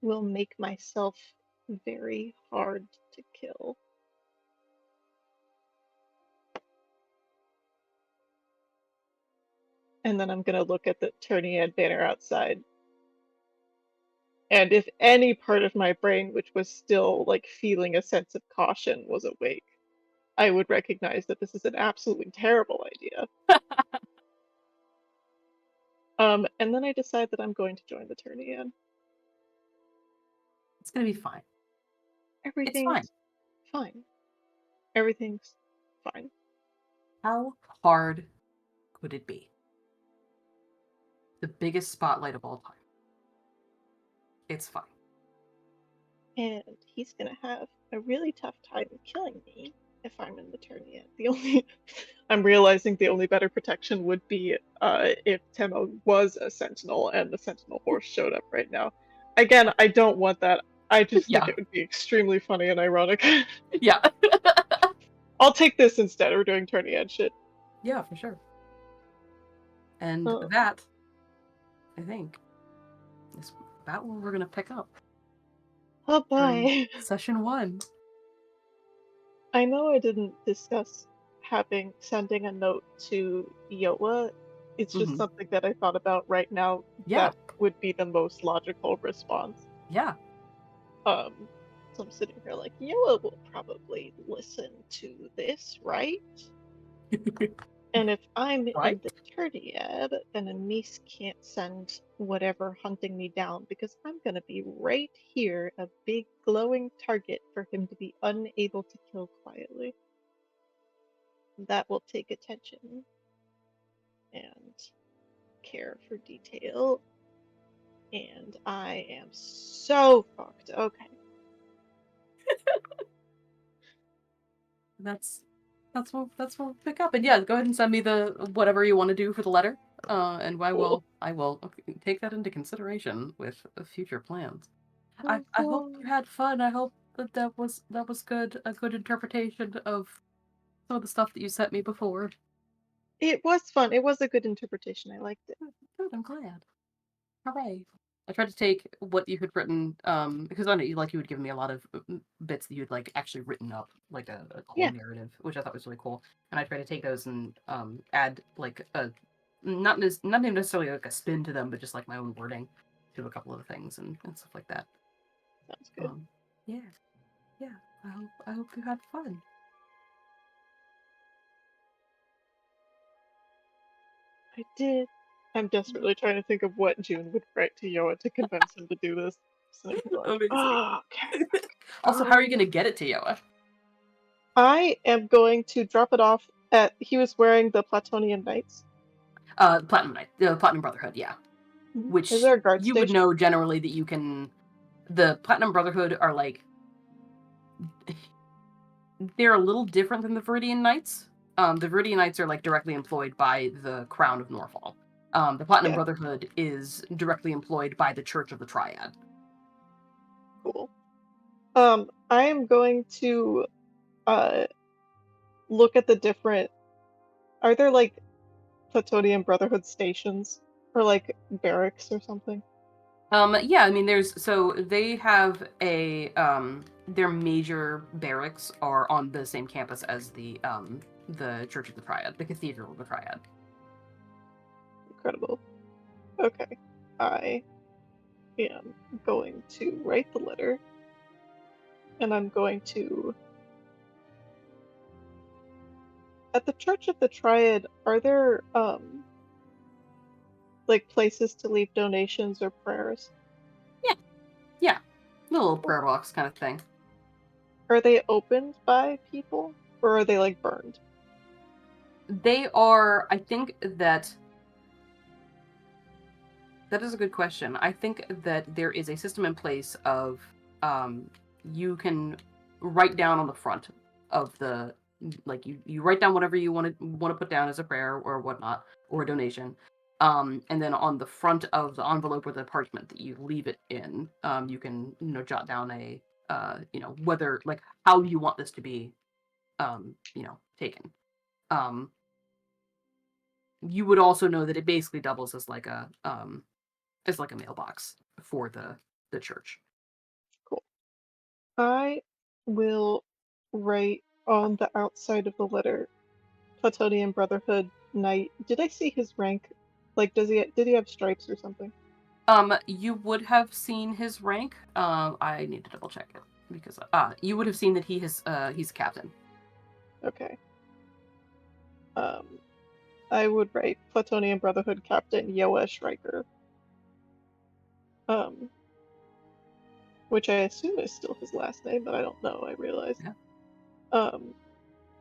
Speaker 2: will make myself very hard to kill. And then I'm gonna look at the Turniad banner outside. And if any part of my brain, which was still like feeling a sense of caution, was awake, I would recognize that this is an absolutely terrible idea. And then I decide that I'm going to join the Turniad.
Speaker 1: It's gonna be fine.
Speaker 2: Everything's fine. Everything's fine.
Speaker 1: How hard could it be? The biggest spotlight of all time. It's fine.
Speaker 2: And he's gonna have a really tough time killing me if I'm in the Turniad. I'm realizing the only better protection would be if Tema was a sentinel and the sentinel horse showed up right now. Again, I don't want that. I just think
Speaker 1: Yeah.
Speaker 2: it would be extremely funny and ironic.
Speaker 1: Yeah.
Speaker 2: I'll take this instead. We're doing Turniad shit.
Speaker 1: Yeah, for sure. And
Speaker 2: Oh.
Speaker 1: that, I think, is about where we're gonna pick up.
Speaker 2: Oh,
Speaker 1: During
Speaker 2: bye.
Speaker 1: session 1.
Speaker 2: I know I didn't discuss sending a note to Yoa. It's just something that I thought about right now.
Speaker 1: Yeah.
Speaker 2: That would be the most logical response.
Speaker 1: Yeah.
Speaker 2: So I'm sitting here like, Yoa will probably listen to this, right? And if I'm
Speaker 1: Right.
Speaker 2: in the Turdiad, then Anise can't send whatever hunting me down because I'm gonna be right here, a big glowing target for him to be unable to kill quietly. That will take attention and care for detail. And I am so fucked. Okay.
Speaker 1: That's what we'll pick up. And yeah, go ahead and send me the whatever you want to do for the letter. And I
Speaker 2: Cool.
Speaker 1: will take that into consideration with future plans.
Speaker 2: Oh,
Speaker 1: I hope
Speaker 2: cool.
Speaker 1: you had fun. I hope that was good, a good interpretation of some of the stuff that you sent me before.
Speaker 2: It was fun. It was a good interpretation. I liked it.
Speaker 1: Good, I'm glad. Hooray. I tried to take what you had written, because I know you would give me a lot of bits that you'd like actually written up, like a whole
Speaker 2: Yeah.
Speaker 1: narrative, which I thought was really cool. And I tried to take those and add like a not even necessarily like a spin to them, but just like my own wording to a couple of the things and stuff like that.
Speaker 2: Sounds good.
Speaker 1: Yeah. I hope you had fun.
Speaker 2: I did. I'm desperately trying to think of what June would write to Yoa to convince him to do this. So I'm like,
Speaker 1: Amazing.
Speaker 2: oh, okay.
Speaker 1: Also, how are you gonna get it to Yoa?
Speaker 2: I am going to drop it off at. He was wearing the Platonian Knights.
Speaker 1: Platinum Knight, the Platinum Brotherhood, yeah. Which
Speaker 2: Is there a guard
Speaker 1: you would
Speaker 2: station?
Speaker 1: know generally that you can. The Platinum Brotherhood are like. They're a little different than the Viridian Knights. The Viridian Knights are like directly employed by the Crown of Norfall. The Platinum
Speaker 2: Yeah.
Speaker 1: Brotherhood is directly employed by the Church of the Triad.
Speaker 2: Cool. I am going to look at the different. Are there like Platonian Brotherhood stations or like barracks or something?
Speaker 1: Yeah, I mean, they have their major barracks are on the same campus as the Church of the Triad, the Cathedral of the Triad.
Speaker 2: Incredible. Okay. I am going to write the letter and I'm going to. At the Church of the Triad, are there like places to leave donations or prayers?
Speaker 1: Yeah, a little prayer box kind of thing.
Speaker 2: Are they opened by people or are they like burned?
Speaker 1: They are. I think that is a good question. I think that there is a system in place of you can write down on the front of the like you write down whatever you want to put down as a prayer or whatnot or a donation. And then on the front of the envelope or the parchment that you leave it in, you can jot down a whether like how you want this to be taken. You would also know that it basically doubles as like a mailbox for the church.
Speaker 2: Cool. I will write on the outside of the letter, Platonian Brotherhood Knight. Did I see his rank? Like, did he have stripes or something?
Speaker 1: You would have seen his rank. I need to double check it because you would have seen that he's a captain.
Speaker 2: Okay. I would write Platonian Brotherhood Captain Yoash Riker. Which I assume is still his last name, but I don't know, I realized.
Speaker 1: Yeah.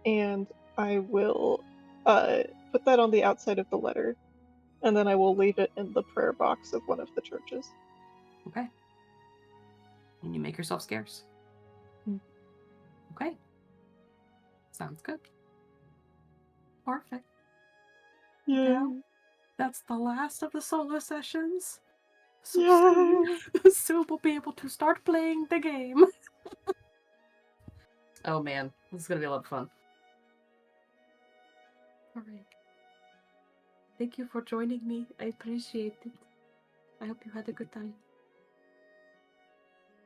Speaker 2: And I will put that on the outside of the letter, and then I will leave it in the prayer box of one of the churches.
Speaker 1: Okay. And you make yourself scarce.
Speaker 2: Mm.
Speaker 1: Okay. Sounds good. Perfect.
Speaker 2: Yeah.
Speaker 1: Now, that's the last of the solo sessions. So
Speaker 2: Yeah.
Speaker 1: soon we'll be able to start playing the game. Oh man, this is gonna be a lot of fun. All right. Thank you for joining me. I appreciate it. I hope you had a good time.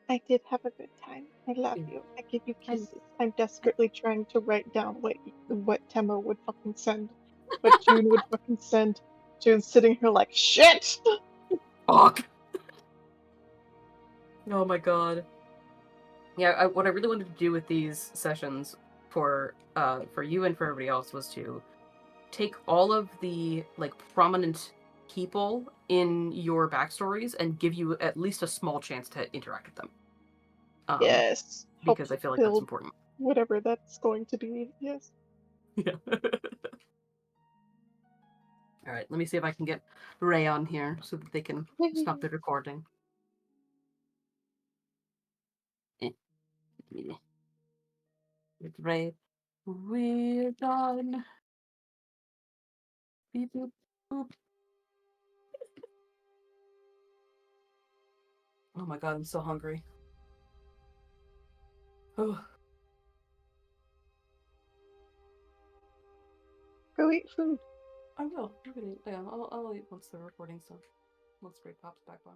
Speaker 2: I did have a good time. I love
Speaker 1: Yeah.
Speaker 2: you. I give you kisses. I'm desperately trying to write down what Temo would fucking send, what June would fucking send. June's sitting here like shit.
Speaker 1: Fuck. Oh my god. Yeah, what I really wanted to do with these sessions for you and for everybody else was to take all of the like prominent people in your backstories and give you at least a small chance to interact with them.
Speaker 2: Yes. Help
Speaker 1: Because I feel like that's
Speaker 2: build
Speaker 1: important.
Speaker 2: whatever that's going to be. Yes.
Speaker 1: Yeah. All right, let me see if I can get Ray on here so that they can stop the recording. With Ray, we're done. Beep, boop, boop. Oh my god, I'm so hungry. Oh.
Speaker 2: Go eat food.
Speaker 1: I will. I'm gonna eat. Yeah, I'll eat once the recording's done. Once Ray pops back on.